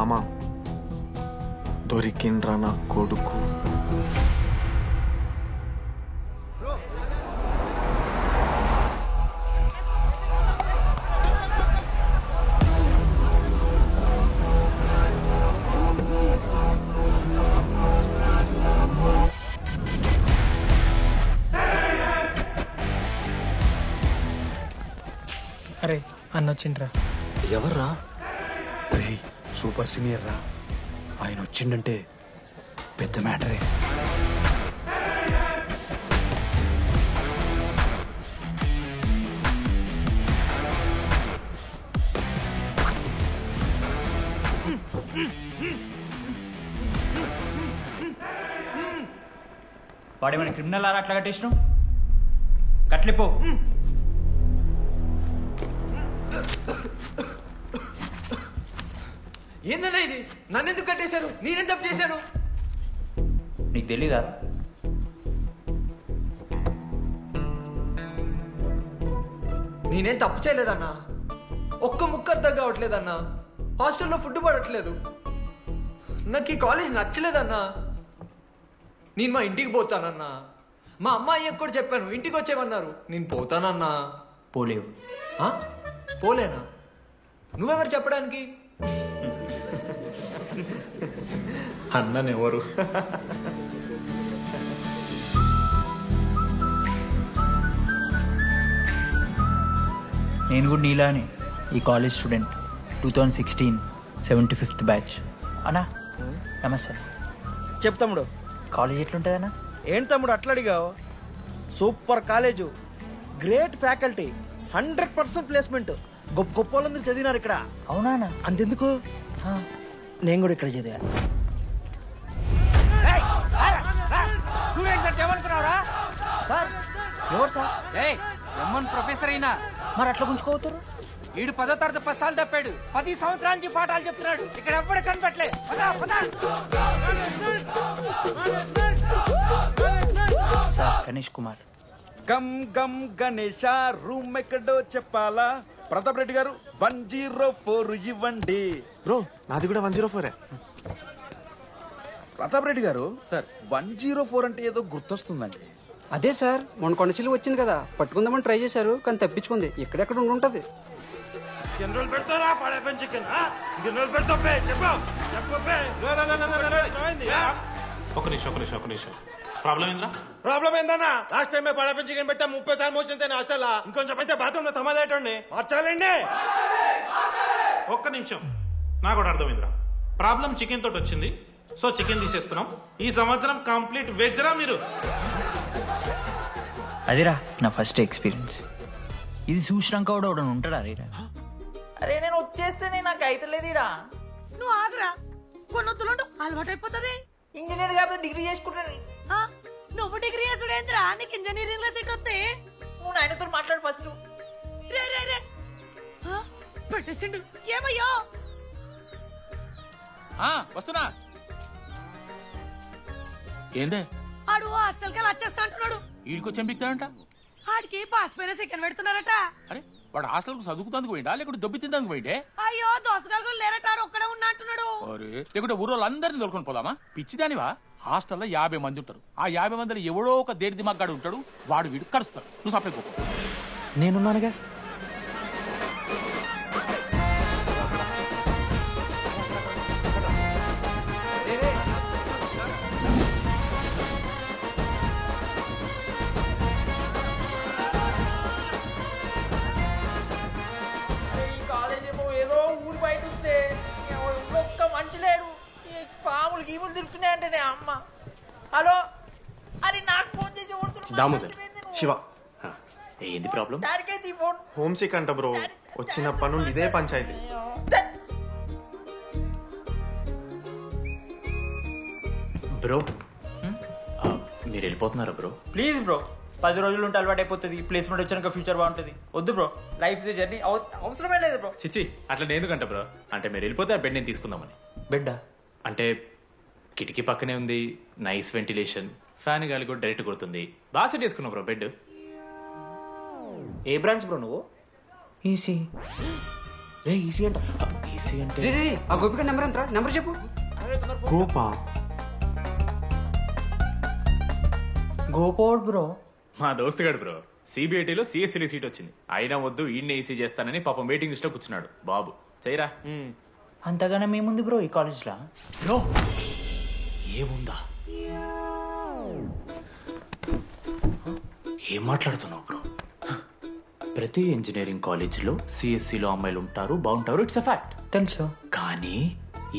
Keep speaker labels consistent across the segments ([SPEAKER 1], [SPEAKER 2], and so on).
[SPEAKER 1] మామ దొరికిండ్రా నా కొడుకు.
[SPEAKER 2] అరే అన్నొచ్చిండ్రా.
[SPEAKER 3] ఎవర్రా?
[SPEAKER 4] రే సూపర్ సీనియర్ రా, ఆయన వచ్చిండంటే పెద్ద మ్యాటరే.
[SPEAKER 5] వాడేమైనా క్రిమినల్ ఆరా అట్లా కట్టేసినావు? కట్లిపో.
[SPEAKER 3] ఏందన్నా ఇది? నన్నెందుకు కట్టేశారు? నేనేం తప్పు చేశాను?
[SPEAKER 5] నీకు తెలీదా?
[SPEAKER 3] నేనేం తప్పు చేయలేదన్నా. ఒక్క ముక్క అర్థం కావట్లేదన్నా. హాస్టల్లో ఫుడ్ పడట్లేదు. నాకు ఈ కాలేజ్ నచ్చలేదన్నా. నేను మా ఇంటికి పోతానన్నా. మా అమ్మాయికి కూడా చెప్పాను, ఇంటికి వచ్చేమన్నారు. నేను పోతానన్నా.
[SPEAKER 5] పోలేవు.
[SPEAKER 3] పోలేనా? నువ్వెవరు చెప్పడానికి?
[SPEAKER 5] అన్ననెవరు? నేను కూడా నీలానే ఈ కాలేజ్ స్టూడెంట్, 2016 75th బ్యాచ్. అన్నా నమస్తే.
[SPEAKER 6] చెప్పు తమ్ముడు.
[SPEAKER 5] కాలేజ్ ఎట్లుంటుంది అన్న?
[SPEAKER 6] ఏంటి తమ్ముడు అట్లా అడిగావు? Super college, great faculty, 100% placement. గొప్ప గొప్ప వాళ్ళందరూ చదివినారు ఇక్కడ.
[SPEAKER 5] అవునా?
[SPEAKER 6] అంతెందుకు, నేను కూడా ఇక్కడ చదివా.
[SPEAKER 5] సార్ ఎవరు సార్?
[SPEAKER 7] ఎమ్మన్ ప్రొఫెసర్ అయినా
[SPEAKER 5] మరి అట్లా గుంజుకోవతారు?
[SPEAKER 7] వీడు 10వ తరగతి 10 సార్లు తప్పాడు. 10 సంవత్సరాల నుంచి పాఠాలు చెప్తున్నాడు. ఇక్కడ ఎవ్వడు కనిపెట్టలే.
[SPEAKER 5] సార్ గణేష్ కుమార్.
[SPEAKER 8] గమ్ గమ్ గణేష రూమ్ ఎక్కడో చెప్పాలా? ప్రతాప్ రెడ్డి గారు 104 ఇవ్వండి.
[SPEAKER 1] బ్రో నాది కూడా 104.
[SPEAKER 8] ప్రతాప్ రెడ్డి గారు సార్ 104 అంటే ఏదో గుర్తొస్తుందండి.
[SPEAKER 9] అదే సార్, మొన్న కొండచిల్లి వచ్చింది కదా, పట్టుకుందామని ట్రై చేశారు కానీ తప్పించుకుంది. ఎక్కడెక్కడ ఉండుంటది.
[SPEAKER 10] ఒక నిమిషం ప్రాబ్లం ఏంద్రా?
[SPEAKER 11] ప్రాబ్లం ఏందన్నా? లాస్ట్ టైం పడపం చికెన్ పెట్టా 30 సార్లు మోషన్ హాస్టల్ ఇంకొంచెం అయితే బాత్రూమ్ లో తమాదేటండి మార్చాలండి.
[SPEAKER 10] ఒక్క నిమిషం, నాకు కూడా అర్థమైందిరా. ప్రాబ్లం చికెన్ తోటి వచ్చింది, సో చికెన్ తీసేస్తున్నాం. ఈ సంవత్సరం కంప్లీట్ వెజ్ రా మీరు.
[SPEAKER 5] అదేరా నా ఫస్ట్ ఎక్స్పీరియన్స్. ఇది చూసినాక కూడా ఒకడు ఉంటాడా? అరే నేను వచ్చేస్తేనే నాకు అయితలేదు ఇడా.
[SPEAKER 12] నువ్వు ఆగరా, కొన్నొత్తులు అలవాటు అయిపోతుంది.
[SPEAKER 5] ఇంజనీర్ కాబట్టి డిగ్రీ చేసుకుంటాను.
[SPEAKER 12] నువ్వు డిగ్రీ చేసుడేంద్రా? నీకు ఇంజనీరింగ్ లో సీట్ వస్తే
[SPEAKER 5] నువ్వు నాయనతో మాట్లాడు ఫస్ట్.
[SPEAKER 12] రే రే రే పెట్టేసిండు. ఏమయ్యో
[SPEAKER 7] వస్తున్నా. ఏందే
[SPEAKER 12] ఆడు హాస్టల్ కి వచ్చేస్తా అంటున్నాడు.
[SPEAKER 7] వీడికి చెంపిస్తాడంట.
[SPEAKER 12] ఆడికి పాస్ పైన చికెన్ పెడుతున్నారట.
[SPEAKER 7] అరే వాడు హాస్టల్ కు చదువుకుతానికి పోయిండా లేకుంటే దొబ్బి తిందానికి పోయిండే?
[SPEAKER 12] అయ్యో దోసగాళ్ళు లేరట, ఒక్కడే ఉన్నా అంటున్నాడు.
[SPEAKER 7] అరే లేకుంటే ఊరు వాళ్ళందరినీ దొరుకుని పోదామా? పిచ్చిదానివా? హాస్టల్లో 50 మంది ఉంటారు. ఆ 50 మందిలో ఎవడో ఒక దేడి దిమాగ్గాడు ఉంటాడు. వాడు వీడు కలుస్తాడు. నువ్వు సప్లై పో.
[SPEAKER 5] నేనున్నానుగా.
[SPEAKER 3] గీములు తిరుగుతున్నాయంటే అమ్మ. హలో, అరే నాకు ఫోన్ చేసి
[SPEAKER 1] దామోదర్ శివ,
[SPEAKER 10] ఏంది ప్రాబ్లం?
[SPEAKER 3] డాడీకైతే ఈ ఫోన్.
[SPEAKER 1] హోమ్ సిక్ అంట బ్రో, వచ్చినప్పటి నుండి ఇదే పంచాయతీ.
[SPEAKER 10] బ్రో మీరు వెళ్ళిపోతున్నారా బ్రో?
[SPEAKER 5] ప్లీజ్ బ్రో, 10 రోజులు ఉంటే అలవాటు అయిపోతుంది. ప్లేస్మెంట్ వచ్చాక ఫ్యూచర్ బాగుంటుంది. వద్దు బ్రో, లైఫ్ జర్నీ అవసరమే లేదు బ్రో.
[SPEAKER 10] చిచ్చి అట్లా ఎందుకంట బ్రో? అంటే మీరు వెళ్ళిపోతే ఆ బెడ్ నేను తీసుకుందామని.
[SPEAKER 5] బెడ్డా?
[SPEAKER 10] అంటే కిటికీ పక్కనే ఉంది, నైస్ వెంటిలేషన్, ఫ్యాన్ గాలి కూడా డైరెక్ట్ కొడుతుంది. బాగా సెట్ చేసుకున్నావు బ్రో బెడ్.
[SPEAKER 5] ఏ బ్రాంచ్ బ్రో నువ్వు? ఈసీ.
[SPEAKER 6] రే ఈసీ అంట. ఈసీ అంటే
[SPEAKER 9] రే ఆ గోపిక నెంబర్ ఎంత? నెంబర్ చెప్పు.
[SPEAKER 1] గోపా
[SPEAKER 5] గోపోడ్ బ్రో.
[SPEAKER 13] మా దోస్తుగాడు బ్రో సిబిఐటీలో సిఎస్సీలో సీట్ వచ్చింది. అయినా వద్దు ఈయన్నే ఈసీ చేస్తానని పాపం వెయిటింగ్ లిస్ట్ లో కూర్చున్నాడు. బాబు చేయరా.
[SPEAKER 5] అంతగానే మేముంది బ్రో ఈ కాలేజ్లో.
[SPEAKER 13] బ్రో ఏముందా? ఏం మాట్లాడుతున్నావు బ్రో? ప్రతి ఇంజనీరింగ్ కాలేజీలో సిఎస్సిలో అమ్మాయిలు ఉంటారు, బాగుంటారు. It's a fact.
[SPEAKER 5] తెలుసు.
[SPEAKER 13] కానీ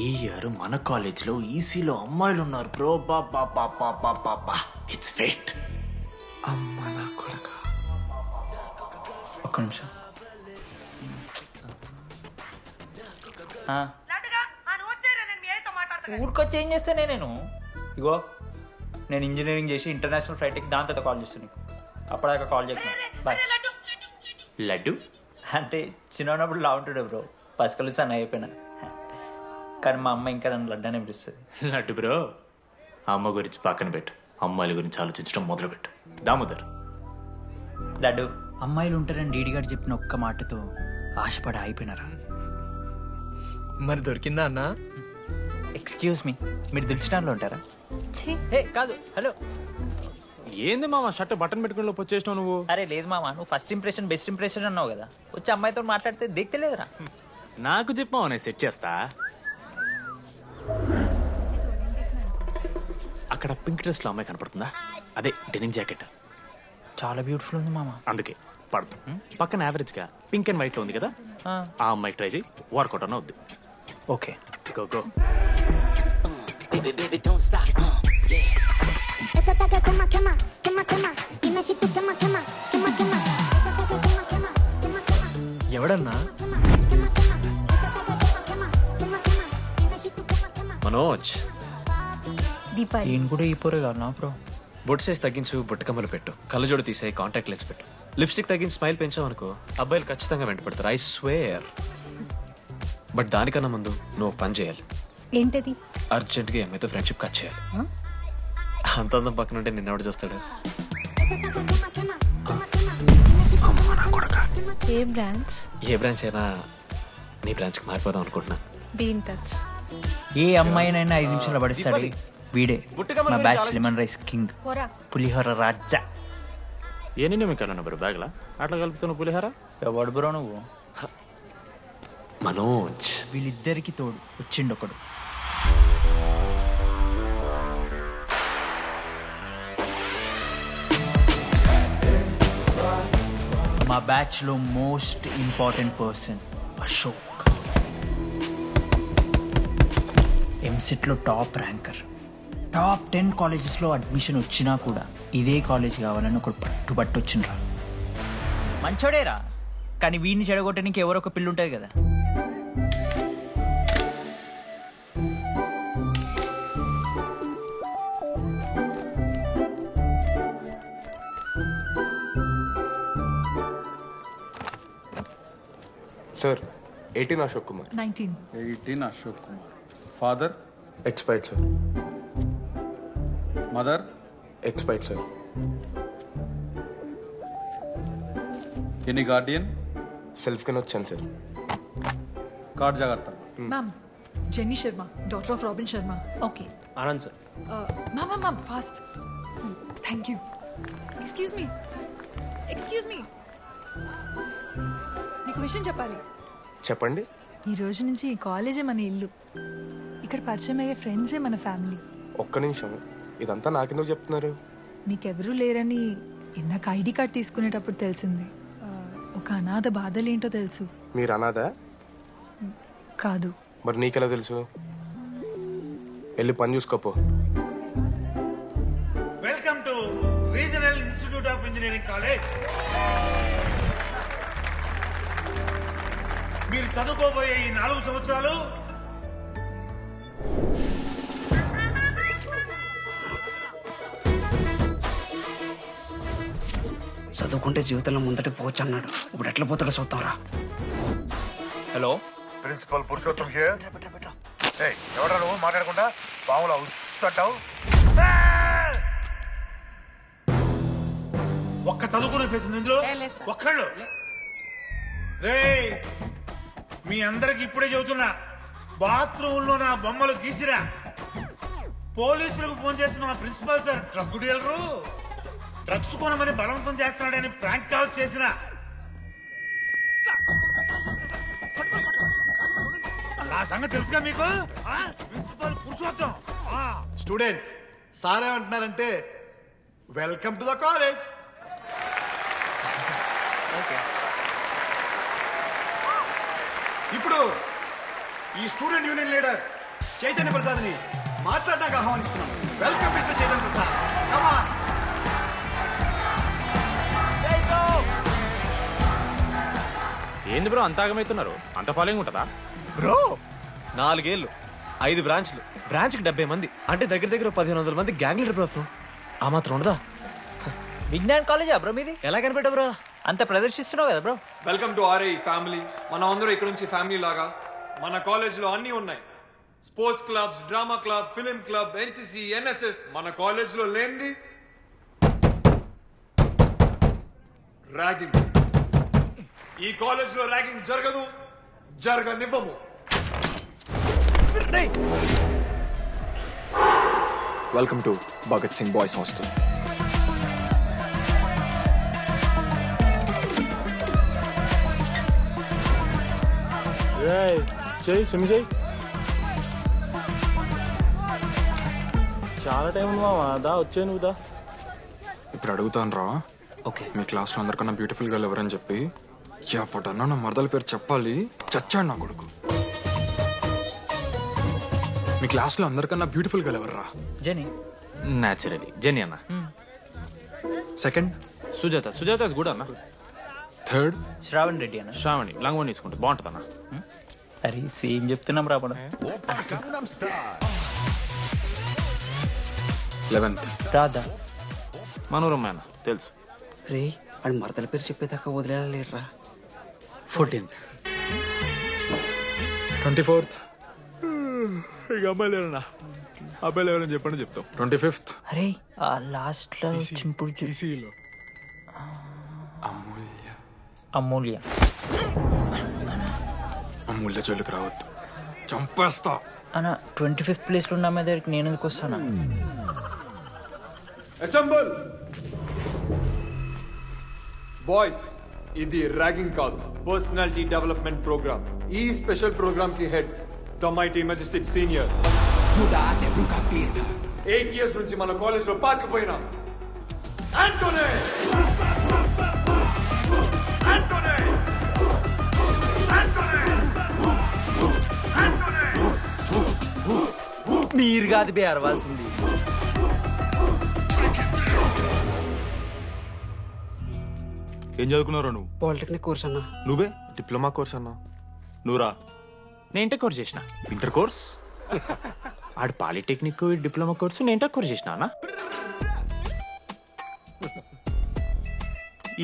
[SPEAKER 13] ఈ ఇయర్ మన కాలేజీలో ఈసీలో అమ్మాయిలు ఉన్నారు బ్రో. Baba it's fate.
[SPEAKER 1] అమ్మా నా కొడక.
[SPEAKER 5] ఒక్క నిమిషం. ఊరికొచ్చి ఏం చేస్తానే నేను? ఇగో నేను ఇంజనీరింగ్ చేసి ఇంటర్నేషనల్ ఫ్లైట్కి దాని తర్వాత కాల్ చేస్తాను నీకు. అప్పటిదాకా కాల్ చేస్తాను. బాయ్.
[SPEAKER 13] లడ్డు
[SPEAKER 5] అంటే చిన్నప్పుడు లా ఉంటాడు బ్రో, పసుకలు సన్న అయిపోయినా. కానీ మా అమ్మ ఇంకా నన్ను లడ్డు అని పిలుస్తుంది.
[SPEAKER 13] లడ్డు బ్రో అమ్మ గురించి పక్కన పెట్టు, అమ్మాయిల గురించి ఆలోచించడం మొదలుపెట్టు. దామోదర్
[SPEAKER 5] లడ్డు, అమ్మాయిలు ఉంటారని డీడీ గారు చెప్పిన ఒక్క మాటతో ఆశపడి అయిపోయినారా?
[SPEAKER 3] మరి దొరికిందా అన్నా?
[SPEAKER 5] ఎక్స్క్యూజ్ మీ, మీరు దిల్చినాల్లో ఉంటారా? కాదు. హలో.
[SPEAKER 13] ఏంది మామ షర్ట్ బటన్ పెట్టుకుని లోపు వచ్చేసినావు నువ్వు?
[SPEAKER 5] అరే లేదు మామ, నువ్వు ఫస్ట్ ఇంప్రెషన్ బెస్ట్ ఇంప్రెషన్ అన్నావు కదా. వచ్చి అమ్మాయితో మాట్లాడితే దిక్కలేదురా.
[SPEAKER 13] నాకు చెప్పావు, నేను సెట్ చేస్తా. అక్కడ పింక్ డ్రెస్ లో అమ్మాయి కనపడుతుందా? అదే డెనిమ్ జాకెట్.
[SPEAKER 5] చాలా బ్యూటిఫుల్ ఉంది మామ.
[SPEAKER 13] అందుకే పడదు. పక్కన యావరేజ్ గా పింక్ అండ్ వైట్ లో ఉంది కదా, ఆ అమ్మాయి ట్రై చేయి. వర్కౌట్ అన్న వద్దు.
[SPEAKER 5] Okay
[SPEAKER 13] go go.
[SPEAKER 3] ఎవడన్నా?
[SPEAKER 6] మనోజ్.
[SPEAKER 5] ఈయన కూడా ఈ పోరే కాదు నా బ్రో.
[SPEAKER 6] బొట్టు సైజ్ తగ్గించు, బుట్ట కమ్మలు పెట్టు, కళ్ళజోడు తీసేయి, కాంటాక్ట్ లెన్స్ పెట్టు, లిప్స్టిక్ తగ్గించి స్మైల్ పెంచావనుకో అబ్బాయిలు ఖచ్చితంగా వెంట పెడతారు. I swear. బట్ దానికన్నా ముందు నువ్వు పని చేయాలి.
[SPEAKER 14] ఏంటది?
[SPEAKER 6] అర్జెంట్గా అమ్మాయితో ఫ్రెండ్షిప్ కట్ చేయాలి. అంత అందం పక్కన ఉంటే నిన్నెవడు చూస్తాడు?
[SPEAKER 14] ఏ బ్రాంచ్?
[SPEAKER 6] ఏ బ్రాంచ్ అయినా నీ బ్రాంచ్కి మారిపోదాం అనుకుంటున్నా.
[SPEAKER 14] Be in touch.
[SPEAKER 5] ఏ అమ్మాయినైనా 5 నిమిషాలు పడిస్తాడు వీడే. మా బ్యాచ్ లెమన్ రైస్ కింగ్, పులిహోర రాజా.
[SPEAKER 13] ఎన్ని మీకు బ్రో బ్యాగ్లా అట్లా కలుపుతున్న పులిహోర?
[SPEAKER 5] ఎవడు బ్రో నువ్వు?
[SPEAKER 6] మనోజ్.
[SPEAKER 5] వీళ్ళిద్దరికి తోడు వచ్చిండు ఒకడు. మా బ్యాచ్ లో most important person Ashok. EAMCET లో టాప్ ర్యాంకర్. టాప్ 10 కాలేజెస్ లో అడ్మిషన్ వచ్చినా కూడా ఇదే కాలేజ్ కావాలని ఒకడు పట్టుబట్టు వచ్చిండ్రా. మంచోడేరా, కానీ వీడిని చెడగొట్టడానికి ఎవరో ఒక పిల్లు ఉంటుంది కదా.
[SPEAKER 1] Sir 18 Ashok Kumar.
[SPEAKER 15] 18 Ashok Kumar. Father?
[SPEAKER 1] Expired sir.
[SPEAKER 15] Mother?
[SPEAKER 1] Expired sir.
[SPEAKER 15] Any Guardian?
[SPEAKER 1] Self కింద వచ్చాను సార్.
[SPEAKER 15] కార్డ్ జాగ్రత్త.
[SPEAKER 16] Ma'am, jenny Sharma, daughter of robin Sharma. Okay.
[SPEAKER 6] Anand sir.
[SPEAKER 16] Ma'am fast. Thank you. Excuse me నీకు విషయం చెప్పాలి.
[SPEAKER 1] చెప్పండి.
[SPEAKER 16] ఈ రోజు నుంచి ఈ కాలేజే మన ఇల్లు. ఇక్కడ పరిచయం అయ్యే ఫ్రెండ్సే మన ఫ్యామిలీ.
[SPEAKER 1] ఒక్క నిమిషం, ఇదంతా నాకెందుకు చెప్తున్నారు?
[SPEAKER 16] మీకెవరూ లేరని ఇందాక ఐడి కార్డ్ తీసుకునేటప్పుడు తెలిసింది. ఒక అనాథ బాధలేంటో తెలుసు.
[SPEAKER 1] మీరు అనాథా?
[SPEAKER 16] కాదు.
[SPEAKER 1] మరి నీకెలా తెలుసు? వెళ్ళి పని చూసుకోపో.
[SPEAKER 17] Welcome to regional institute of engineering college. మీరు చదువుకోబోయే ఈ 4 సంవత్సరాలు
[SPEAKER 9] చదువుకుంటే జీవితంలో ముందటికి పోవచ్చు అన్నాడు. ఇప్పుడు ఎట్లా పోతాడో చూద్దాంరా.
[SPEAKER 6] Hello,
[SPEAKER 17] principal Purushottam here. ఎవరా నువ్వు మాట్లాడకుండా పాములా ఉస్సంటావు? ఒక్క చదువుకునే ఫేస్ ఇందులో ఒక్కళ్ళు. రే మీ అందరికి ఇప్పుడే చెబుతున్నా, బాత్రూంలో నా బొమ్మలు గీసిరా. పోలీసులకు ఫోన్ చేసిన మా principal sir drug dealer drugs కొనమని బలవంతం చేస్తున్నాడని ప్రాంక్ కాల్ చేసిన. ఆ సంగతి తెలుసుగా మీకు? ప్రిన్సిపల్ పురుషోత్తం.
[SPEAKER 4] స్టూడెంట్స్, సార్ ఏమంటున్నారంటే వెల్కమ్ టు ద కాలేజ్. ఇప్పుడు ఈ స్టూడెంట్ యూనియన్ లీడర్ చైతన్య ప్రసాద్ని మాట్లాడడానికి ఆహ్వానిస్తున్నాం. Welcome mister Chaitanya Prasad. Come on.
[SPEAKER 13] ఏంది బ్రో అంత ఆగమవుతున్నారు? అంత ఫాలోయింగ్ ఉంటుందా
[SPEAKER 6] బ్రో? 4 ఏళ్ళు, 5 బ్రాంచ్లు, బ్రాంచ్కి 70 మంది, అంటే దగ్గర దగ్గర 1500 మంది గ్యాంగ్ లీడర్ బ్రో. ఆ మాత్రం ఉండదా?
[SPEAKER 5] విజ్ఞాన్ కాలేజా బ్రో మీది?
[SPEAKER 6] ఎలా కనిపెట్టా బ్రో?
[SPEAKER 5] అంత ప్రదర్శిస్తున్నావు కదా bro.
[SPEAKER 3] Welcome to R I family. మనం అందరూ ఇక్కడ నుంచి ఫ్యామిలీ లాగా. మన కాలేజ్లో అన్నీ ఉన్నాయి. Sports clubs, drama club, film club, NCC, NSS. మన కాలేజ్లో లేనిది ర్యాగింగ్. ఈ కాలేజ్లో ర్యాగింగ్ జరగదు, జరగనివ్వము.
[SPEAKER 1] Welcome to Bhagat Singh boys hostel.
[SPEAKER 13] చాలా టైం ఉంది మామా. దా వచ్చే నువ్వు దా.
[SPEAKER 1] ఇప్పుడు అడుగుతాను రా. ఓకే, మీ క్లాస్లో అందరికన్నా బ్యూటిఫుల్ గర్ల్ ఎవరని చెప్పి ఎవడన్నా నా మరదల పేరు చెప్పాలి. చచ్చాడు నా కొడుకు. మీ క్లాస్లో అందరికన్నా బ్యూటిఫుల్ గర్ల్ ఎవర్రా?
[SPEAKER 5] జెనీ.
[SPEAKER 13] న్యాచురలీ జెనీ అన్న.
[SPEAKER 1] Second
[SPEAKER 13] Sujatha. Sujatha is good అన్న.
[SPEAKER 1] థర్డ్
[SPEAKER 5] శ్రావణ్ రెడ్డి అన్న.
[SPEAKER 13] శ్రావణి లంగోని తీసుకుంటే బాగుంటుంది అన్న.
[SPEAKER 5] అరే సేమ్ చెప్తున్నాం రాబడ.
[SPEAKER 1] 11th
[SPEAKER 5] రాధా.
[SPEAKER 13] మనోరమ్మ అన్న తెలుసు.
[SPEAKER 9] రే అని మరదల పేరు చెప్పేదాకా వదిలేలా లేడరా.
[SPEAKER 5] 14th
[SPEAKER 1] 24th
[SPEAKER 13] ఇక అమ్మాయిలు ఎవరన్నా అబ్బాయిలు ఎవరని చెప్పండి చెప్తాం.
[SPEAKER 1] 25th
[SPEAKER 5] అరే ఆ లాస్ట్ లో
[SPEAKER 1] అమూల్య.
[SPEAKER 5] అమూల్య.
[SPEAKER 1] అమూల్య జోలికి రావద్దు, చంపేస్తా.
[SPEAKER 5] అన్న 25th ప్లేస్ లో ఉన్న అమ్మాయి దగ్గరికి నేను ఎందుకు వస్తానా?
[SPEAKER 3] Assemble boys. ఇది ర్యాగింగ్ కాదు, పర్సనాలిటీ డెవలప్మెంట్ ప్రోగ్రామ్. ఈ స్పెషల్ ప్రోగ్రామ్ కి head the mighty Majestic senior. 8 years నుంచి మన కాలేజ్ లో పాతిపోయినా ఆంటోనీ.
[SPEAKER 5] మీరు కాదు బే అరవాల్సింది.
[SPEAKER 11] ఏం చదువుకున్నారా నువ్వు?
[SPEAKER 9] పాలిటెక్నిక్ కోర్స్ అన్నా.
[SPEAKER 11] నువ్వే డిప్లొమా కోర్స్ అన్నా. నువ్వురా?
[SPEAKER 13] నేను ఇంటర్ కోర్స్ చేసిన. ఇంటర్ కోర్స్ ఆడు పాలిటెక్నిక్ డిప్లొమా కోర్సు, నేను ఇంటర్ కోర్స్ చేసిన అన్న.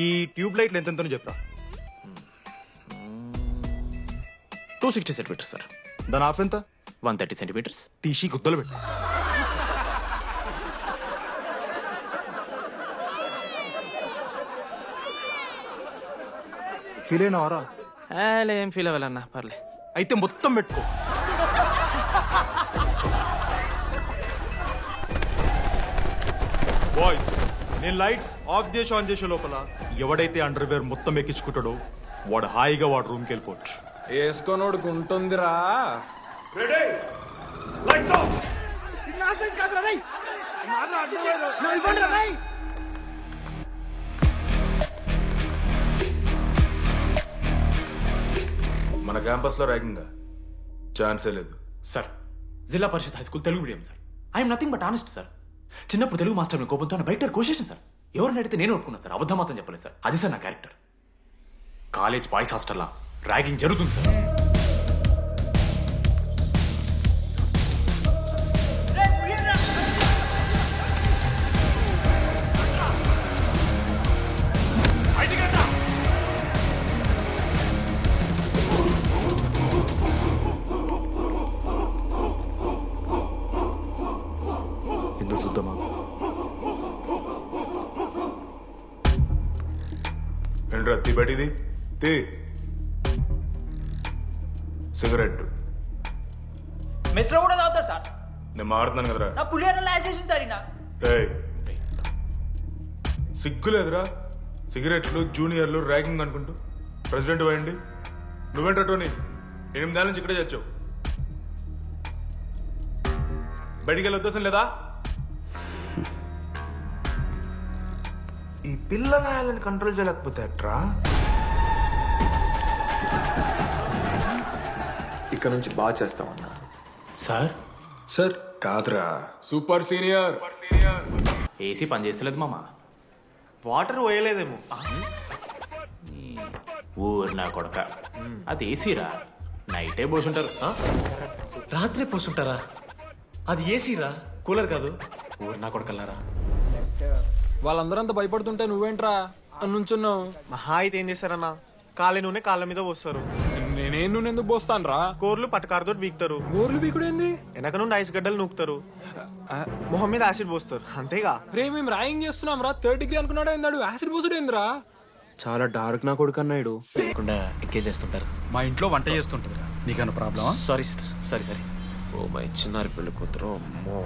[SPEAKER 11] ఈ ట్యూబ్ లైట్లు ఎంతెంతనో చెప్పరా.
[SPEAKER 13] 260 సెంటీమీటర్స్ సార్.
[SPEAKER 11] దాని ఆఫ్ ఎంత?
[SPEAKER 13] 130 సెంటీమీటర్స్.
[SPEAKER 11] టీసీ గుద్దలు పెట్టు. ఫీల్ అయినావారా?
[SPEAKER 13] ఏం ఫీల్ అవ్వాలన్నా, పర్లే.
[SPEAKER 11] అయితే మొత్తం పెట్టుకో. బాయ్స్, నేను లైట్స్ ఆఫ్ చేసి ఆన్ చేసే లోపల ఎవడైతే అండర్వేర్ మొత్తం ఎక్కించుకుంటాడో వాడు హాయిగా వాడు రూమ్కి వెళ్ళిపోవచ్చు.
[SPEAKER 1] వేసుకోనోడుకు ఉంటుందిరా.
[SPEAKER 3] Ready, lights off.
[SPEAKER 11] మన క్యాంపస్ లో ర్యాగింగ్ ఛాన్సే లేదు
[SPEAKER 13] sir. Zilla parishad high school Telugu medium sir. I'm nothing but honest sir. చిన్నప్పుడు తెలుగు మాస్టర్ కోపంతో బయట కోసేసిన సార్. ఎవరిని అడిగితే నేను ఒప్పుకున్నాను సార్. అబద్ధం మాత్రం చెప్పలేదు సార్. అది సార్ నా క్యారెక్టర్. కాలేజ్ బాయ్స్ హాస్టల్లా ర్యాగింగ్ జరుగుతుంది సార్.
[SPEAKER 11] చూద్దామా? ఏంట్రా తీ బయటిది తీ.
[SPEAKER 18] సిగరెట్
[SPEAKER 5] మెస్లో కూడా తాగుతాడు సార్.
[SPEAKER 18] నేను మారుతున్నాను కదరా.
[SPEAKER 5] నా పులిహోర లాస్ట్ చేసింది సార్ ఈయన.
[SPEAKER 18] సిగ్గులేదురా సిగరెట్లు జూనియర్లు ర్యాగింగ్ అనుకుంటూ ప్రెసిడెంట్ పోయండి. నువ్వేంట్రా టోనీ 8 ఏళ్ళ నుంచి ఇక్కడే చచ్చావు. బయటికి వెళ్ళే ఉద్దేశం లేదా?
[SPEAKER 19] ఈ పిల్లగాయలను కంట్రోల్ చేయలేకపోతే అట్రా.
[SPEAKER 1] ఇక్కడ నుంచి బాగా చేస్తామన్నా.
[SPEAKER 13] సార్
[SPEAKER 1] సార్ కాదురా సూపర్ సీనియర్.
[SPEAKER 13] ఏసీ పని చేస్తలేదు మామ.
[SPEAKER 11] వాటర్ పోయలేదేమో.
[SPEAKER 13] ఊరు నా కొడక, అది ఏసీరా, నైటే పోసుంటారు.
[SPEAKER 6] రాత్రే పోసుంటారా? అది ఏసీరా, కూలర్ కాదు. ఊరు నా కొడకల్లారా.
[SPEAKER 1] వాళ్ళందరూ అంత భయపడుతుంటే నువ్వేంట్రా నుంచున్నావు?
[SPEAKER 11] మహా అయితే ఏం చేస్తారన్నా, కాళ్ళ నూనె కాళ్ళ మీద పోస్తారు.
[SPEAKER 1] నేనేం నూనె ఎందుకు పోస్తాను రా?
[SPEAKER 11] కోర్లు పట్టకారుతో బీకుతారు.
[SPEAKER 1] గోర్లు బీకుడేంది?
[SPEAKER 11] వెనక నుండి ఐస్ గడ్డలు నూకుతారు. మొహం మీద యాసిడ్ పోస్తారు, అంతేగా.
[SPEAKER 1] రే మేము ర్యాగింగ్ చేస్తున్నాం రా. 3rd డిగ్రీ అనుకున్నాడు ఏందాడు, యాసిడ్ పోసుడు ఏందిరా?
[SPEAKER 11] చాలా డార్క్ నా కొడుకు అన్నాడు.
[SPEAKER 6] ఎక్కే చేస్తుంటారు.
[SPEAKER 15] మా ఇంట్లో వంట చేస్తుంటారు. నీకన్నా ప్రాబ్లమా?
[SPEAKER 6] Sorry sister, sorry. Oh my చిన్నారి పెళ్లి కూతురు, అమ్మో.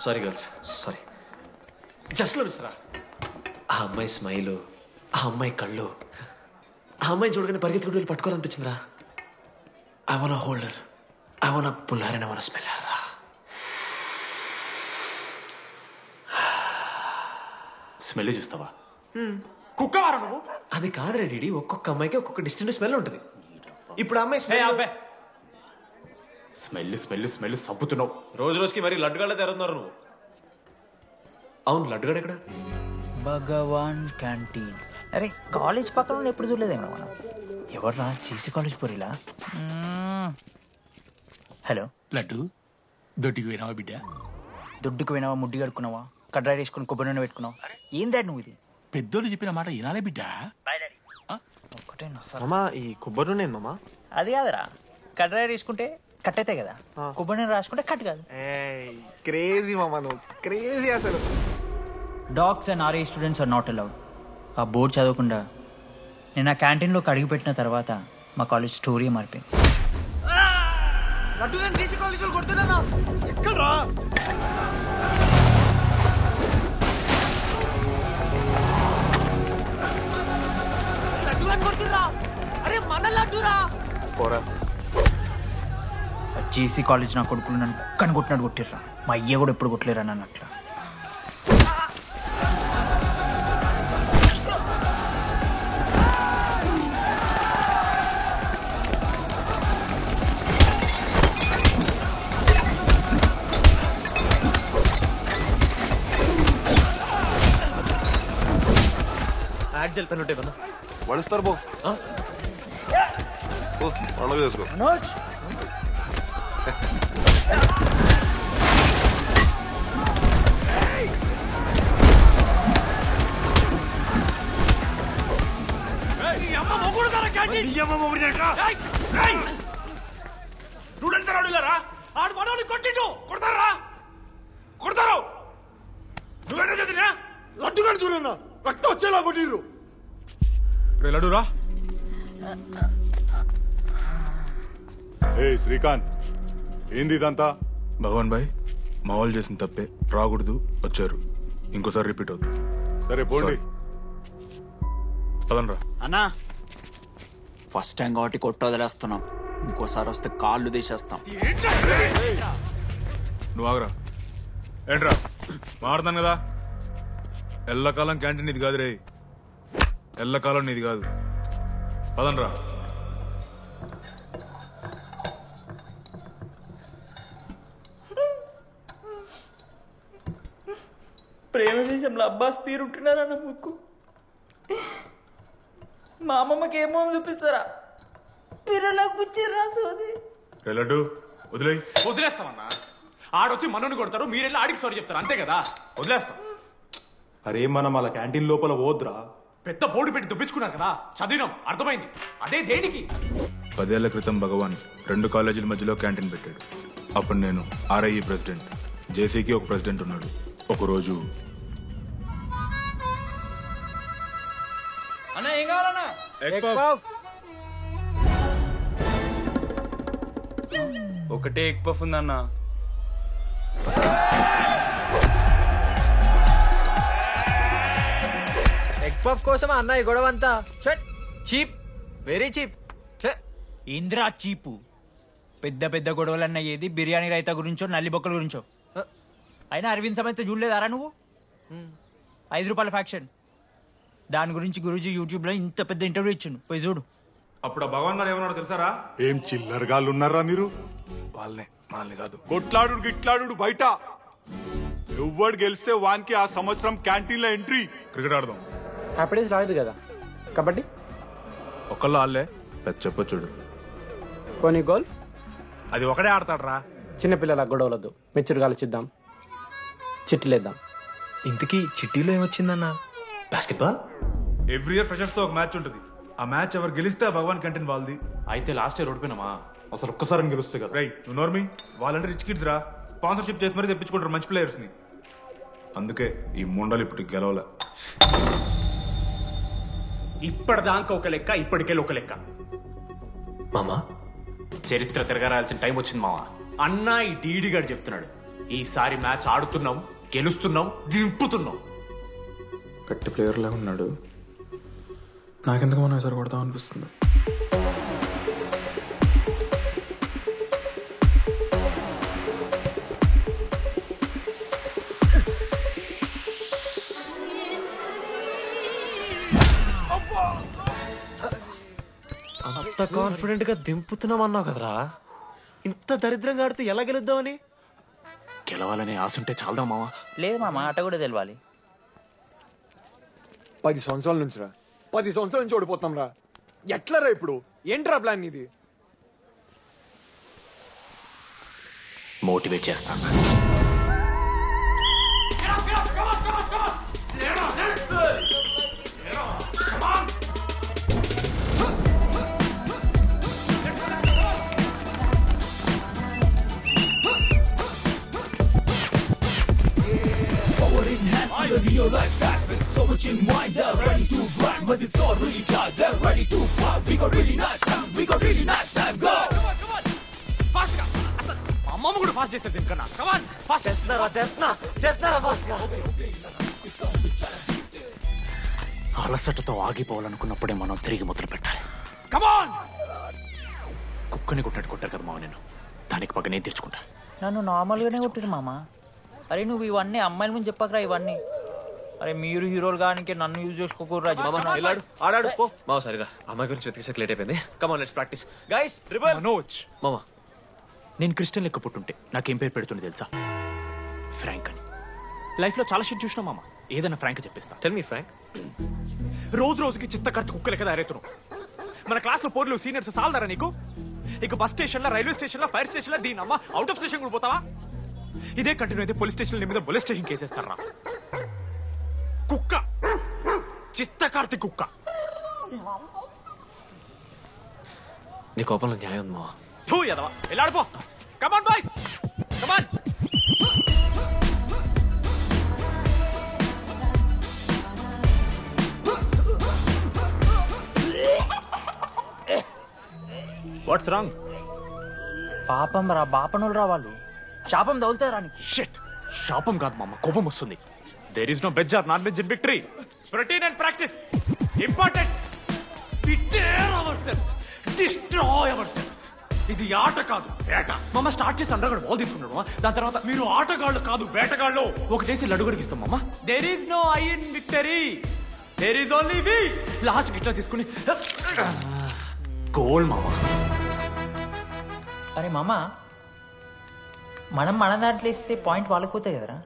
[SPEAKER 6] Sorry girls, sorry. జస్ట్ లో మిస్రా. ఆ అమ్మాయి స్మైలు, ఆ అమ్మాయి కళ్ళు, ఆ అమ్మాయి చూడగానే పరిగెత్తుకుంటూ వెళ్ళి పట్టుకోవాలనిపించిందిరా. I want holder, I want puller and I want smeller రా.
[SPEAKER 13] స్మెల్ చూస్తావా? కుక్కవారా నువ్వు?
[SPEAKER 6] అది కాదురా డీడీ, ఒక్కొక్క అమ్మాయికి ఒక్కొక్క డిస్టింట్ స్మెల్ ఉంటుంది. ఇప్పుడు అమ్మాయి
[SPEAKER 13] స్మెల్ సబ్బుతున్నావు.
[SPEAKER 6] రోజు రోజుకి మరి లడ్డుగాళ్ళ తెరుతున్నారు నువ్వు. అవును, లడ్డుగాడు ఎక్కడ?
[SPEAKER 5] భగవాన్ క్యాంటీన్. అరే కాలేజ్ పక్కన ఎప్పుడు చూడలేదేమో మనం. ఎవర్రా చీసీ కాలేజ్ పోరిలా? హలో
[SPEAKER 7] లడ్డు, దొడ్డికి పోయినావా బిడ్డ?
[SPEAKER 5] దొడ్డుకు పోయినావా, ముడ్డి కడుక్కున్నావా, కడ్రాయి వేసుకుని కొబ్బరి నూనె పెట్టుకున్నావు? ఏం డాడ్ నువ్వు ఇది?
[SPEAKER 7] పెద్దోళ్ళు చెప్పిన మాట వినాలే బిడ్డ.
[SPEAKER 5] ఒక్కటే
[SPEAKER 11] మామా, ఈ కొబ్బరి నూనె మామా?
[SPEAKER 5] అది కాదురా, కడ్రాయి వేసుకుంటే కట్ అవుతాయి కదా, కొబ్బరి నూనె రాసుకుంటే కట్ కాదు.
[SPEAKER 11] క్రేజీ మామా, నువ్వు క్రేజీ అసలు.
[SPEAKER 5] Dogs and RA students are not allowed. ఆ బోర్డు చదవకుండా నేను ఆ క్యాంటీన్లోకి అడుగుపెట్టిన తర్వాత మా కాలేజ్ స్టోరీ మారిపోయింది.
[SPEAKER 11] ఎక్కడ్రా?
[SPEAKER 5] అరే మన లడ్డురా. జేసీ కాలేజ్ నా కొడుకులు నన్ను కుక్కని కొట్టినట్టు కొట్టిర్రా. మా అయ్య కూడా ఎప్పుడు కొట్టలేరా నన్ను అట్లా.
[SPEAKER 6] యాడ్ జల్ పెన్ ఉంటే కదా
[SPEAKER 19] వణిస్తారు బో. పండుగ చేసుకో.
[SPEAKER 17] ఆడు మనోళ్ళు కొట్టిండు, కొడతారా? కొడతారు. నువ్వేనా చదివినా?
[SPEAKER 4] లడ్డుగాడు చూడన్నా, రక్తం వచ్చేలా కొట్టిర్రు. రే లడ్డురా. శ్రీకాంత్, ఏంది ఇదంతా?
[SPEAKER 18] భగవాన్ భాయ్, మా వాళ్ళు చేసిన తప్పే, రాకూడదు, వచ్చారు, ఇంకోసారి రిపీట్ అవుతుంది.
[SPEAKER 4] సరే పోండి.
[SPEAKER 18] పదనరా.
[SPEAKER 5] అన్నా, ఫస్ట్ టైం కాబట్టి కొట్టు వదిలేస్తున్నాం, ఇంకోసారి వస్తే కాళ్ళు తీసేస్తాం.
[SPEAKER 18] నువ్వు ఆగరా. ఏంట్రా మారుతాను కదా. ఎల్లకాలం క్యాంటీన్ ఇది కాదు రే, ఎల్లకాలం నీది కాదు. పదండ్రా.
[SPEAKER 5] ప్రేమ దేశంలో అబ్బాస్ తీరుంటున్నారా నా ముక్కు. మా అమ్మమ్మకి ఏమో చూపిస్తారా పిల్లలకు పుచ్చిర్రా సోది.
[SPEAKER 18] లడ్డు వదిలే.
[SPEAKER 13] వదిలేస్తామన్నా. ఆడొచ్చి మనోని కొడతారు, మీరెళ్ళి ఆడికి సారీ చెప్తారు, అంతే కదా. వదిలేస్తాం.
[SPEAKER 19] అరే మనం అలా క్యాంటీన్ లోపల పోద్రా.
[SPEAKER 13] పెద్ద బోర్డు పెట్టి దుబ్బించుకున్నారు కదా, చదివినాం, అర్థమైంది. అదే దేనికి?
[SPEAKER 18] 10 ఏళ్ల క్రితం భగవాన్ 2 కాలేజీల మధ్యలో క్యాంటీన్ పెట్టాడు. అప్పుడు నేను ఆర్ఐఈ ప్రెసిడెంట్, జేసీకి ఒక ప్రెసిడెంట్ ఉన్నాడు. ఒకరోజు
[SPEAKER 8] అన్నా ఏం కావాలన్నా? ఒకటే ఎగ్ పఫ్ ఉందన్నా.
[SPEAKER 3] ఎగ్ పఫ్ కోసం అన్న ఈ గొడవ అంతా. Cheap, very cheap.
[SPEAKER 5] ఇంద్రా చీపు. పెద్ద పెద్ద గొడవలన్న ఏది బిర్యానీ రైతా గురించో నల్లి బొక్కల గురించో. అయినా అరవింద్ సమేత చూడలేదారా నువ్వు? 5 రూపాయల ఫ్యాక్షన్ దాని గురించి గురూజీ యూట్యూబ్ లో ఇంత పెద్ద ఇంటర్వ్యూ ఇచ్చిండు, పోయి చూడు.
[SPEAKER 18] అప్పుడు భగవాన్ గారు ఏమన్నాడు తెలుసారా?
[SPEAKER 19] ఏం చిల్లరగాళ్ళు ఉన్నారా మీరు? వాళ్ళనే, మనల్ని కాదు. కొట్లాడు గిట్లాడు బయట. ఎవ్వడు గెలిస్తే వానికి ఆ సంవత్సరం క్యాంటీన్ లో ఎంట్రీ.
[SPEAKER 18] క్రికెట్ ఆడదాం.
[SPEAKER 9] హ్యాపీడేస్ రాలేదు కదా. కబడ్డీ
[SPEAKER 18] ఒకళ్ళు ఆడలే, పెద్ద చెప్పొచ్చుడు.
[SPEAKER 9] పోనీ గోల్
[SPEAKER 18] అది ఒకడే ఆడతాడు రా.
[SPEAKER 9] చిన్నపిల్లల గొడవలొద్దు, మెచ్యూర్గా ఆలోచిద్దాం, చిట్టిలేద్దాం.
[SPEAKER 3] ఇంతకీ చిట్టీలో ఏమొచ్చిందన్నా?
[SPEAKER 6] బాస్కెట్బాల్.
[SPEAKER 18] ఎవ్రీ ఇయర్ ఫ్రెషర్స్ తో ఒక మ్యాచ్ ఉంటుంది. ఆ మ్యాచ్ ఎవరు గెలిస్తే ఆ భగవాన్ క్యాంటీన్ వాళ్ళది.
[SPEAKER 13] అయితే లాస్ట్ ఇయర్ ఓడిపోయినామా?
[SPEAKER 19] అసలు ఒక్కసారి గెలుస్తే కదా.
[SPEAKER 18] రై నువ్వు నోర్మి. వాళ్ళంటే రిచ్ కిడ్స్ రా, స్పాన్సర్షిప్ చేసి మరీ తెప్పించుకుంటారు మంచి ప్లేయర్స్ ని. అందుకే ఈ ముండలు ఇప్పుడు గెలవలే.
[SPEAKER 13] ఇప్పటిదాకా ఒక లెక్క, ఇప్పటికెళ్ళి ఒక లెక్క.
[SPEAKER 6] మామా
[SPEAKER 13] చరిత్ర తిరగరాల్సిన టైం వచ్చింది మావా. అన్నా ఈ డీడీ గారు చెప్తున్నాడు, ఈసారి మ్యాచ్ ఆడుతున్నాం, గెలుస్తున్నాం, దింపుతున్నాం.
[SPEAKER 1] గట్టి ప్లేయర్ లాగా ఉన్నాడు. నాకెందుకు మనం ఈసారి కొడతాం అనిపిస్తుంది.
[SPEAKER 6] అంత కాన్ఫిడెంట్ గా దింపుతున్నాం అన్నావు కదరా. ఇంత దరిద్రంగా ఆడితే ఎలా గెలుద్దామని?
[SPEAKER 13] గెలవాలనే ఆశుంటే చాలదా మావా?
[SPEAKER 5] లేదు మామ, ఆట కూడా తెలవాలి.
[SPEAKER 1] 10 సంవత్సరాల నుంచి రా, 10 సంవత్సరాల నుంచి ఓడిపోతాం రా. ఎట్లా రా ఇప్పుడు? ఏంట్రా ప్లాన్ ఇది?
[SPEAKER 13] మోటివేట్ చేస్తాను. అమ్మమ్మ కూడా ఫాస్ట్ చేస్తారు దీనికన్నా. కమాన్ ఫాస్ట్
[SPEAKER 6] చేస్తున్నారా ఫాస్ట్ గా.
[SPEAKER 13] అలసటతో ఆగిపోవాలనుకున్నప్పుడే మనం తిరిగి మొదలు పెట్టాలి. కమాన్. కుక్కని కొట్టాడు కొట్టారు కదా మావ, నేను దానికి పక్క నేను తెచ్చుకుంటా.
[SPEAKER 5] నన్ను నార్మల్గానే కొట్టిరు మామ. అరే నువ్వు ఇవన్నీ అమ్మాయిల ముందు చెప్పకరా ఇవన్నీ. అరే మీరు హీరోలు కానీ నన్ను యూజ్ చేసుకోకూడరా.
[SPEAKER 6] ఆడాడు పో మావ. సరిగా అమ్మాయి గురించి వెతికేసరికి లేట్ అయిపోయింది. Come on let's practice guys.
[SPEAKER 13] Manoj
[SPEAKER 6] మామా,
[SPEAKER 13] నేను క్రిస్టియన్ లెక్క పుట్టుంటే నాకేం పేరు పెడుతుంది తెలుసా? ఫ్రాంక్ అని. లైఫ్ లో చాలా షిట్ చూసినా మామ, ఏదైనా ఫ్రాంక్ చెప్పేస్తా.
[SPEAKER 6] Tell me frank.
[SPEAKER 13] రోజు రోజుకి చిత్తకర్త కుక్క లెక్క దారేతున్నావు. మన క్లాస్ లో పోర్లు సీనియర్స్ సాల్దారా నీకు? ఇక బస్ స్టేషన్ లో, రైల్వే స్టేషన్ లో, ఫైర్ స్టేషన్ లో, దీని అమ్మ అవుట్ ఆఫ్ స్టేషన్ కూడా పోతావా? ఇదే కంటిన్యూ అయితే పోలీస్ స్టేషన్ మీద పోలీస్ స్టేషన్ కేసేస్తారా? కుక్క, చిత్తకార్తి కుక్క.
[SPEAKER 6] నీ కోపంలో న్యాయం ఉంది మావా.
[SPEAKER 13] తూ ఎదవా, వెళ్ళాడిపో. Come on boys, come on. What's wrong?
[SPEAKER 5] పాపం రా, బాపనులు రా వాళ్ళు. శాపం తగులుతారా నీకు?
[SPEAKER 13] షిట్, శాపం కాదు మామ, కోపం వస్తుంది. There is no veg or non veg in victory. Protein and practice important. We dare ourselves, destroy ourselves. ఇది ఆట కాదు, వేట. మామ స్టార్ట్ చేసి అండర్గాడు బాల్ తీసుకున్నాడు. దాని తర్వాత మీరు ఆటగాళ్ళు కాదు వేటగాళ్ళు. ఒకటేసి లడ్డు గడికిస్తాం మామ. There is no I in victory, there is only we. Last ఇట్లా తీసుకుని గోల్ మామా.
[SPEAKER 5] అరే మామ, మనం మన దాంట్లో ఇస్తే పాయింట్ వాళ్ళకి పోతాయి కదరా.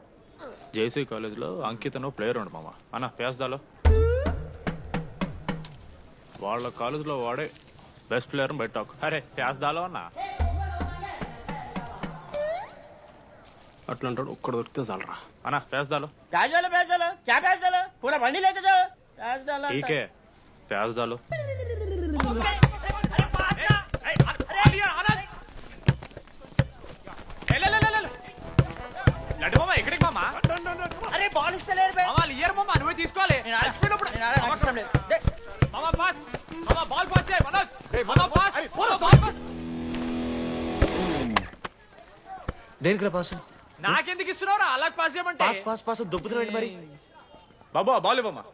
[SPEAKER 13] జేసీ కాలేజ్లో అంకితను ప్లేయర్ ఉండు మామ. అన్న పేస్దాలో వాళ్ళ కాలేజ్లో వాడే బెస్ట్ ప్లేయర్ బయట టాక్. అరే పేస్దాలో అన్న
[SPEAKER 1] అట్లా అంటాడు. ఒక్కడ దొరికితే చాలరా
[SPEAKER 13] అన్న పేస్దాలో. ఠీకే పేస్దాలో. లడ్డు మామ ఎక్కడికి మామ?
[SPEAKER 5] అరే బాల్ ఇస్తలేరు బే.
[SPEAKER 13] మామ ఇయర్ మామ నువ్వే తీసుకోవాలి. మామ పాస్. మామ బాల్ పాస్ చేయి మనోజ్. మామ పాస్. Ball pass.
[SPEAKER 6] దేనికి పాస్?
[SPEAKER 13] నాకెందుకు ఇస్తున్నావురా? అలా పాస్ చేయమంటే.
[SPEAKER 6] పాస్ పాస్ పాస్ దొబ్బుతున్నాడు మరి.
[SPEAKER 13] బాబా బాల్ ఇవ్వమ్మా.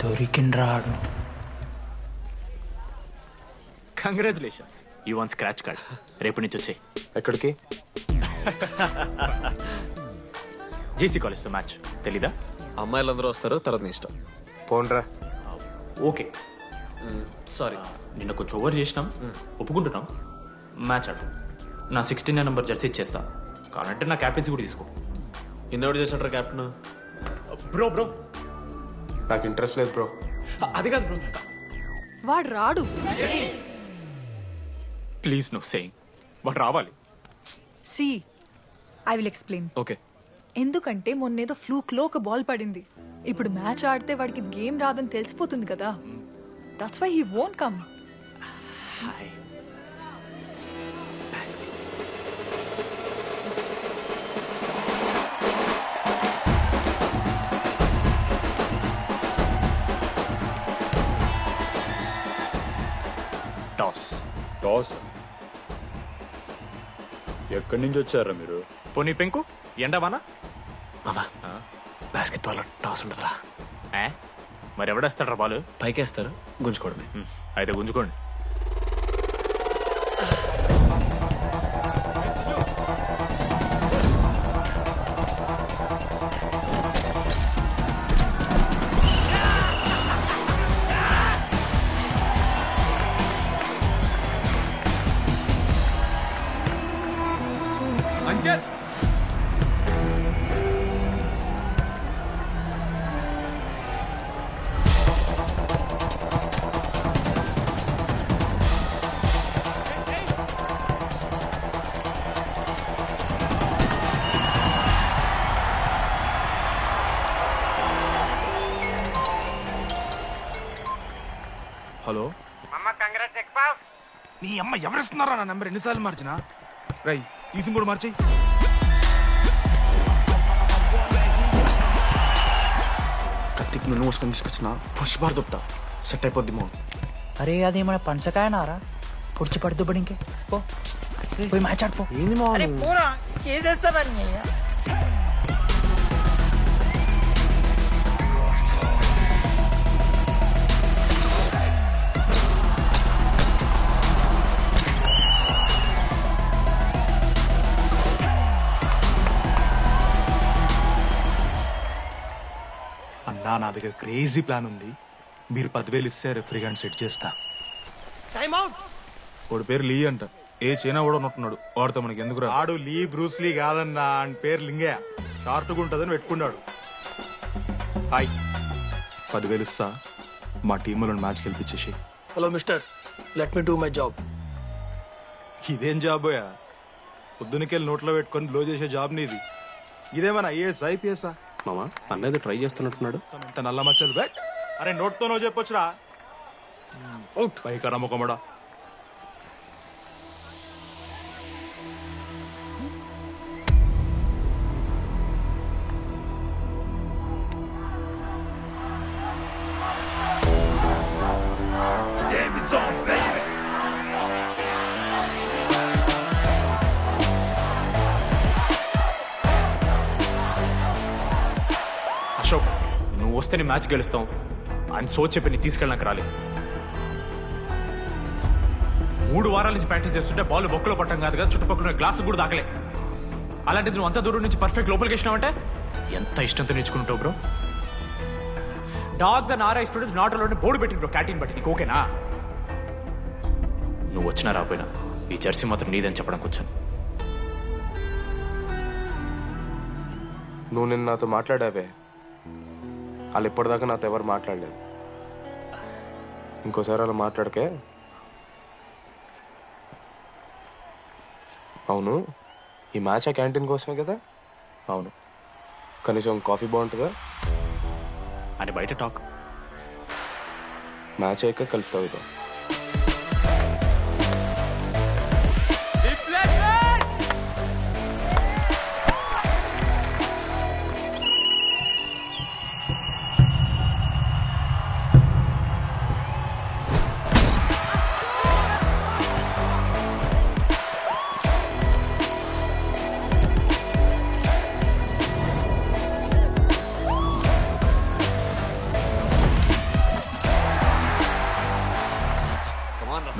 [SPEAKER 5] దొరికిండ్రాడు.
[SPEAKER 13] Congratulations, you want scratch card. రేపు నుంచి వచ్చాయి.
[SPEAKER 6] ఎక్కడికి?
[SPEAKER 13] జేసీ కాలేజ్తో మ్యాచ్ తెలీదా?
[SPEAKER 6] అమ్మాయిలందరూ వస్తారు, తర్వాత నీ ఇష్టం. పోన్రా.
[SPEAKER 13] ఓకే
[SPEAKER 6] సారీ,
[SPEAKER 13] నిన్న కొంచెం ఓవర్ చేసినాం, ఒప్పుకుంటున్నాం. మ్యాచ్ ఆడు. నా 16 నెంబర్ జెర్సీ ఇచ్చేస్తా. కావాలంటే నా క్యాప్టెన్సీ కూడా తీసుకో.
[SPEAKER 6] ఇన్నోటి చేసినట్టు క్యాప్టెన్.
[SPEAKER 13] బ్రో బ్రో
[SPEAKER 6] నాకు ఇంట్రెస్ట్ లేదు బ్రో.
[SPEAKER 13] అది కాదు బ్రో,
[SPEAKER 16] వాడు రాడు.
[SPEAKER 13] Please no saying. వాడు రావాలి.
[SPEAKER 16] See I will explain.
[SPEAKER 6] Okay.
[SPEAKER 16] ఎందుకంటే మొన్నేదో ఫ్లూక్ లో ఒక బాల్ పడింది. ఇప్పుడు మ్యాచ్ ఆడితే వాడికి గేమ్ రాదని తెలిసిపోతుంది కదా. That's why he won't come.
[SPEAKER 13] Toss.
[SPEAKER 19] Toss? ఎక్కడి నుంచి వచ్చారా మీరు?
[SPEAKER 13] పోనీ పెంకు ఎండవానా?
[SPEAKER 6] మామా బాస్కెట్ బాల్ టాస్ ఉండదురా.
[SPEAKER 13] మరి ఎవడేస్తాడ్రా బాల్?
[SPEAKER 6] పైకేస్తారు, గుంజుకోవడమే.
[SPEAKER 13] అయితే గుంజుకోండి.
[SPEAKER 15] అంకిత్,
[SPEAKER 18] హలో.
[SPEAKER 15] నీ అమ్మ ఎవరిస్తున్నారా నా నెంబర్? ఎన్నిసార్లు మార్చినా? రై ఈసం కూడా మార్చేయి.
[SPEAKER 6] కత్తికి నూనె మోసుకొని తీసుకొచ్చిన పుష్పార్ దొప్తా సెట్ అయిపోద్ది మో.
[SPEAKER 5] అరే అది మన పనసకాయనారా? పొడిచి పడుతూ పడి ఇంకే పో, పోయి మ్యాచ్ ఆడిపో.
[SPEAKER 6] ఏంది మా
[SPEAKER 5] పూరా కేసేస్తారని.
[SPEAKER 15] అన్నా నా దగ్గర క్రేజీ ప్లాన్ ఉంది. మీరు 10,000 ఇస్తే రెఫ్రీ గాని సెట్ చేస్తా.
[SPEAKER 18] వాడి పేరు లీ అంట. ఏ చైనా కూడా ఉన్నట్టున్నాడు. వాడితో మనకి ఎందుకు రా?
[SPEAKER 19] ఆడు లీ బ్రూస్ లీ కాదన్నా, అని పేరు లింగయ్య. షార్ట్గా ఉంటుందని పెట్టుకున్నాడు.
[SPEAKER 15] హాయ్, 10,000 ఇస్తా. మా టీంలో మ్యాచ్ గెలిపించేసి.
[SPEAKER 2] Hello mister, let me do my job.
[SPEAKER 19] ఇదేం జాబోయా? పొద్దునకెళ్ళి నోట్లో పెట్టుకొని బ్లో చేసే జాబ్ నీది. ఇదేమన్నా ఐఏఎస్ ఐపీఎస్ఆ?
[SPEAKER 1] మామా అన్నది ట్రై చేస్తున్నట్టున్నాడు.
[SPEAKER 19] ఇంత నల్ల మచ్చలు బెట్. అరే నోట్తోనో చెప్పొచ్చురా. పైకరా ముఖమడా.
[SPEAKER 13] అశోక్, నువ్వు వస్తే నీ మ్యాచ్ గెలుస్తాం అని సోచ్ చెప్పి నీ తీసుకెళ్ళడానికి రాలేదు. 3 వారాల నుంచి ప్రాక్టీస్ చేస్తుంటే బాల్ బొక్కలో పట్టం కాదు కదా, చుట్టుపక్కల గ్లాసు కూడా దాకలే. అలాంటిది నువ్వు అంత దూరం నుంచి పర్ఫెక్ట్ లోపలికి వేసినావంటే ఎంత ఇష్టంతో నేర్చుకుంటావు bro. Dogs and R I students not allowed board పెట్టింది బ్రో, క్యాటీన్ బట్టి. నీకు ఓకేనా? నువ్వు వచ్చినా రాపోయినా ఈ జెర్సీ మాత్రం నీదని చెప్పడానికి వచ్చాను.
[SPEAKER 20] నువ్వు నిన్న నాతో మాట్లాడావే, వాళ్ళు ఇప్పటిదాకా నాతో ఎవరు మాట్లాడలేదు. ఇంకోసారి అలా మాట్లాడకే. అవును, ఈ మ్యాచ్ ఆ క్యాంటీన్ కోసమే కదా?
[SPEAKER 13] అవును.
[SPEAKER 20] కనీసం కాఫీ బాగుంటుందా
[SPEAKER 13] అని బయట టాక్.
[SPEAKER 20] మ్యాచ్ అయ్యాక కలిసి తాగుతాం.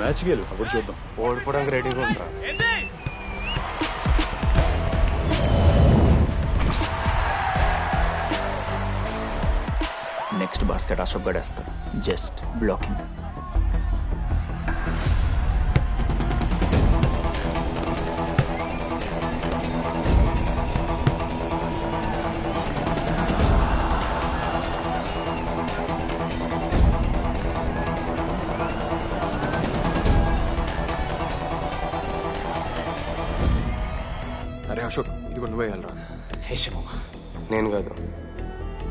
[SPEAKER 19] మ్యాచ్ గెలు, అప్పుడు చూద్దాం.
[SPEAKER 20] ఓడిపోవడానికి రెడీగా ఉంటా.
[SPEAKER 5] నెక్స్ట్ బాస్కెట్ అశోక్ గడేస్తాడు. Just blocking.
[SPEAKER 1] అరే అశోక్, ఇది కూడా నువ్వే వెళ్ళరా.
[SPEAKER 20] నేను కాదు,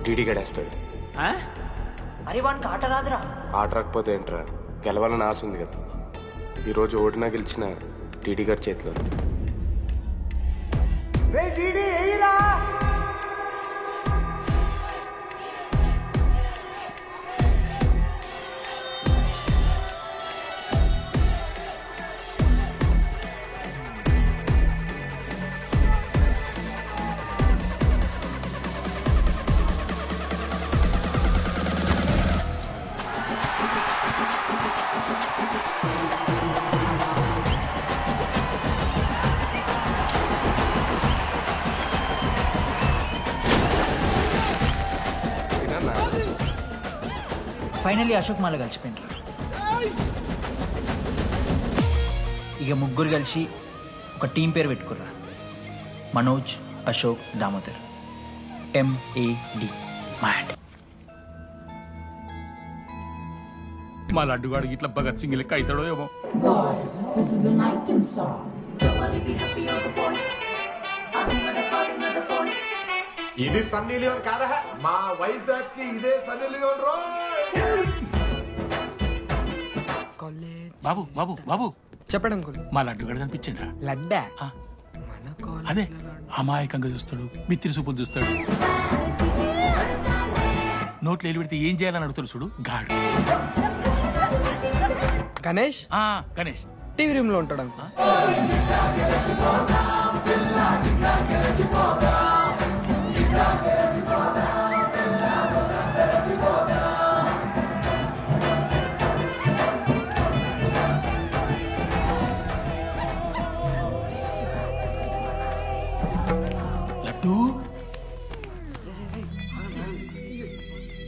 [SPEAKER 20] డీడీ గడేస్తాడు.
[SPEAKER 5] అరే వానికి ఆట రాదురా.
[SPEAKER 20] ఆట రాకపోతే ఏంట్రా, గెలవాలని ఆశ ఉంది కదా. ఈరోజు ఓడినా గెలిచిన డీడీ గారి చేతిలో.
[SPEAKER 5] ఫైనల్లీ అశోక్ మాల కలిసిపోయిండ్రు. ఇక ముగ్గురు కలిసి ఒక టీం పేరు పెట్టుకుర్రా. మనోజ్, అశోక్, దామోదర్. MAD. మ్యాడ్.
[SPEAKER 7] మా లడ్డుగాడికి ఇట్లా భగత్ సింగ్ లెక్క అవుతాడో ఏమో.
[SPEAKER 17] ఇది సన్నీ లియోన్ కాదా? మా వైజాగ్ కి ఇదే సన్నీ లియోన్ రో.
[SPEAKER 7] బాబు బాబు బాబు
[SPEAKER 3] చెప్పండి అంకుల్.
[SPEAKER 7] మా లడ్డుగాడు కనిపించిండా?
[SPEAKER 3] లడ్డా?
[SPEAKER 7] అదే అమాయకంగా చూస్తాడు, మిత్రి చూపులు చూస్తాడు, నోట్లు ఎల్లు పెడితే ఏం చేయాలని అడుగుతాడు చూడు గాడు.
[SPEAKER 3] గణేష్?
[SPEAKER 7] గణేష్
[SPEAKER 3] టీవీ రూమ్ లో ఉంటాడు అంకుల్.
[SPEAKER 7] లడ్డు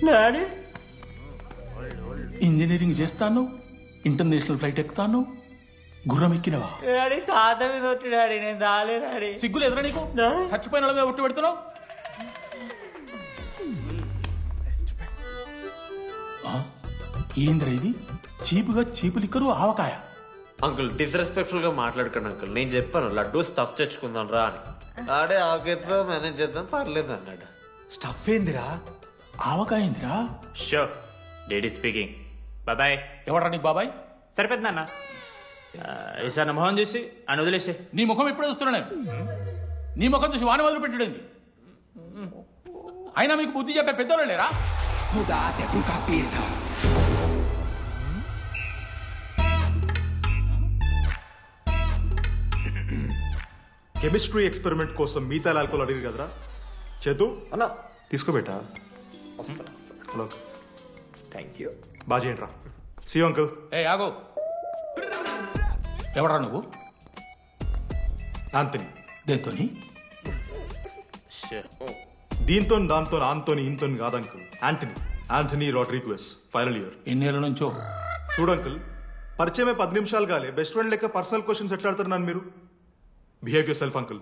[SPEAKER 5] డాడీ
[SPEAKER 7] ఇంజనీరింగ్ చేస్తాను, ఇంటర్నేషనల్ ఫ్లైట్ ఎక్కుతాను, గుర్రం ఎక్కినవా?
[SPEAKER 5] డాడీ తాత మీద ఒట్టు డాడీ, నేను దాలే డాడీ.
[SPEAKER 7] సిగ్గులు ఎదురా నీకు? చచ్చిపోయిన వాళ్ళ మీద ఒట్టు పెడుతున్నావు. ఏంద్రా ఇది? చీపుగా చీపు లిక్కరు ఆవకాయ.
[SPEAKER 6] అంకుల్ డిస్రెస్పెక్ట్ఫుల్ గా మాట్లాడకండి అంకుల్. నేను చెప్పాను లడ్డూ స్టఫ్ తెచ్చుకుందాం రా అని. ఆడే ఆకేతో మేనేజ్ చేద్దాం పర్లేదు అన్నాడు.
[SPEAKER 15] స్టఫ్ ఏందిరా?
[SPEAKER 7] ఆవకాయ ఏందిరా?
[SPEAKER 13] Show daddy speaking. బాబాయ్.
[SPEAKER 7] ఎవరా నీకు బాబాయ్?
[SPEAKER 13] సరిపోతుంది నాన్న. ఈసారి నా మొహం చూసి అని వదిలేసే.
[SPEAKER 7] నీ ముఖం ఎప్పుడు చూస్తున్నా నేను? నీ ముఖం చూసి వాన వదిలి పెట్టింది. అయినా మీకు బుద్ధి చెప్పే పెద్దోళ్ళు లేరా?
[SPEAKER 19] కెమిస్ట్రీ ఎక్స్పెరిమెంట్ కోసం మిగతా ఆల్కోహాల్ అడిగి కదరా చేతు అలా తీసుకోబెట్టా.
[SPEAKER 15] Hello
[SPEAKER 3] thank you.
[SPEAKER 15] బాగా చేయండి రా. See uncle.
[SPEAKER 7] ఏ ఆగో, ఎవడరా నువ్వు?
[SPEAKER 15] ఆంటనీ.
[SPEAKER 7] దేంతోని?
[SPEAKER 15] దీంతో దాంతో ఆంతోని ఇంతో కాదు uncle. Antony Rodrigues, final year.
[SPEAKER 7] ఎన్నేళ్ళ నుంచో?
[SPEAKER 15] చూడు అంకుల్, పరిచయమే 10 నిమిషాలు కాలే బెస్ట్ ఫ్రెండ్ లెక్క పర్సనల్ క్వశ్చన్స్ ఎట్లా ఆడతారు నన్ను మీరు? Behave yourself uncle.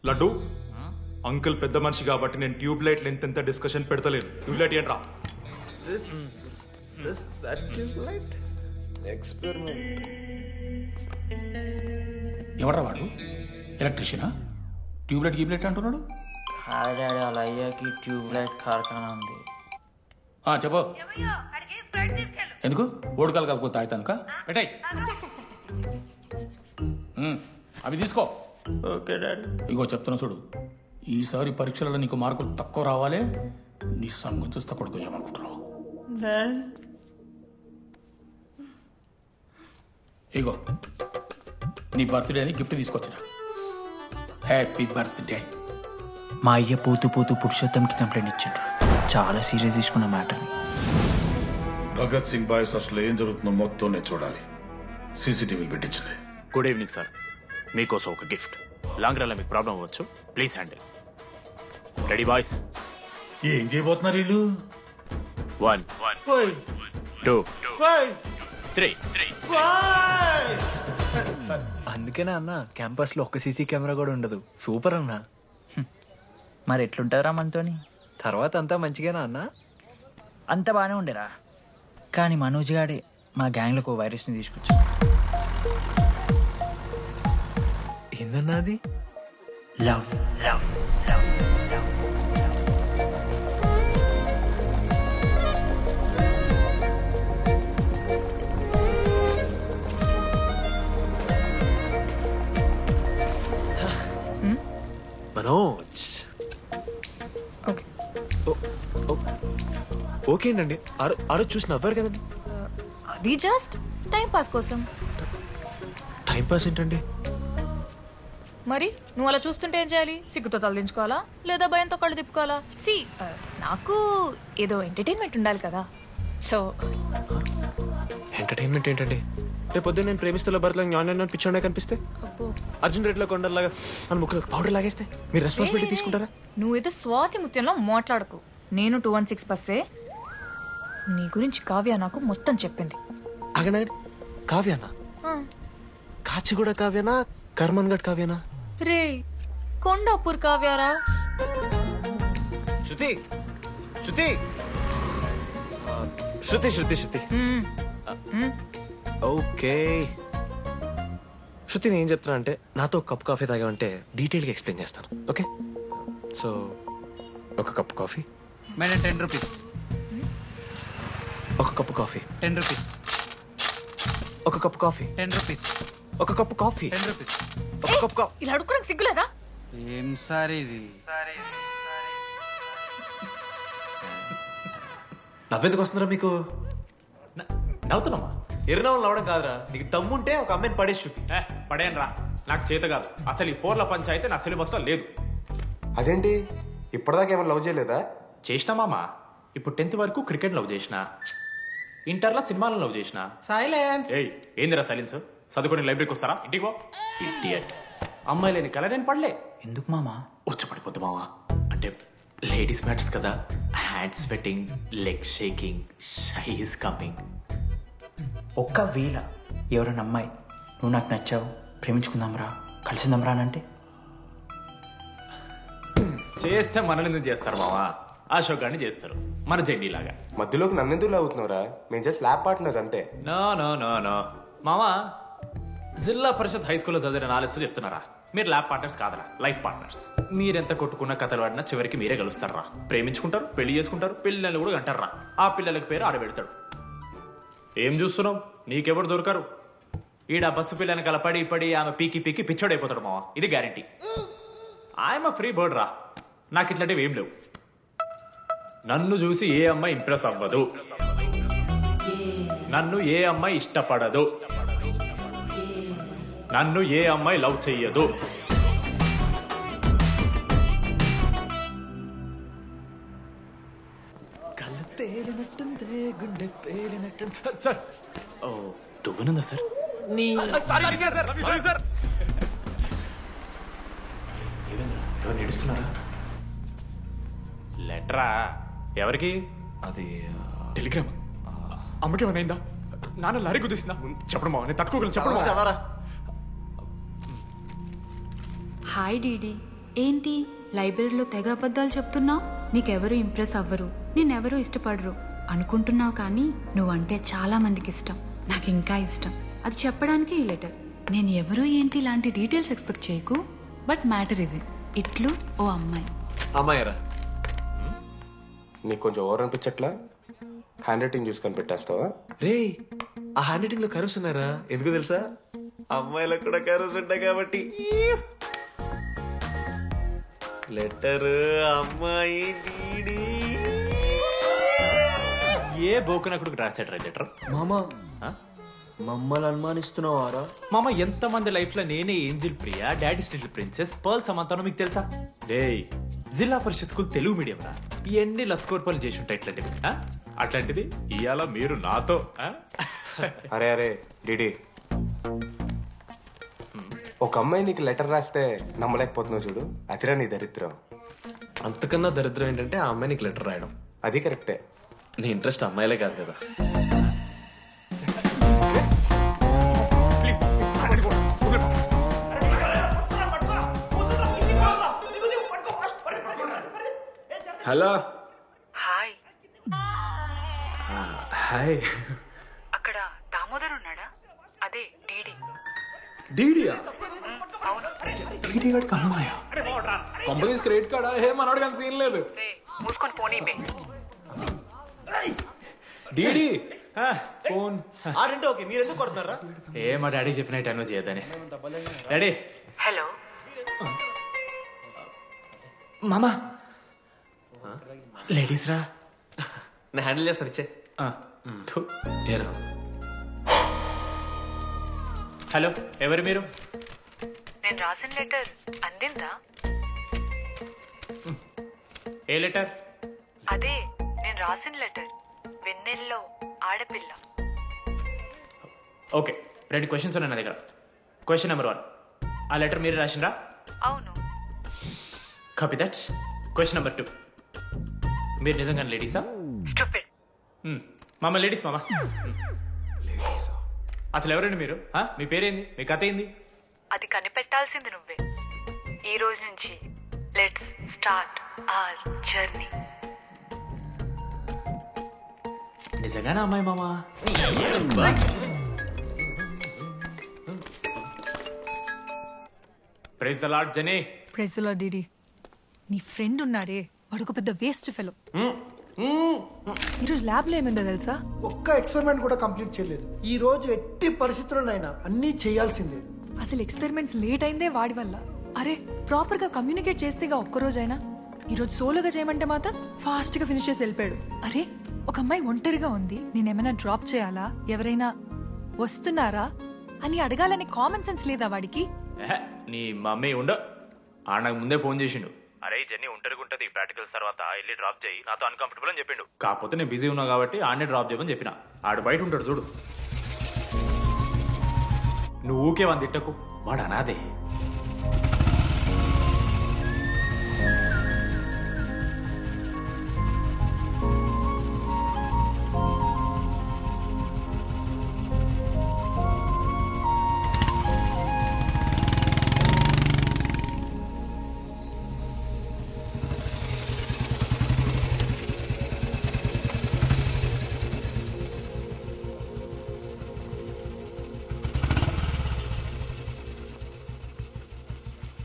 [SPEAKER 15] Laddu uncle పెద్ద మనిషి కాబట్టి నేను ట్యూబ్ లైట్ లెంత్ ఎంత డిస్కషన్ పెడతలేను. ట్యూబ్ లైట్ ఏంట్రా?
[SPEAKER 7] ఎవడరా వాడు? ఎలక్ట్రీషియనా? ట్యూబ్లైట్ గీబ్లైట్ అంటున్నాడు.
[SPEAKER 5] డాడీ వాళ్ళ అయ్యాకి ట్యూబ్ లైట్ కార్ఖానా ఉంది.
[SPEAKER 7] చెప్పు. ఎందుకు ఓడికాలు కలుపుతా అవుతానుక పెట్టాయి. అవి తీసుకో.
[SPEAKER 6] Okay daddy.
[SPEAKER 7] ఇగో చెప్తున్నా చూడు, ఈసారి పరీక్షలలో నీకు మార్కులు తక్కువ రావాలి. నీ సంగతి చూస్తా కొడుకు ఏమనుకుంటున్నావు? ఇగో నీ బర్త్డే అని గిఫ్ట్ తీసుకొచ్చిన. Happy birthday.
[SPEAKER 5] మా అయ్య పోతూ పోతూ పురుషోత్తంకి కంప్లైంట్ ఇచ్చిండ్రు. చాలా సీరియస్ తీసుకున్న మ్యాటర్ని.
[SPEAKER 17] భగత్ సింగ్ బాయ్స్ అసలు ఏం జరుగుతుందో మొత్తం నేను చూడాలి. సీసీటీవీలు పెట్టించలే.
[SPEAKER 13] గుడ్ ఈవినింగ్ సార్, మీకోసం ఒక గిఫ్ట్. లాంగ్ రన్లో మీకు ప్రాబ్లం అవ్వచ్చు, ప్లీజ్ హ్యాండిల్. Ready boys?
[SPEAKER 17] ఏం చేయబోతున్నారు వీళ్ళు?
[SPEAKER 13] 1 2 3.
[SPEAKER 3] అందుకేనా అన్న క్యాంపస్ లో ఒక్క సీసీ కెమెరా కూడా ఉండదు. సూపర్ అన్న.
[SPEAKER 5] మరి ఎట్లుంటారా మనతోని?
[SPEAKER 3] తర్వాత అంతా మంచిగానా అన్న?
[SPEAKER 5] అంత బాగానే ఉండేరా, కానీ మనోజ్ గాడే మా గ్యాంగ్లోకి ఓ వైరస్ని తీసుకొచ్చా.
[SPEAKER 3] ఏందన్నా అది?
[SPEAKER 5] లవ్.
[SPEAKER 6] మనోజ్. ఓకే అండి. ఆ రోజు చూసి నవ్వారు కదండి.
[SPEAKER 16] అది జస్ట్ టైం పాస్ కోసం.
[SPEAKER 6] టైం పాస్ ఏంటండి?
[SPEAKER 16] మరి నువ్వు అలా చూస్తుంటే ఏం చేయాలి? సిగ్గుతో తలదించుకోవాలా లేదా భయంతో కళ్ళు తిప్పుకోవాలా? నాకు ఏదో ఎంటర్టైన్మెంట్ ఉండాలి కదా. సో
[SPEAKER 6] ఎంటర్టైన్మెంట్ ఏంటండి? రేపు పొద్దున్న నేను ప్రేమిస్తున్న భర్తలో జ్ఞానం పిచ్చోడే కనిపిస్తే, అర్జున్ రెడ్డిలో కొండలాగా మన ముక్కలు పౌడర్ లాగేస్తే మీరు రెస్పాన్సిబిలిటీ తీసుకుంటారా?
[SPEAKER 16] నువ్వేదో స్వాతి ముత్యంలో మాట్లాడకు. నేను 216 బస్సే. నీ గురించి కావ్య నాకు మొత్తం చెప్పింది.
[SPEAKER 6] అగనాడు కావ్యానా? కాచిగూడ కావ్యానా? కర్మన్ గడ్ కావ్యానా?
[SPEAKER 16] రే కొండాపూర్ కావ్యారా?
[SPEAKER 6] శృతి శృతి శృతి శృతి శృతి ఓకే. శృతి నేను ఏం చెప్తున్నా అంటే, నాతో కప్ కాఫీ తాగామంటే డీటెయిల్గా ఎక్స్ప్లెయిన్ చేస్తాను. ఓకే? సో ఒక కప్ కాఫీ.
[SPEAKER 9] Madam 10 rupees.
[SPEAKER 6] ఒక కప్పు కాఫీ.
[SPEAKER 9] 10 రూపీస్.
[SPEAKER 6] ఒక కప్పు కాఫీ.
[SPEAKER 9] 10 రూపీస్.
[SPEAKER 6] ఒక కప్పు కాఫీ.
[SPEAKER 9] 10 రూపీస్.
[SPEAKER 6] ఒక కప్పు కాఫీ.
[SPEAKER 16] ఇలా అడుక్కోడానికి సిగ్గులేదా?
[SPEAKER 9] ఏం సార్ ఇది?
[SPEAKER 6] నవ్వెందుకు వస్తున్నారా మీకు?
[SPEAKER 13] నవ్వుతున్నామా?
[SPEAKER 6] ఎర్రనవ్వులు నవ్వడం కాదురా, నీకు దమ్ముంటే ఒక అమ్మాయిని పడేసి చూపి.
[SPEAKER 13] పడేయను రా, నాకు చేత కాదు. అసలు ఈ పోర్ల పంచాయితీ నా సిలబస్లో లేదు.
[SPEAKER 20] అదేంటి ఇప్పటిదాకా ఏమైనా లవ్ చేయలేదా?
[SPEAKER 13] చేసినా మామా. ఇప్పుడు 10th వరకు క్రికెట్ లవ్ చేసిన, ఇంటర్లో సినిమాలను లవ్ చేసిన.
[SPEAKER 9] సైలెన్స్.
[SPEAKER 13] ఏయ్ ఏందిరా సైలెన్స్? చదువుకొని లైబ్రరీకి వస్తారా? ఇంటికి పో. ఇడియట్. అమ్మాయి లేని కల నేను పడలే.
[SPEAKER 5] ఎందుకు మామా?
[SPEAKER 13] వచ్చి పడిపోద్దు మామా. అంటే లేడీస్ మ్యాటర్స్ కదా. Hand sweating, leg shaking, shy is coming.
[SPEAKER 5] ఒక్కవేళ ఎవరైనా అమ్మాయి నువ్వు నాకు నచ్చావు, ప్రేమించుకుందాంరా, కలిసిందాంరా అని అంటే
[SPEAKER 13] చేస్తే మనల్ని ఎందుకు చేస్తారు మావా? అశోక్ గారిని చేస్తారు, మన జెండీలాగా.
[SPEAKER 20] మధ్యలోకి నన్నెందుకు అవుతున్నావురా? మేము జస్ట్ ల్యాబ్ పార్ట్నర్స్ అంతే.
[SPEAKER 13] నో నో నో నో మావా, జిల్లా పరిషత్ హై స్కూల్లో చదివిన నాలెడ్జ్ చెప్తున్నారా? మీరు ల్యాబ్ పార్ట్నర్స్ కాదరా, లైఫ్ పార్ట్నర్స్. మీరెంత కొట్టుకున్న కథలు పడినా చివరికి మీరే కలుస్తారా. ప్రేమించుకుంటారు, పెళ్లి చేసుకుంటారు, పిల్లలు కూడా అంటారా. ఆ పిల్లలకి పేరు ఆడబెడతాడు. ఏం చూస్తున్నావు? నీకెవరు దొరకరు. ఈడ బస్సు పిల్లని కల పడి పడి ఆమె పీకి పీకి పిచ్చోడైపోతాడు మావా, ఇది గ్యారంటీ. ఆయమ ఫ్రీ బర్డ్ రా, నాకు ఇట్లాంటివి ఏం లేవు. నన్ను చూసి ఏ అమ్మాయి ఇంప్రెస్ అవ్వదు, నన్ను ఏ అమ్మాయి ఇష్టపడదు, నన్ను ఏ అమ్మాయి లవ్ చెయ్యదు.
[SPEAKER 6] పేలినట్టుందే గుండె పేలినట్టు
[SPEAKER 13] సార్ ఓ తువ్వనుందా సార్
[SPEAKER 6] నీ
[SPEAKER 13] సార్ ఏమైందిరా ఎవరు నడుస్తున్నారా లెటరా ఎవరికి
[SPEAKER 6] అది
[SPEAKER 13] టెలిగ్రామ్ అమ్మకి ఏమైందా నాన్న లారీ కుదిస్తుందా చెప్పడం బావ నేను తట్టుకోగలను చెప్పడం
[SPEAKER 6] చదవరా
[SPEAKER 21] హాయ్ డీడీ ఏంటి లైబ్రరీలో తెగ అబద్ధాలు చెప్తున్నావు నీకెవరూ ఇంప్రెస్ అవ్వరు నేనెవరూ ఇష్టపడరు అనుకుంటున్నావు కానీ నువ్వంటే చాలా మందికి ఇష్టం నాకు ఇంకా ఇష్టం అది చెప్పడానికి ఈ లెటర్ నేను ఎవరు ఏంటి ఇలాంటి డీటెయిల్స్ ఎక్స్పెక్ట్ చేయకు బట్ మ్యాటర్ ఇది ఇట్లు ఓ అమ్మాయి
[SPEAKER 6] అమ్మాయరా
[SPEAKER 20] నీకు కొంచెం ఓవర్ అనిపించట్లా హ్యాండ్ రైటింగ్ చూసుకొని పెట్టేస్తావా
[SPEAKER 6] రే ఆ హ్యాండ్ రైటింగ్ లో కర్వ్స్ ఉన్నారా ఎందుకు తెలుసా అమ్మాయిలకు కూడా కర్వ్స్ ఉంటాయి కాబట్టి లెటర్ అమ్మాయి డీడీ
[SPEAKER 13] ఏ బోకనకుడికి రాశాడు లెటర్
[SPEAKER 6] మామా మమ్మల్ని అనుమానిస్తున్నావారా
[SPEAKER 13] మామ ఎంతమంది లైఫ్ లో నేనే angel Priya daddy still princess pearl సమంతానో మీకు తెలుసా రే జిల్లా పరిషత్ స్కూల్ తెలుగు మీడియం రా ఎన్ని లత్కోర్పాలు చేసి ఉంటాయి ఇట్లాంటివి అట్లాంటిది ఇవాళ మీరు నాతో
[SPEAKER 20] అరే అరే డిడి ఒక అమ్మాయి నీకు లెటర్ రాస్తే నమ్మలేకపోతున్నావు చూడు అతిరా నీ దరిద్రం
[SPEAKER 6] అంతకన్నా దరిద్రం ఏంటంటే ఆ అమ్మాయి నీకు లెటర్ రాయడం
[SPEAKER 20] అది కరెక్టే
[SPEAKER 6] నీ ఇంట్రెస్ట్ అమ్మాయిలే కాదు కదా
[SPEAKER 13] హలో
[SPEAKER 21] హాయ్
[SPEAKER 13] హాయ్
[SPEAKER 21] అక్కడ దామోదర్ ఉన్నాడా అదే డీడీ
[SPEAKER 13] డీడీయా
[SPEAKER 21] అవును
[SPEAKER 13] డీడీ గడికి అమ్మాయా కంపెనీస్ క్రెడిట్ కార్డా ఏ మనోడు కానీ సీన్ లేదు
[SPEAKER 21] మూసుకొని పోనీ బే
[SPEAKER 13] డీడీ ఫోన్
[SPEAKER 6] ఆడంటే ఓకే మీరు ఎందుకు కొడుతున్నారా
[SPEAKER 13] ఏ మా డాడీ చెప్పిన టైం చేయదని డాడీ
[SPEAKER 21] హలో
[SPEAKER 13] మామా లేడీస్ రా
[SPEAKER 6] నేను హ్యాండిల్ చేస్తాను ఇచ్చే ఏరా
[SPEAKER 13] హలో ఎవరు మీరు
[SPEAKER 21] నేను రాసిన లెటర్ అందిందా
[SPEAKER 13] ఏ లెటర్
[SPEAKER 21] అదే నేను రాసిన లెటర్ వెన్నెల్లో ఆడపిల్ల
[SPEAKER 13] ఓకే 2 క్వశ్చన్స్ ఉన్నాయి నా దగ్గర క్వశ్చన్ నెంబర్ 1 ఆ లెటర్ మీరు రాసిండ్రా
[SPEAKER 21] అవును
[SPEAKER 13] కాపీ దట్స్ క్వశ్చన్ నెంబర్ 2 మీరు నిజంగానే లేడీసా
[SPEAKER 21] స్టూపిడ్
[SPEAKER 13] మామ లేడీస్ మామ అసలు ఎవరండి మీరు మీ పేరేంది మీ కథ ఏంది
[SPEAKER 21] అది కనిపెట్టాల్సింది నువ్వే ఈ రోజు నుంచి లెట్స్ స్టార్ట్ అవర్ జర్నీ
[SPEAKER 13] నిజంగానే అమ్మాయి మామా ప్రైజ్ ద లార్డ్ జనీ
[SPEAKER 16] ప్రైజ్ ద లార్డ్ డీడీ నీ ఫ్రెండ్ ఉన్నాడే వాడు ఒక పెద్ద వేస్ట్ ఫెలో ఈరోజు ల్యాబ్లో ఏమైందో తెలుసా
[SPEAKER 2] ఒక్క ఎక్స్పెరిమెంట్ కూడా కంప్లీట్ చేయలేదు ఈ రోజు ఎట్టి పరిస్థితుల్లోనైనా అన్నీ చేయాల్సిందే
[SPEAKER 16] అసలు ఎక్స్పెరిమెంట్స్ లేట్ అయిందే వాడి వల్ల అరే ప్రాపర్ గా కమ్యూనికేట్ చేస్తేగా ఒక్కరోజైనా ఈరోజు సోలోగా చేయమంటే మాత్రం ఫాస్ట్ గా ఫినిష్ చేసి వెళ్ళిపోయాడు అరే ఒక అమ్మాయి ఒంటరిగా ఉంది నేనేమైనా డ్రాప్ చేయాలా ఎవరైనా వస్తున్నారా అని అడగాలని కామన్ సెన్స్ లేదా వాడికి
[SPEAKER 13] నీ మమ్మీ ఉండ నాకు ముందే ఫోన్ చేసిండు అరే జర్నీ ఒంటరిగా ఉంటుంది ప్రాక్టికల్స్ తర్వాత వెళ్ళి డ్రాప్ చేయి నాతో అన్కంఫర్టబుల్ అని చెప్పిండు కాకపోతే నేను బిజీ ఉన్నా కాబట్టి ఆడనే డ్రాప్ చేయమని చెప్పిన ఆడు బయట ఉంటాడు చూడు నువ్వు ఊకే వాని తిట్టకు వాడు అనాదే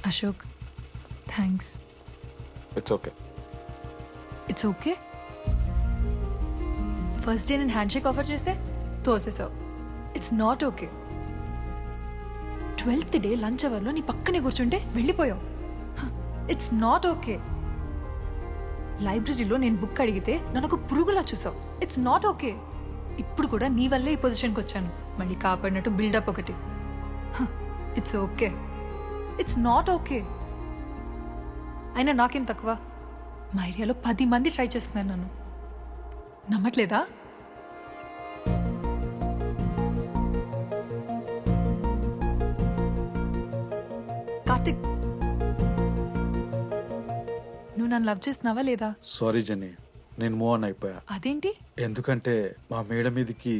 [SPEAKER 16] Ashok thanks
[SPEAKER 20] it's okay
[SPEAKER 16] it's okay first day నేను హ్యాండ్ షేక్ ఆఫర్ చేస్తే తోసేసావు it's not okay 12th day lunch అవర్లో నీ పక్కనే కూర్చుంటే వెళ్ళిపోయావు ఇట్స్ నాట్ ఓకే లైబ్రరీలో నేను బుక్ అడిగితే నన్ను ఒక పురుగులా చూసావు ఇట్స్ నాట్ ఓకే ఇప్పుడు కూడా నీ వల్లే ఈ పొజిషన్కి వచ్చాను మళ్ళీ కాపాడినట్టు బిల్డప్ ఒకటి it's okay it's not okay అయినా నాకేం తక్కువ మా ఏరియాలో 10 మంది ట్రై చేస్తున్నారు నన్ను నమ్మట్లేదా? కార్తిక్, నువ్వు నన్ను లవ్ చేస్తున్నావా లేదా?
[SPEAKER 12] సారీ జెన్నీ, నేను మూవ్ ఆన్ అయిపోయా.
[SPEAKER 16] అదేంటి?
[SPEAKER 12] ఎందుకంటే మా మేడ మీదకి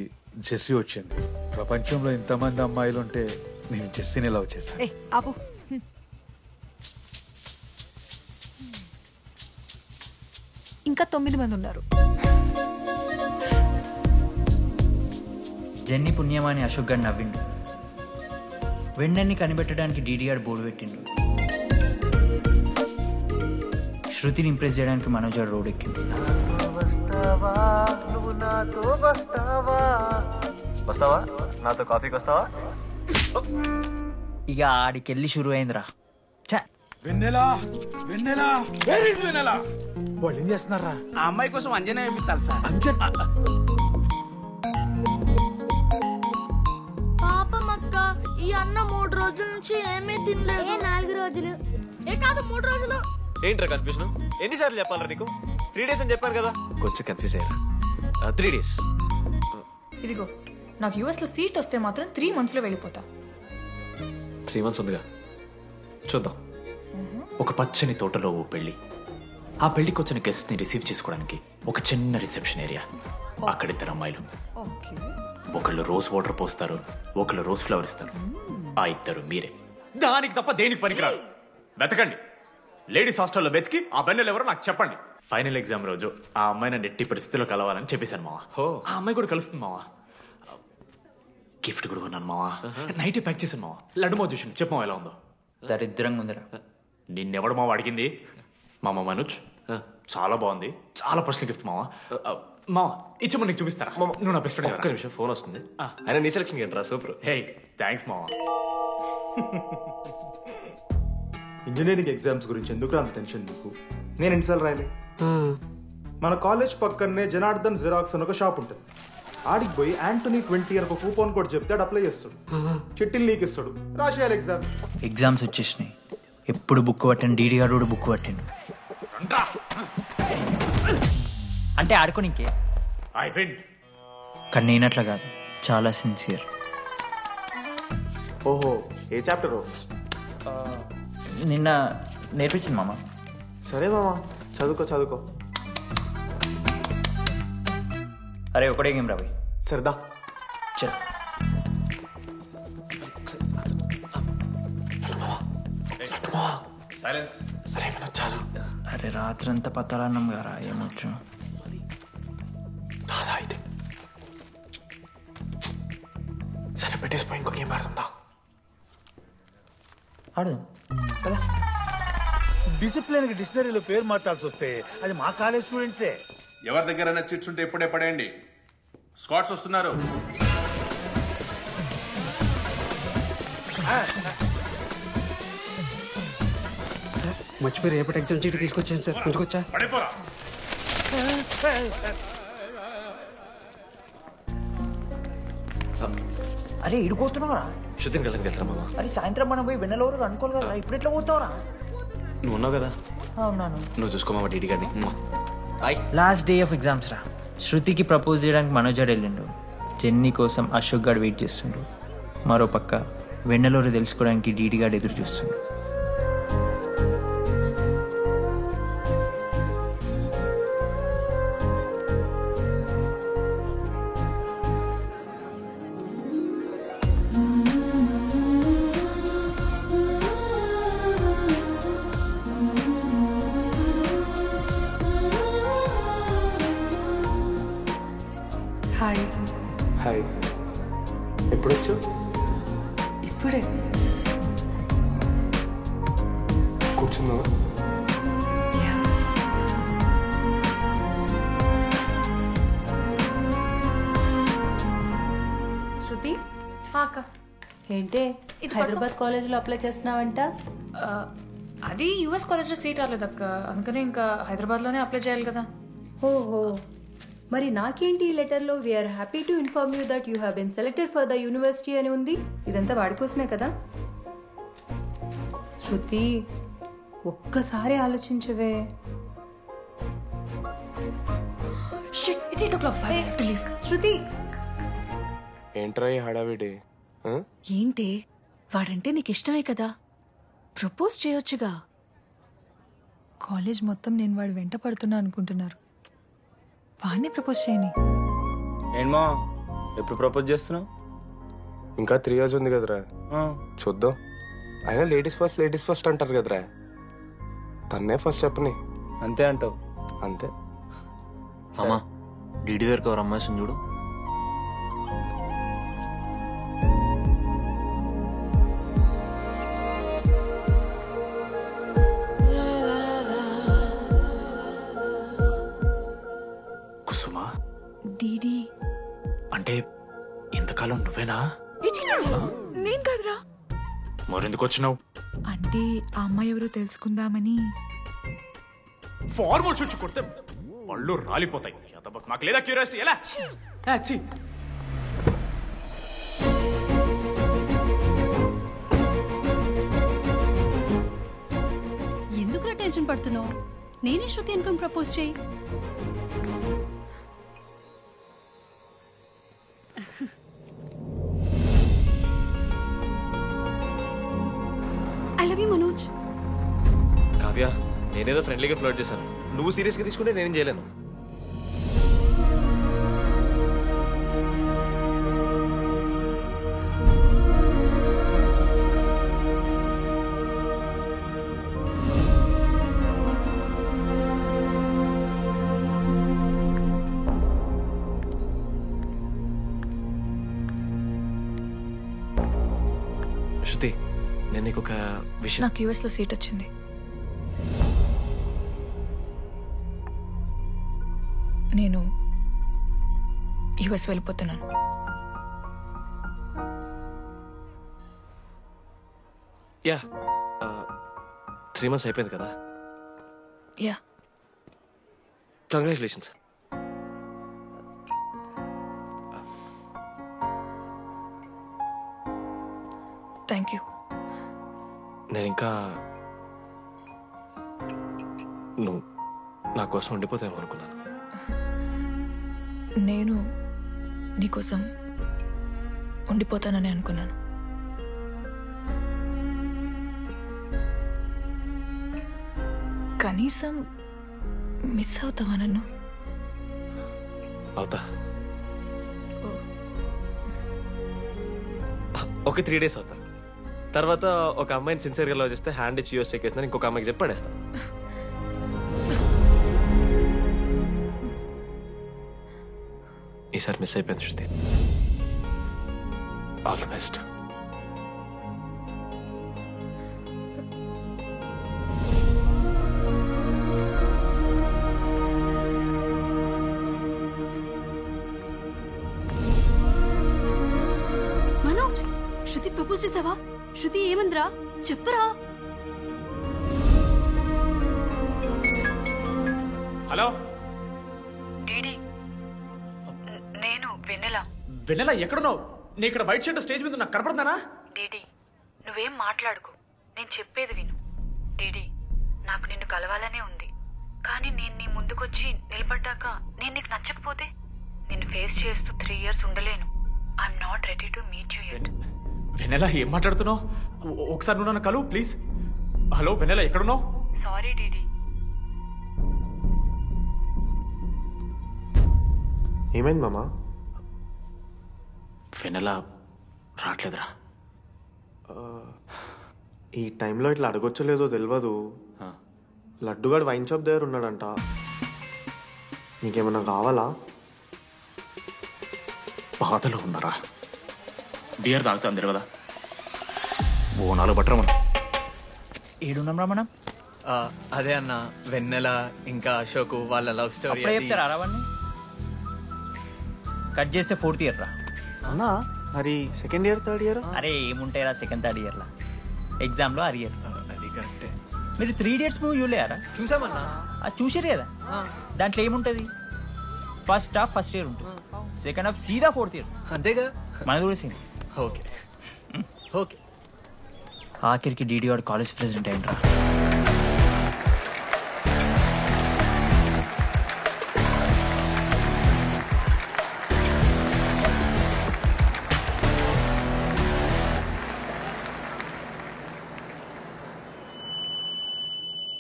[SPEAKER 12] జెస్సీ వచ్చింది. ప్రపంచంలో ఇంతమంది అమ్మాయిలు ఉంటే నేను జెస్సీని లవ్ చేశాను.
[SPEAKER 16] ఏ ఆపు. ఇంకా 9 మంది ఉన్నారు.
[SPEAKER 5] జెన్నీ పుణ్యమాని అశోక్ గారు నవ్విండు. వెన్నెన్ని కనిపెట్టడానికి డీడీఆర్ బోర్డు పెట్టిండు. శృతిని ఇంప్రెస్ చేయడానికి మనోజ్ గారు రోడ్ ఎక్కిండు.
[SPEAKER 3] వస్తావా నాతో కాఫీకి వస్తావా?
[SPEAKER 5] ఇక ఆడికెళ్ళి షురు అయిందిరా.
[SPEAKER 8] వెన్నెలా వెన్నెలా వేర్ ఇస్ వెన్నెలా?
[SPEAKER 9] వాళ్ళు ఏం చేస్తున్నారా?
[SPEAKER 8] ఆ అమ్మాయి కోసం అంజనా ఏమిత్తాలి సార్.
[SPEAKER 22] పాపం అక్క, ఈ అన్న 3 రోజుల నుంచి ఏమీ తినలేదు. 4 రోజులు కాదు 3 రోజులు.
[SPEAKER 6] ఏంట్రా కన్ఫ్యూజన్? ఎన్నిసార్లు చెప్పాలరా నీకు? 3 days అని చెప్పాను కదా. కొంచెం కన్ఫ్యూజ్ అయ్యారా? 3 days.
[SPEAKER 23] ఇదిగో నాకు యుఎస్ లో సీట్ వస్తే మాత్రం 3 months లో వెళ్ళిపోతా.
[SPEAKER 6] 3 months ఉందిగా, చూద్దాం.
[SPEAKER 13] ఒక పచ్చని తోటలో ఓ పెళ్లి. ఆ పెళ్లికి వచ్చిన గెస్ట్ ని రిసీవ్ చేసుకోవడానికి ఒక చిన్న రిసెప్షన్ ఏరియా. అక్కడ 2 అమ్మాయిలు. ఒకళ్ళు రోజ్ వాటర్ పోస్తారు, ఒకళ్ళు రోజ్ ఫ్లవర్ ఇస్తారు. ఆ 2 మీరే. దానికి తప్ప దేనికి పనికిరాదు. వెతకండి. లేడీస్ హాస్టల్లో వెతికి ఆ బెన్నెలు ఎవరో నాకు చెప్పండి. ఫైనల్ ఎగ్జామ్ రోజు ఆ అమ్మాయి నన్ను ఎట్టి పరిస్థితిలో కలవాలని చెప్పేశాను మావా. ఆ అమ్మాయి కూడా కలుస్తుంది మావా. గిఫ్ట్ కూడా కొన్నాను మావా. నైట్ ప్యాక్ చేశాను మావా. లడ్డు మావ చూసిండు. చెప్పు మావా ఎలా ఉందో.
[SPEAKER 5] దరిద్రంగా ఉందిరా.
[SPEAKER 13] నిన్నెవడు మావ అడిగింది? మామ మనోజ్. చాలా బాగుంది. చాలా పర్సనల్ గిఫ్ట్ మావా. మావా ఇచ్చమని నీకు చూపిస్తారా? నువ్వు నా బెస్ట్ ఫ్రెండ్.
[SPEAKER 6] ఒక్క నిమిషం, ఫోన్ వస్తుంది. ఆయన నీ సెలక్షన్ ఏంట్రా? సూపర్.
[SPEAKER 13] హే థ్యాంక్స్ మావా.
[SPEAKER 15] ఇంజనీరింగ్ ఎగ్జామ్స్ గురించి ఎందుకు అంత టెన్షన్ నీకు? నేను ఎన్నిసార్లు రాయలే. మన కాలేజ్ పక్కనే జనార్దన్ జిరాక్స్ అని ఒక షాప్ ఉంటుంది. ఆడికి పోయి యాంటోనీ 20 అని ఒక కూపన్ కోడ్ చెప్తే అప్లై చేస్తాడు. చిట్టిల్ నీకు ఇస్తాడు, రాసేయాలి ఎగ్జామ్.
[SPEAKER 5] ఎగ్జామ్స్ వచ్చేసినాయి. ఎప్పుడు బుక్ పట్టాను, డీడీఆర్ కూడా బుక్ పట్టాను. అంటే ఆడుకోనికే. కానీ నేనట్లా కాదు, చాలా సిన్సియర్.
[SPEAKER 6] ఓహో, ఏ చాప్టర్?
[SPEAKER 5] నిన్న నేర్పించింది మామ.
[SPEAKER 6] సరే మామ, చదువుకో చదువుకో.
[SPEAKER 5] అరే ఒకటే గేమ్ రాబోయ్.
[SPEAKER 6] సరదా
[SPEAKER 5] చల్.
[SPEAKER 6] సైలెన్స్. సరే చాలు.
[SPEAKER 5] అరే రాత్రంతా పత్తాలన్నం గారా, ఏమొచ్చు.
[SPEAKER 6] నాదా అయితే సరే పెట్టేసిపోయి ఇంకో గేమ్ ఆడుతుందా?
[SPEAKER 5] ఆడు.
[SPEAKER 17] డిసిప్లిన్ కి డిక్షనరీలో పేరు మార్చాల్సి వస్తే అది మా కాలేజ్ స్టూడెంట్సే.
[SPEAKER 24] ఎవరి దగ్గర చిట్స్ ఉంటే ఇప్పుడే పడేయండి. స్కాట్స్ వస్తున్నారు.
[SPEAKER 9] మర్చిపోయి రేపటి ఎగ్జామ్ చీటీ తీసుకొచ్చాను సార్. ఉంచుకొచ్చా?
[SPEAKER 5] అరే ఇడిపోతున్నావురా.
[SPEAKER 6] శుద్ధిని వెళ్ళకి వెళ్తారా మామ?
[SPEAKER 5] అరే సాయంత్రం మనం పోయి వెన్నెలవరకు అనుకోవాలి కదా, ఇప్పుడు ఎట్లా పోతావురా?
[SPEAKER 6] నువ్వు ఉన్నావు కదా.
[SPEAKER 5] ఉన్నాను.
[SPEAKER 6] నువ్వు చూసుకో మామ. డీడీ గారిని.
[SPEAKER 5] లాస్ట్ డే ఆఫ్ ఎగ్జామ్స్ రా. శృతికి ప్రపోజ్ చేయడానికి మనోజ్ గారు వెళ్ళిండు. జెన్నీ కోసం అశోక్ గారు వెయిట్ చేస్తుండు. మరో పక్క వెన్నెలూరు తెలుసుకోవడానికి డీడీ గారు ఎదురు చూస్తుండు.
[SPEAKER 16] హాయ్.
[SPEAKER 6] హాయ్. ఎప్పుడు వచ్చావు?
[SPEAKER 16] ఇప్పుడే.
[SPEAKER 6] కూర్చున్నావా?
[SPEAKER 21] శృతి
[SPEAKER 23] అక్క
[SPEAKER 21] ఏంటే హైదరాబాద్ కాలేజ్లో అప్లై చేస్తున్నావంట?
[SPEAKER 23] అది యుఎస్ కాలేజ్లో సీట్ రాలేదు అక్క, అందుకనే ఇంకా హైదరాబాద్లోనే అప్లై చేయాలి కదా.
[SPEAKER 21] ఓహో, మరి నాకేంటి ఈ లెటర్లో we are happy to inform you that you have been selected for the university అని ఉంది. ఇదంతా వాడి కోసమే కదా. శృతి ఒక్కసారి ఆలోచించవే.
[SPEAKER 23] ఇది 8 o'clock. I have to leave.
[SPEAKER 4] శృతి
[SPEAKER 20] ఏంట్రా ఈ హడావిడి?
[SPEAKER 4] ఏంటి వాడంటే నీకు ఇష్టమే కదా, ప్రపోజ్ చేయొచ్చుగా.
[SPEAKER 16] కాలేజ్ మొత్తం నేను వాడు వెంట పడుతున్నా అనుకుంటున్నారు. వాడిని ప్రపోజ్ చేయని.
[SPEAKER 10] ఏంటమ్మా ఎప్పుడు ప్రపోజ్ చేస్తున్నావు?
[SPEAKER 20] ఇంకా 3 years ఉంది కదరా, చూద్దాం. అయినా లేడీస్ ఫస్ట్ అంటారు కదరా, తన్నే ఫస్ట్ చెప్పని.
[SPEAKER 10] అంతే అంటావు?
[SPEAKER 20] అంతే.
[SPEAKER 10] అమ్మా డీడీ దగ్గరకు ఎవరు అమ్మాయి చూడు.
[SPEAKER 13] కుసుమా
[SPEAKER 16] డీడీ
[SPEAKER 13] అంటే ఇంతకాలం నువ్వేనా?
[SPEAKER 16] నేను కదరా.
[SPEAKER 13] మరెందుకు వచ్చినావు?
[SPEAKER 16] అంటే ఆ అమ్మాయి ఎవరో తెలుసుకుందామని.
[SPEAKER 13] ఫార్మల్ షూట్ కొడితే పళ్ళు రాలిపోతాయి. మాకు లేదా క్యూరియాసిటీ? ఎలా
[SPEAKER 4] ఎందుకు టెన్షన్ పడుతున్నావు? నేనే శృతి అనుకుని ప్రపోజ్ చేయి. I love you Manoj.
[SPEAKER 6] Kavya, నేనేదో ఫ్రెండ్లీగా ఫ్లర్ట్ చేశాను, నువ్వు సీరియస్గా తీసుకుంటే నేనేం చేయలేను. శృతి, నేను నీకు ఒక విషయం.
[SPEAKER 23] నాకు యూఎస్లో సీట్ వచ్చింది. నేను యుఎస్ వెళ్ళిపోతున్నాను.
[SPEAKER 6] యా 3 months అయిపోయింది కదా.
[SPEAKER 23] Yeah
[SPEAKER 6] congratulations.
[SPEAKER 23] Thank you.
[SPEAKER 6] నేను ఇంకా నువ్వు నా కోసం ఉండిపోతాయేమో అనుకున్నాను.
[SPEAKER 23] నేను నీకోసం ఉండిపోతానని అనుకున్నాను. కనీసం మిస్ అవుతావా నన్ను?
[SPEAKER 6] అవుతా. ఒక 3 days అవుతా. తర్వాత ఒక అమ్మాయిని సిన్సియర్గా లవ్ చేస్తే హ్యాండ్ ఇచ్చి యూస్ చెక్ చేసిన ఇంకొక అమ్మాయికి చెప్పి పడేస్తాను. ఈసారి మిస్ అయిపోయింది Shruti. All the best.
[SPEAKER 4] Manoj, Shruti propose చేసావా? శృతి ఏమందిరా చెప్పరా?
[SPEAKER 13] హలో
[SPEAKER 23] డీడీ, నేను వెన్నెల.
[SPEAKER 13] వెన్నెల ఎక్కడున్నావు? నీ ఇక్కడ వైట్ షర్ట్ స్టేజ్ మీద నాకు కనపడుతున్నానా?
[SPEAKER 23] డీడీ, నువ్వేం మాట్లాడుకో, నేను చెప్పేది విను. డీడీ, నాకు నిన్ను కలవాలనే ఉంది, కానీ నేను నీ ముందుకొచ్చి నిలబడ్డాక నేను నీకు నచ్చకపోతే నిన్ను ఫేస్ చేస్తూ 3 years ఉండలేను. I'm not ready to meet you yet.
[SPEAKER 13] Vennela ఏం మాట్లాడుతున్నావు? ఒకసారి నువ్వు నన్ను కలువు ప్లీజ్. హలో వెన్నెల ఎక్కడున్నావు?
[SPEAKER 23] Sorry DD.
[SPEAKER 20] ఏమైంది మామా?
[SPEAKER 13] వెన్నెల రావట్లేదురా.
[SPEAKER 20] ఈ టైంలో ఇట్లా అడగొచ్చలేదో తెలియదు. లడ్డుగాడు వైన్ షాప్ దగ్గర ఉన్నాడంట. నీకేమన్నా కావాలా?
[SPEAKER 13] బాధలో ఉన్నారా? బియర్ తాగుతా అందరు కదా. ఓ 4 బట్టర్ మనం
[SPEAKER 5] ఏడున్నాం మనం.
[SPEAKER 3] అదే అన్న, వెన్నెల ఇంకా అశోక్ వాళ్ళ లవ్ స్టోరీ
[SPEAKER 5] అప్పుడే చెప్తారా అవన్నీ? కట్ చేస్తే 4th year రా
[SPEAKER 20] అన్నా. మరి 2nd year 3rd year?
[SPEAKER 5] అరే ఏముంటాయి రా 2nd 3rd year లా. ఎగ్జామ్లో అరియర్.
[SPEAKER 3] అది కరెక్టే.
[SPEAKER 5] మీరు 3 Idiots మూవీ చూడలేరా?
[SPEAKER 3] చూసామన్నా.
[SPEAKER 5] అది చూసారు కదా. దాంట్లో ఏముంటుంది? ఫస్ట్ హాఫ్ ఫస్ట్ ఇయర్ ఉంటుంది, సెకండ్ హాఫ్ సీదా 4th year.
[SPEAKER 3] అంతేగా.
[SPEAKER 5] మన కూడా సేమ్.
[SPEAKER 3] Okay okay.
[SPEAKER 5] ఆఖరికి డీడీ వాడు కాలేజ్ ప్రెసిడెంట్ అయిండ్రా.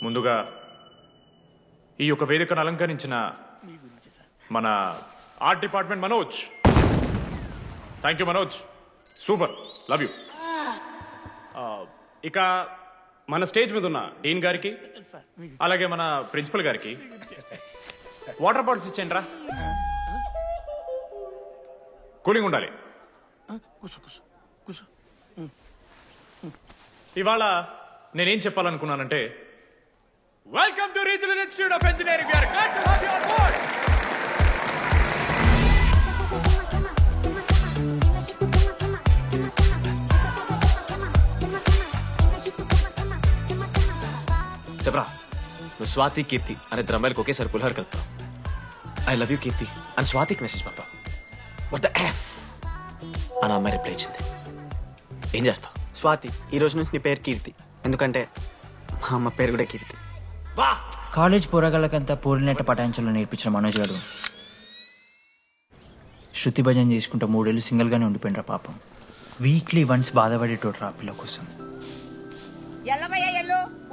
[SPEAKER 13] ముందుగా ఈ యొక్క వేదికను అలంకరించిన మన art department Manoj, thank you Manoj, super, love you. ఇక మన స్టేజ్ మీద ఉన్న డీన్ గారికి అలాగే మన ప్రిన్సిపల్ గారికి వాటర్ బాటిల్స్ ఇచ్చేయండి రా, కూలింగ్ ఉండాలి. ఇవాళ నేనేం చెప్పాలనుకున్నానంటే, welcome to regional institute of engineering, we are glad to have you on board.
[SPEAKER 6] చెప్పరా, నువ్వు స్వాతి కీర్తి అనే ఇద్దరు అమ్మాయిలకు ఒకేసారి పులిహోర కలుపుతావు. ఐ లవ్ యూ కీర్తి అని స్వాతికి మెసేజ్ పంపావు. వాట్ ద ఎఫ్ అని అమ్మాయి రిప్లై ఇచ్చింది. ఏం చేస్తావు?
[SPEAKER 1] స్వాతి, ఈ రోజు నుంచి నీ పేరు కీర్తి, ఎందుకంటే మా అమ్మ పేరు కూడా కీర్తి.
[SPEAKER 5] కాలేజ్ పోరగాళ్ళకంతా పూరినట్ట పటాయించలో నేర్పించిన మనోజ్ గారు శృతి భజన చేసుకుంటూ 3 ఏళ్ళు సింగిల్గానే ఉండిపోయినరా పాపం. వీక్లీ వన్స్ బాధపడేటోడు రా పిల్ల కోసం.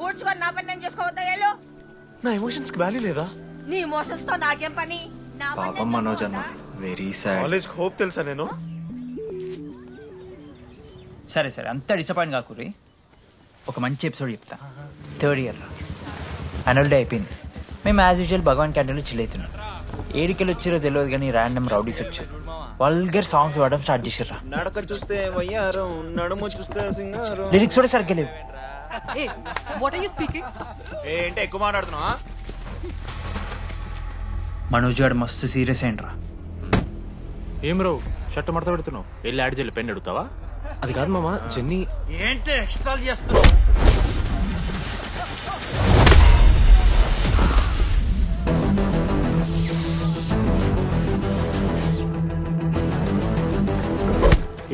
[SPEAKER 11] ఊడ్చుకొని నా పని నేను చేసుకోవద్దా? వెళ్ళు.
[SPEAKER 6] నా ఎమోషన్స్ కి వాల్యూ లేదా?
[SPEAKER 11] నీ ఎమోషన్స్ తో నాకేం పని?
[SPEAKER 6] పాపం మనోజ్ అన్న, వెరీ సాడ్. కాలేజ్ హోప్ తెలుసా నేను?
[SPEAKER 5] సరే సరే, అంతా డిసప్పాయింట్ కాకుర్రి. ఒక మంచి ఎపిసోడ్ చెప్తా. 3rd ఇయర్ రా, యాన్యువల్ డే అయిపోయింది. మేము యాజ్ యూజువల్ భగవాన్ క్యాంటీన్లో చిల్ అవుతున్నాం. ఏడికెళ్ళి వచ్చారో తెలియదు కానీ ర్యాండమ్ రౌడీస్ వచ్చారు. వల్గర్ సాంగ్స్ పాడడం స్టార్ట్ చేసారా.
[SPEAKER 10] నడక చూస్తే వయ్యారం, నడుము చూస్తే సింగారం.
[SPEAKER 5] లిరిక్స్ కూడా సరిగ్గా లేవు.
[SPEAKER 16] Hey, what are you speaking?
[SPEAKER 10] ఏంటి ఎక్కువ మాట్లాడుతున్నావా?
[SPEAKER 5] మనోజ్ గారు మస్తు సీరియస్ అయిండ్రా.
[SPEAKER 13] ఏం రావు, షర్ట్ మడత పెడుతున్నావు, వెళ్ళి యాడ్ చేయాలి, పెన్ అడుగుతావా?
[SPEAKER 6] అది కాదు మామ, జెన్నీ.
[SPEAKER 10] ఏంటి ఎక్స్ట్రా చేస్తున్నావు?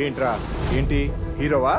[SPEAKER 8] ఏంట్రా, ఏంటి హీరోవా?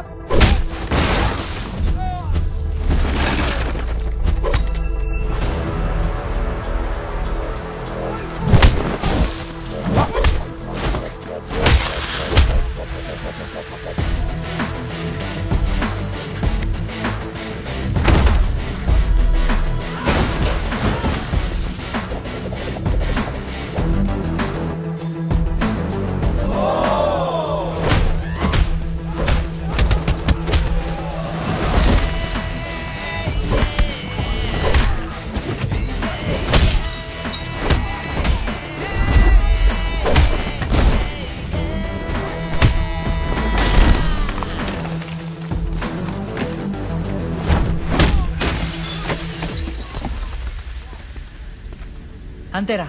[SPEAKER 5] అంతేరా,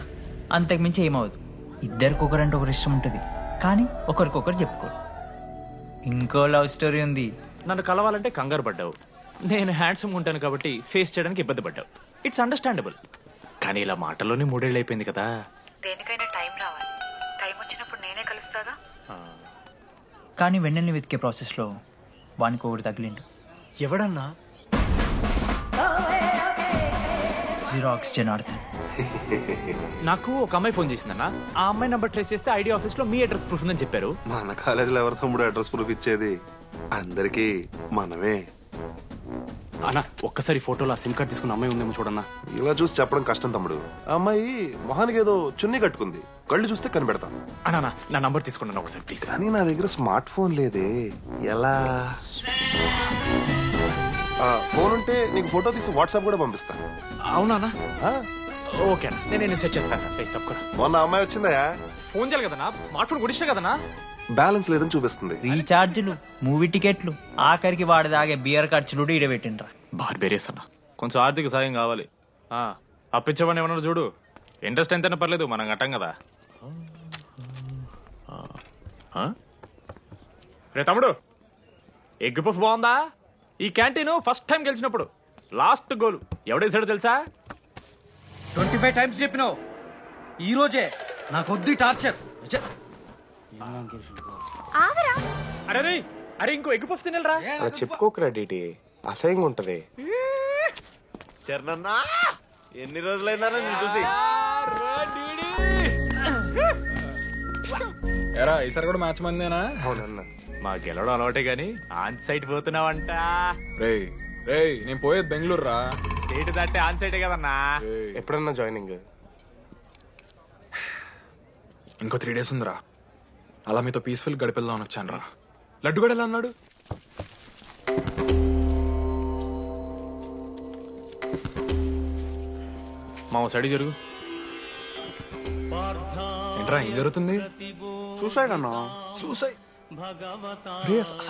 [SPEAKER 5] అంతకుమించి ఏమవద్దు. ఇద్దరికొకరంటే ఒకరు ఇష్టం ఉంటుంది, కానీ ఒకరికొకరు చెప్పుకోరు. ఇంకో లవ్ స్టోరీ ఉంది.
[SPEAKER 13] నన్ను కలవాలంటే కంగారు పడ్డావు, నేను హ్యాండ్సమ్ ఉంటాను కాబట్టి ఫేస్ చేయడానికి ఇబ్బంది పడ్డావు. It's understandable. కానీ ఇలా మాటల్లోనే 3 ఏళ్ళు అయిపోయింది కదా.
[SPEAKER 23] దేనికైనా టైం రావాలి. టైం వచ్చినప్పుడు నేనే కలుస్తాగా.
[SPEAKER 5] కానీ వెన్నెల్ని వెతికే ప్రాసెస్లో వానికి ఒకటి తగిలిండు.
[SPEAKER 6] ఎవడన్నా?
[SPEAKER 5] జిరాక్స్ జనార్దన్.
[SPEAKER 13] నాకు ఒక అమ్మాయి ఫోన్ చేసిందన్న. ఆ అమ్మాయి నంబర్ ట్రేస్ చేస్తే ఐడి ఆఫీస్ లో మీ అడ్రస్ ప్రూఫ్ ఉందని చెప్పారు.
[SPEAKER 14] మన కాలేజీలో ఎవరి తమ్ముడు అడ్రస్ ప్రూఫ్ ఇచ్చేది? అందరికి మనమే.
[SPEAKER 13] అన్న ఒక్కసారి ఫోటోలో సిమ్ కార్డ్ తీసుకున్న అమ్మాయి ఉందేమో చూడన్నా.
[SPEAKER 14] ఇలా చూసి చెప్పడం కష్టం తమ్ముడు. ఆ అమ్మాయి మొహానికి ఏదో చున్నీ కట్టుకుంది, కళ్ళు చూస్తే కనిపెడతా.
[SPEAKER 13] అన్నా నా నంబర్ తీసుకున్నాను ఒకసారి ప్లీజ్.
[SPEAKER 14] కానీ నా దగ్గర స్మార్ట్ ఫోన్ లేదే, ఎలా? ఫోన్ ఉంటే నీకు ఫోటో తీసి వాట్సాప్ కూడా పంపిస్తాను.
[SPEAKER 13] అవునా? ఓకే అన్న, నేను సెట్ చేస్తాను. తప్పకుండా.
[SPEAKER 14] మొన్న అమ్మాయి వచ్చిందా?
[SPEAKER 13] ఫోన్ చేయాలి కదన్నా, స్మార్ట్ ఫోన్ కొనిష్టం కదన్నా.
[SPEAKER 14] బ్యాలెన్స్ లేదని చూపిస్తుంది.
[SPEAKER 5] రీఛార్జ్లు, మూవీ టికెట్లు, ఆఖరికి వాడి దాగే బియర్ ఖర్చులు ఈడబెట్టిండ్రా.
[SPEAKER 13] బార్బేరియస్ అన్న, కొంచెం ఆర్థిక సాయం కావాలి. అప్పించమని ఏమన్నా చూడు, ఇంట్రెస్ట్ ఎంతైనా పర్లేదు, మనం కట్టాం కదా. రే తమ్ముడు, ఎగ్ పఫ్ బాగుందా? ఈ క్యాంటీన్ ఫస్ట్ టైం గెలిచినప్పుడు లాస్ట్ గోల్ ఎవడేసాడో తెలుసా?
[SPEAKER 18] 25 టైమ్స్ చెప్పినావు, ఈ రోజే నాకొద్ది టార్చర్.
[SPEAKER 13] అరే అరే ఇంకో ఎగ్ పఫ్ తినరా?
[SPEAKER 14] అలా చెప్పుకోకరా డీటీ, అసహ్యంగా ఉంటది.
[SPEAKER 6] చరణన్నా, ఎన్ని రోజులైనా నేను చూసి.
[SPEAKER 13] ఎరా ఈసారి కూడా మ్యాచ్ మందేనా?
[SPEAKER 14] అవునన్నా.
[SPEAKER 13] మా గెలవడం అలవాటే గానీ ఆన్ సైట్ పోతున్నావంట.
[SPEAKER 25] రేయ్ నేను పోయేది బెంగళూరు రా.
[SPEAKER 13] స్టేట్ దాటే ఆన్ సైడే కదన్నా.
[SPEAKER 20] ఎప్పుడన్నా జాయినింగ్?
[SPEAKER 2] ఇంకో 3 days ఉందిరా. అలా మీతో పీస్ఫుల్ గడిపెళ్దామని వచ్చాను రా. లడ్డు కూడా ఎలా అన్నాడు?
[SPEAKER 13] మా సైడ్ జరుగు.
[SPEAKER 2] ఏంట్రా ఏం జరుగుతుంది?
[SPEAKER 1] సూసైడ్ అన్నా.
[SPEAKER 2] సూసైడ్?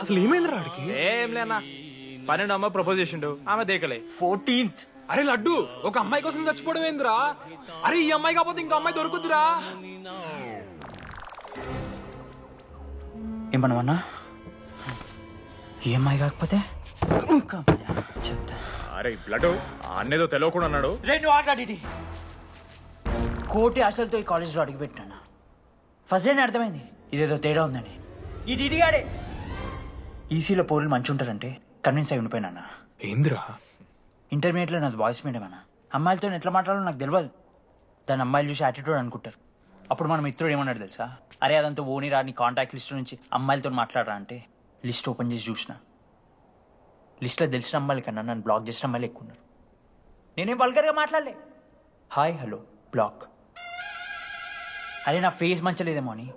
[SPEAKER 2] అసలు ఏమైంది రాడికి?
[SPEAKER 13] ఏం లేనా, 12 అమ్మాయి ప్రపోజ్ చేసిండు, ఆమె దేకలే.
[SPEAKER 2] 14th. అరే లడ్డు, ఒక అమ్మాయి కోసం చచ్చిపోవడం ఏందిరా? అరే ఈ అమ్మాయి కాకపోతే ఇంకో అమ్మాయి దొరుకుతురా?
[SPEAKER 5] ఏమన్నా ఈ అమ్మాయి కాకపోతే చెప్తా.
[SPEAKER 13] అరే బ్లడ్ అన్నేదో తెలియకుండా అన్నాడు.
[SPEAKER 5] రెండు ఆగాడి కోటి ఆశలతో ఈ కాలేజ్లో అడుగుపెట్టాను. ఫస్ట్ డే అర్థమైంది ఇదేదో తేడా ఉందని. ఈ డిడిగాడే ఈసీలో పౌరులు మంచి ఉంటారంటే కన్విన్స్ అయి ఉండిపోయినా.
[SPEAKER 2] ఏందిరా?
[SPEAKER 5] ఇంటర్మీడియట్లో నాది బాయ్స్ మీడియం అన్న. అమ్మాయిలతో ఎట్లా మాట్లాడాలో నాకు తెలియదు. దాని అమ్మాయిలు చూసి యాటిట్యూడ్ అనుకుంటారు. అప్పుడు మన మిత్రుడు ఏమన్నాడు తెలుసా? అరే అదంతా ఓని రాని కాంటాక్ట్ లిస్ట్ నుంచి అమ్మాయిలతో మాట్లాడరా అంటే లిస్ట్ ఓపెన్ చేసి చూసిన. లిస్ట్లో తెలిసిన అమ్మాయిల కన్నా నన్ను బ్లాక్ చేసిన అమ్మాయిలు ఎక్కువ ఉన్నారు. నేనేం వల్గర్గా మాట్లాడలే. Hi hello block. అరే నా ఫేస్ మంచలేదేమో అని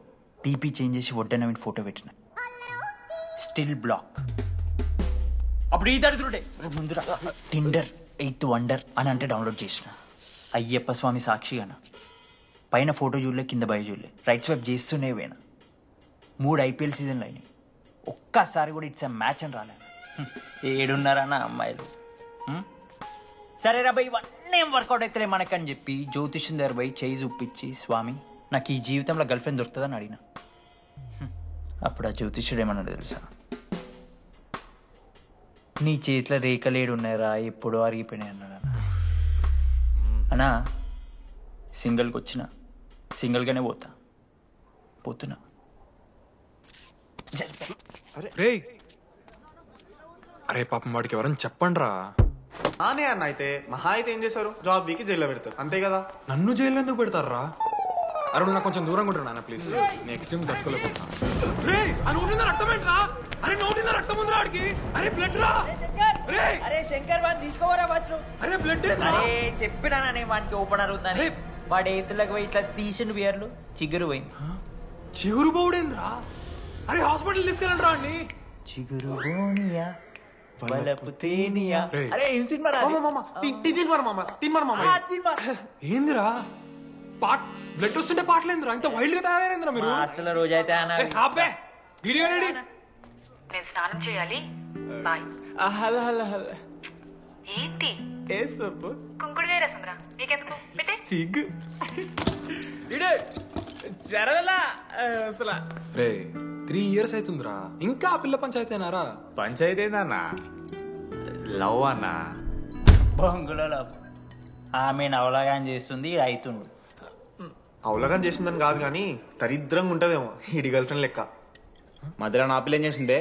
[SPEAKER 5] డీపీ చేంజ్ చేసి వడ్డన ఫోటో పెట్టిన. Still block. అప్పుడు ఈ దరిద్రుడే ముందురా టిండర్ 8th వండర్ అని అంటే డౌన్లోడ్ చేసిన. అయ్యప్ప స్వామి సాక్షిగాన పైన ఫోటో చూడలే, కింద బయ చూడలే, రైట్ స్వైప్ చేస్తూనే పోయినా. 3 IPL సీజన్లు అయినాయి, ఒక్కసారి కూడా ఇట్స్ మ్యాచ్ అని రాలేను. 7:30 అమ్మాయిలు. సరే రాబాయ్ ఇవన్నీ ఏం వర్కౌట్ అవుతలే మనకని చెప్పి జ్యోతిష్యం దగ్గర పోయి చేయి చూపించి, స్వామి నాకు ఈ జీవితంలో గర్ల్ ఫ్రెండ్ దొరుకుతుందని అడిగిన. అప్పుడు ఆ జ్యోతిష్యుడు ఏమన్నాడు తెలుసా? నీ చేతిలో రేఖలేడు ఉన్నాయరా, ఎప్పుడో అరిగిపోయినాయి అన్నాడు. అన్నా సింగిల్కి వచ్చిన సింగిల్గానే పోతున్నా.
[SPEAKER 2] అరే పాపం వాడికి ఎవరని చెప్పండి రా.
[SPEAKER 1] ఆనే అన్న అయితే మహా అయితే ఏం చేశారు? జాబ్ వీకి జైల్లో పెడతారు అంతే కదా.
[SPEAKER 2] నన్ను జైల్లో ఎందుకు పెడతారా? అరే నాకు కొంచెం దూరంగా ఉంటాను ప్లీజ్. నేను ఎక్స్ట్రీమ్స్ తట్టుకోలేకపోతున్నా. అరే నోటిన రక్తం ఉందిరా ఆడికి. అరే బ్లడ్ రా.
[SPEAKER 5] అరే శంకర్ వాడిని తీసుకోవరా ఫస్ట్.
[SPEAKER 2] అరే బ్లడ్
[SPEAKER 5] అరే చెప్పినా వానికి ఓపెనర్ ఉందని. వాడు ఎత్తులకు పోయి ఇట్లా తీసిన బియర్లు చిగురు పోయింది.
[SPEAKER 2] చిగురు పోవుడేంద్రా? అరే హాస్పిటల్ తీసుకెళ్ళండి రా అండి.
[SPEAKER 5] చిగురు బోనియా వలపు తేనియా. అరే ఏం సినిమా రా?
[SPEAKER 2] ఏందిరా బ్లడ్ వస్తుంటే పాటలేందిరా? ఇంత వైల్డ్ గా తయారైందిరా మీరు?
[SPEAKER 5] హాస్టల్లో రోజైతే
[SPEAKER 23] నేను స్నానం చేయాలి. బాయ్.
[SPEAKER 13] Hello hello hello.
[SPEAKER 23] ఏంటి
[SPEAKER 13] ఏ సొప్పు?
[SPEAKER 23] కుంకుడుగాయ రసం రా. నీకెందుకు పెట్టే
[SPEAKER 13] సిగ్గు జరగలా అసలు.
[SPEAKER 2] రే 3 years అవుతుందిరా, ఇంకా ఆ పిల్ల పంచాయతీ అన్నారా?
[SPEAKER 13] పంచాయతీ ఏందన్నా? లవ్ అన్నా.
[SPEAKER 5] బొంగులో లవ్. ఆమె అవలాగాని చేస్తుంది అవుతుండు.
[SPEAKER 1] అవలగాని చేసిందని కాదు కానీ దరిద్రంగా ఉంటదేమో ఈడి గర్ల్ ఫ్రెండ్ లెక్క.
[SPEAKER 10] మధ్యలో నా పిల్ల ఏం చేసిందే?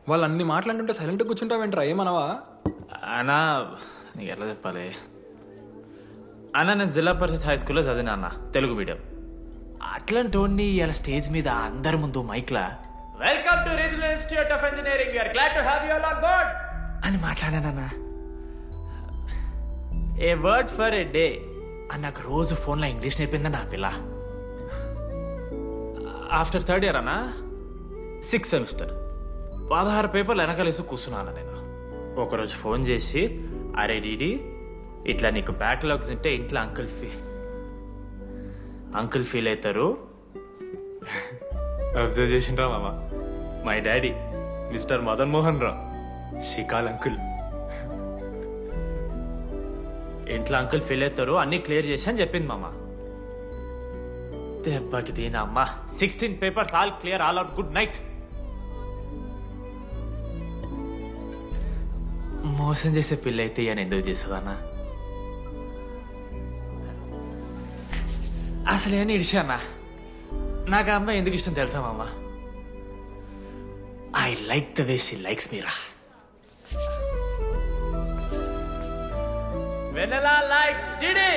[SPEAKER 2] వాళ్ళు అన్ని మాట్లాడుతుంటే సైలెంట్గా కూర్చుంటావేంట్రా? ఏమనవా?
[SPEAKER 13] అన్నా నీకు ఎట్లా చెప్పాలి అన్న, నేను జిల్లా పరిషత్ హై స్కూల్లో చదివినా అన్న, తెలుగు మీడియం. అట్లాంటి వాడిని ఇలా స్టేజ్ మీద అందరి ముందు మైక్లా welcome to regional institute of engineering, we are glad to have you all on board అని మాట్లాడానన్నా. A word for a day అని నాకు రోజు ఫోన్లో ఇంగ్లీష్ నేర్పిందా నా పిల్ల. ఆఫ్టర్ 3rd year అన్నా 6th semester 16 పేపర్లు వెనకాలేసి కూర్చున్నాను నేను. ఒకరోజు ఫోన్ చేసి, అరే డీడీ ఇట్లా నీకు బ్యాక్లాగ్స్ ఉంటే ఇంట్లో అంకుల్ ఫీల్ అవుతారు. అబ్జర్వ్ చేసిండ్రా మామ, my daddy mister Madan Mohan Rao షికాల్ అంకుల్. ఇంట్లో అంకుల్ ఫీల్ అవుతారు, అన్ని క్లియర్ చేసి అని చెప్పింది మామ. దెబ్బకి దీనమ్మా 16 papers all clear, all out, good night. మోసం చేసే పిల్ల అయితే ఇయన ఎందుకు చేస్తుందన్నా? అసలు ఏమని ఇడిచానా? నాకు ఆ అమ్మాయి ఎందుకు ఇష్టం తెలుసా మామ? I like the way she likes Meera. Vanilla likes DD.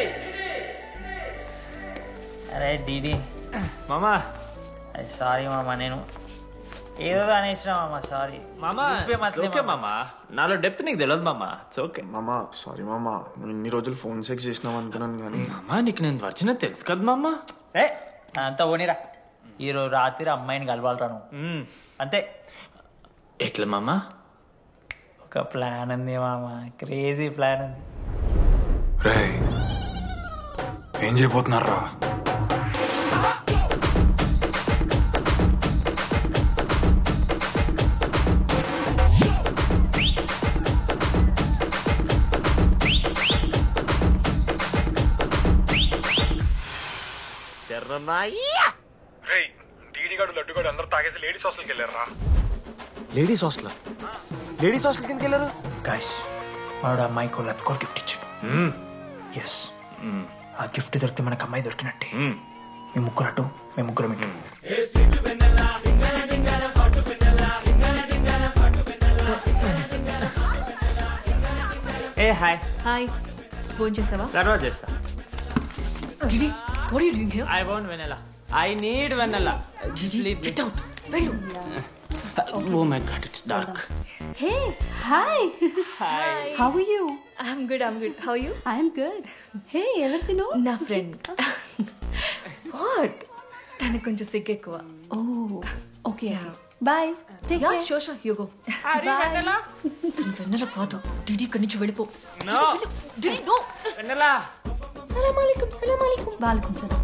[SPEAKER 5] అరే డిడి
[SPEAKER 13] మామా
[SPEAKER 5] సారీ మామా, నేను ఏదో అనేసినా మామ సారీ
[SPEAKER 13] మామా ఓకే మామా నాలో డెప్త్ నీకు తెలియదు మామా ఇట్స్ ఓకే
[SPEAKER 2] మామా సారీ మామా నువ్వు ఇన్ని రోజులు ఫోన్ సెక్స్ చేసినావు అనుకున్నాను కానీ
[SPEAKER 13] మామా నీకు నేను వచ్చిన తెలుసు కదా మామా
[SPEAKER 5] ఏ అంతా పోనీరా ఈరోజు రాత్రి అమ్మాయిని కలవాలరా నువ్వు అంతే
[SPEAKER 13] ఎట్లా మామా
[SPEAKER 5] ఒక ప్లాన్ ఉంది మామ క్రేజీ ప్లాన్ ఉంది
[SPEAKER 2] రే ఏం చేయబోతున్నారా
[SPEAKER 15] లడ్డుగాడు అందరూ తాగేసి లేడీస్ హాస్టల్కి వెళ్ళారా
[SPEAKER 6] లేడీస్ హాస్టల్ లేడీస్ హాస్టల్ కిందకి వెళ్ళారు
[SPEAKER 5] గైస్ వాడు అమ్మాయికి లత్కోర్ గిఫ్ట్ ఇచ్చాడు ఎస్ ఆ గిఫ్ట్ దొరికితే మనకు అమ్మాయి దొరికినట్టే మేము ముగ్గురు అటు మేము ముగ్గురు ఇటు
[SPEAKER 13] ఏ హాయ్
[SPEAKER 16] హాయ్ ఫోన్ చేసావా
[SPEAKER 13] తర్వాత చేస్తా
[SPEAKER 16] డిడి what are you doing here
[SPEAKER 13] I want Vennela I need Vennela
[SPEAKER 16] get out వెళ్ళు
[SPEAKER 13] oh my god it's dark
[SPEAKER 4] Hey, hi.
[SPEAKER 13] Hi.
[SPEAKER 4] How are you?
[SPEAKER 16] I'm good. How are you?
[SPEAKER 4] I'm good. Hey, everything know?
[SPEAKER 16] నా friend what తనకు కొంచెం సిగ్గు ఎక్కువ
[SPEAKER 4] Oh, okay. Bye. Take care.
[SPEAKER 16] Show you go
[SPEAKER 4] Bye.
[SPEAKER 16] వెన్నెల కాదు DD ఇక్కడి నుంచి వెళ్ళిపో
[SPEAKER 13] no
[SPEAKER 16] DD no
[SPEAKER 13] వెనెలా
[SPEAKER 16] సలాం అలైకుం
[SPEAKER 4] Walaikum salam.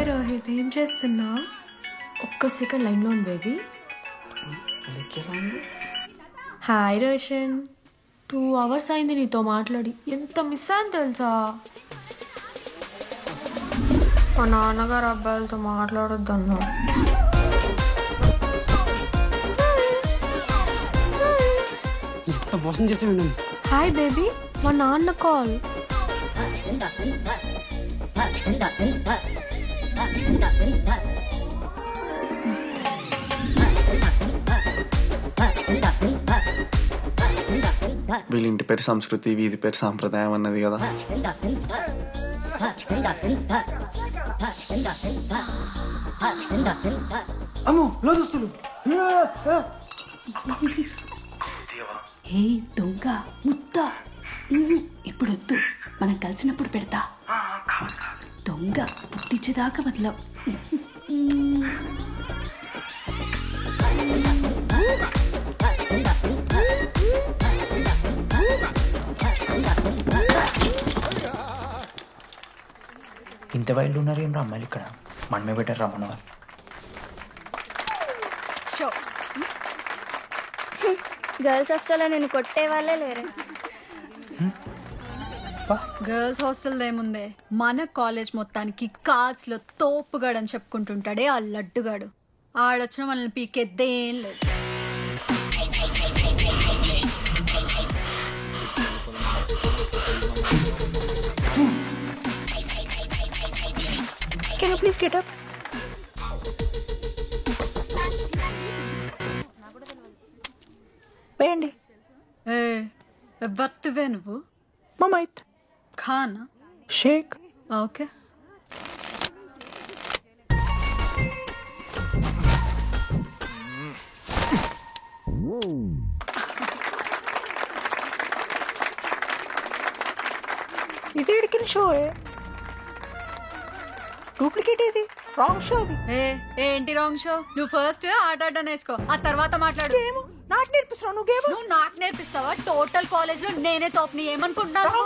[SPEAKER 21] రోహిత్ ఏం చేస్తున్నా ఒక్క సెకండ్ లైన్లో ఉంది బేబీ హాయ్ రోషన్ 2 hours అయింది నీతో మాట్లాడి ఎంత మిస్ అని తెలుసా మా నాన్నగారు అబ్బాయిలతో మాట్లాడొద్దన్నా
[SPEAKER 9] ఎంత మోసం చేసి విన్నాను
[SPEAKER 21] హాయ్ బేబీ మా నాన్న కాల్
[SPEAKER 1] వీళ్ళ ఇంటి పేరు సంస్కృతి వీధి పేరు సాంప్రదాయం అన్నది కదా
[SPEAKER 9] అమ్మో లోదుస్తులు
[SPEAKER 4] ఏ దొంగ ముద్ద ఇప్పుడు వద్దు మనం కలిసినప్పుడు పెడతా దొంగ బుద్ధిచ్చేదాకా వదలవు
[SPEAKER 5] ఇంత వైల్డ్ ఉన్నారు ఏం రా అమ్మాయిలు ఇక్కడ మనమే బెటర్ రా మన వాళ్ళు
[SPEAKER 7] షో గర్ల్స్ హాస్టల్లో నేను కొట్టే వాళ్ళే లేరు
[SPEAKER 4] గర్ల్స్ హాస్టల్ ఏముందే మన కాలేజ్ మొత్తానికి కార్డ్స్ లో తోపుగాడు అని చెప్పుకుంటుంటాడే ఆ లడ్డుగాడు ఆడొచ్చిన మనల్ని పీకెద్దేం లేదు
[SPEAKER 7] Can you please get up?
[SPEAKER 5] వేయండి
[SPEAKER 4] ఏ ఎవరివే నువ్వు
[SPEAKER 5] Mumaith
[SPEAKER 4] ఖానా
[SPEAKER 5] Sheikh
[SPEAKER 4] okay
[SPEAKER 5] ఇదేడికి show duplicate ఇది రాంగ్ షో అది
[SPEAKER 4] ఏంటి రాంగ్ షో నువ్వు ఫస్ట్ ఆట నేర్చుకో ఆ తర్వాత మాట్లాడు
[SPEAKER 5] నాకు నేర్పిస్తున్నావు నువ్వు
[SPEAKER 4] నాకు నేర్పిస్తావా టోటల్ కాలేజ్ లో నేనే తోపుని ఏమనుకుంటున్నావు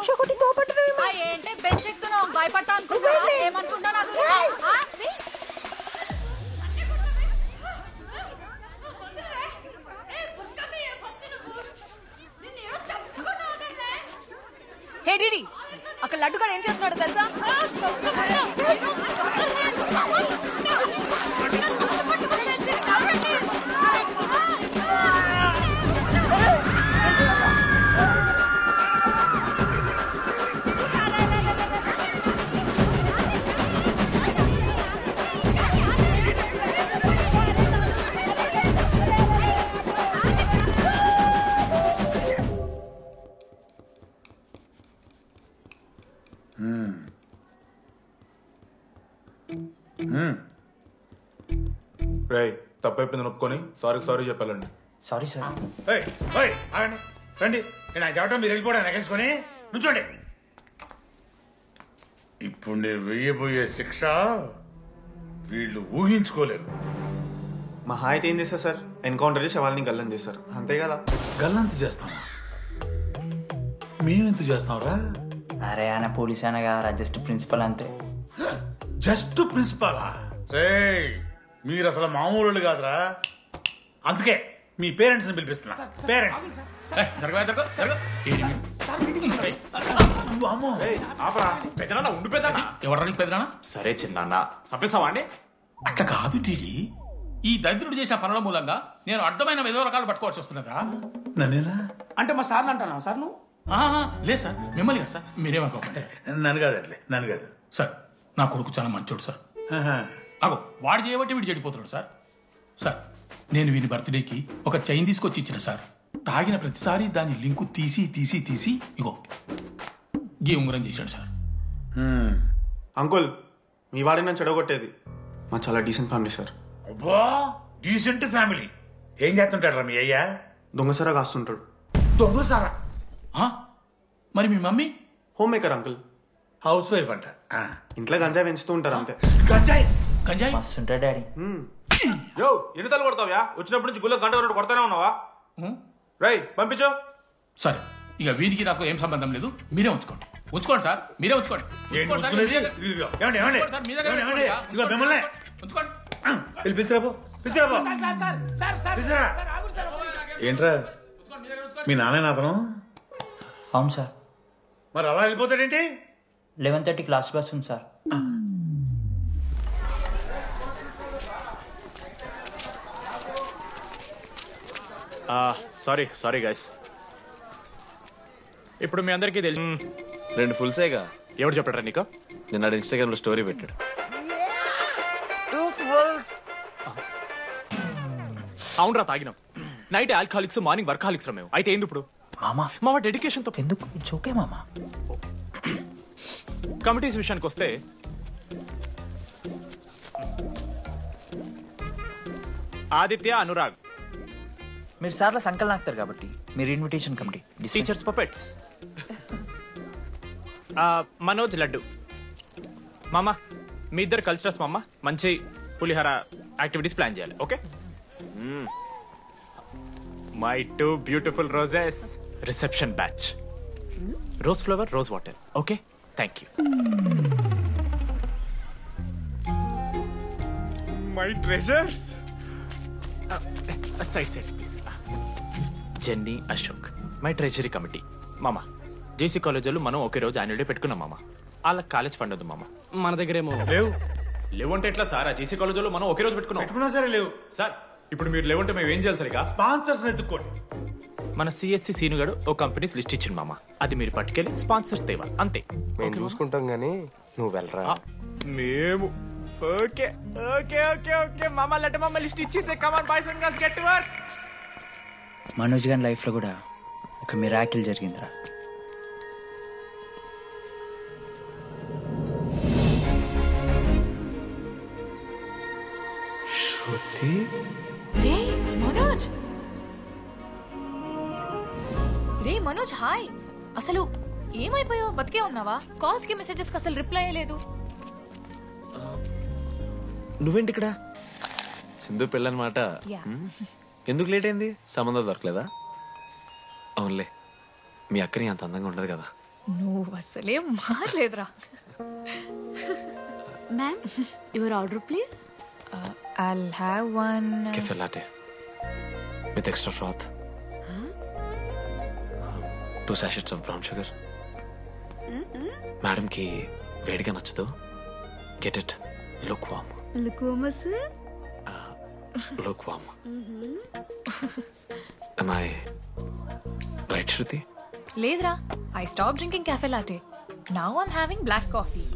[SPEAKER 4] ఏంటి బెంచ్ ఎక్కుతున్నావు భయపడతా అనుకుంటున్నా ఏమనుకుంటా నాకు
[SPEAKER 16] హే డిడి అక్కడ లడ్డుగాడు ఏం చేస్తున్నాడు తెలుసా
[SPEAKER 15] రేయ్ తప్పైపోయింది ఒప్పుకొని సారీ చెప్పాలండి.
[SPEAKER 5] Sorry sir.
[SPEAKER 12] ఆగండి రండి. నేను చెప్పడం మీరు వెళ్ళిపోవడానికి ఎగేసుకొని నుంచోండి. ఇప్పుడు నేను వెయ్యబోయే శిక్ష వీళ్ళు ఊహించుకోలేరు.
[SPEAKER 1] మహా అయితే ఏం చేస్తారు సార్? ఎన్కౌంటర్ చేసి వాళ్ళని గల్లం చేస్తారు, అంతే కదా?
[SPEAKER 12] గల్లంత చేస్తామా? మేమెంత చేస్తాంరా?
[SPEAKER 5] అరే ఆయన పోలీస్ అయినా కదా, జస్ట్ ప్రిన్సిపల్ అంతే.
[SPEAKER 12] జస్ట్ ప్రిన్సిపాలా? రే మీరు అసలు మామూలు కాదురా. అందుకే మీ పేరెంట్స్ ని పిలిపిస్తున్నా. పేరెంట్స్
[SPEAKER 13] సరే చిన్న చంపేస్తావా అండి?
[SPEAKER 18] అట్లా కాదు టీడీ. ఈ దరిద్రుడు చేసే పనుల మూలంగా నేను అడ్డమైన ఏదో రకాలు పట్టుకోవాల్సి వస్తున్నదా?
[SPEAKER 12] నన్నేనా
[SPEAKER 18] అంటే మా సార్ని అంటానా సార్ నువ్వు? లేదు సార్, మిమ్మల్ని కదా సార్. మీరేమనుకోకండి సార్.
[SPEAKER 12] నన్ను కాదు అట్లే, నన్ను కాదు
[SPEAKER 18] సార్. నా కొడుకు చాలా మంచోడు సార్. అగో వాడు చేయబట్టి వీడు చెడిపోతున్నాడు సార్. సార్ నేను వీని బర్త్డేకి ఒక చైన్ తీసుకొచ్చి ఇచ్చిన సార్. తాగిన ప్రతిసారి దాని లింకు తీసి ఇగో గీ ఉంగరం చేశాడు సార్.
[SPEAKER 1] అంకుల్, మీ వాడిని నన్ను చెడగొట్టేది. మా చాలా డీసెంట్ ఫ్యామిలీ సార్.
[SPEAKER 12] అబ్బా డీసెంట్ ఫ్యామిలీ. ఏం చేస్తుంటాడు రా మీ అయ్యా?
[SPEAKER 1] దొంగసారా కాస్తుంటాడు.
[SPEAKER 12] దొంగసారా?
[SPEAKER 18] మరి మీ mummy?
[SPEAKER 1] Home maker uncle.
[SPEAKER 12] House wife అంట.
[SPEAKER 1] ఇంట్లో గంజాయి పెంచుతూ ఉంటారు అంతే.
[SPEAKER 18] గంజాయి
[SPEAKER 5] మస్తు ఉంటాడు డాడీ.
[SPEAKER 13] యో ఎన్నిసార్లు కొడతావ్యా? వచ్చినప్పటి నుంచి గుళ్ళో గంట కొట్టు కొడతానే ఉన్నావా? రై పంపించు.
[SPEAKER 18] సరే ఇక వీరికి నాకు ఏం సంబంధం లేదు, మీరే ఉంచుకోండి సార్. మీరే ఉంచుకోండి.
[SPEAKER 12] ఏంట్రా మీ నాన్న అతను?
[SPEAKER 5] అవును సార్.
[SPEAKER 12] మరి అలా వెళ్ళిపోతాడేంటి?
[SPEAKER 5] 11:30 క్లాస్ బస్ ఉంది సార్.
[SPEAKER 13] Sorry guys. ఇప్పుడు మీ అందరికీ తెలుసు
[SPEAKER 6] 2 ఫుల్సేగా.
[SPEAKER 13] ఎవరు చెప్పారా నీకు?
[SPEAKER 6] నిన్న ఇన్స్టాగ్రామ్ లో స్టోరీ పెట్టాడు.
[SPEAKER 13] 2 ఫుల్స్. అవునరా తాగినాం. నైట్ ఆల్కహాలిక్స్, మార్నింగ్ వర్కాలిక్స్ రా మేము. అయితే ఏంది ఇప్పుడు? మా డెడికేషన్ తో
[SPEAKER 5] ఎందుకు? ఇట్స్ ఓకే మామా.
[SPEAKER 13] కమిటీస్ విషయానికి వస్తే ఆదిత్య, అనురాగ్
[SPEAKER 5] మీరు సార్ల సంకల్ నాకుతారు కాబట్టి మీరు invitation committee.
[SPEAKER 13] Teachers puppets. Manoj, laddu. మామ మీ ఇద్దరు కల్చరల్స్ మామ. మంచి పులిహార యాక్టివిటీస్ ప్లాన్ చేయాలి. Okay? My 2 beautiful roses. Reception batch. Rose flower, rose water. Okay, thank you. My treasures. Side please. Jenny, Ashok my treasury committee. మామ జేసీ కాలేజీలో మనం ఒకే రోజు యాన్యువల్ డే పెట్టుకున్నాం మామ. వాళ్ళకి కాలేజ్ ఫండ్ ఉంది మామ. మన దగ్గర ఏమో లేవు అంటే ఎట్లా సార్? ఆ జేసీ కాలేజీలో మనం ఒకే రోజు పెట్టుకున్నా సరే లేవు సార్. ఇప్పుడు మీరు లేవంటే మేము ఏం చేయాలి సరిగా? స్పాన్సర్స్ ఎత్తుకోండి. మన సిఎస్సి సీనుగాడు ఓ కంపెనీస్ లిస్ట్ ఇచ్చింది మామ. అది మీరు పట్టుకెళ్ళి స్పాన్సర్స్ తేవాలి అంతే.
[SPEAKER 20] మేము చూసుకుంటాం గానీ నువ్వు వెళ్ళరా.
[SPEAKER 13] మేము ఓకే ఓకే ఓకే ఓకే మామ. లెట్ మామ లిస్ట్ ఇచ్చేసే. Come on boys and girls, get to work.
[SPEAKER 5] Manoj గారి లైఫ్ లో కూడా ఒక మిరాకిల్ జరిగిందిరా.
[SPEAKER 6] శృతి.
[SPEAKER 16] రే మనోజ్, హాయ్. అసలు ఏమైపోయావు? బతికే ఉన్నావా? కాల్స్ కి మెసేజెస్ కి అసలు రిప్లై లేదు.
[SPEAKER 6] నువ్వేంటి ఇక్కడ? సింధు పెళ్ళనమాట. ఎందుకు లేట్ అయింది? సంబంధం దొరకలేదా? అవునులే, మీ అక్కని అంత అందంగా ఉండదు కదా.
[SPEAKER 16] నువ్వు అసలే మారలేదురా.
[SPEAKER 21] Ma'am, your order please.
[SPEAKER 16] I'll have one
[SPEAKER 6] cafe latte with extra froth. 2 sachets of brown sugar. Madam కి వేడిగా నచ్చదు. Get it look warm. Look warm. am I right, Shruti?
[SPEAKER 16] లేదురా, I stopped drinking cafe latte. Now I'm having black coffee.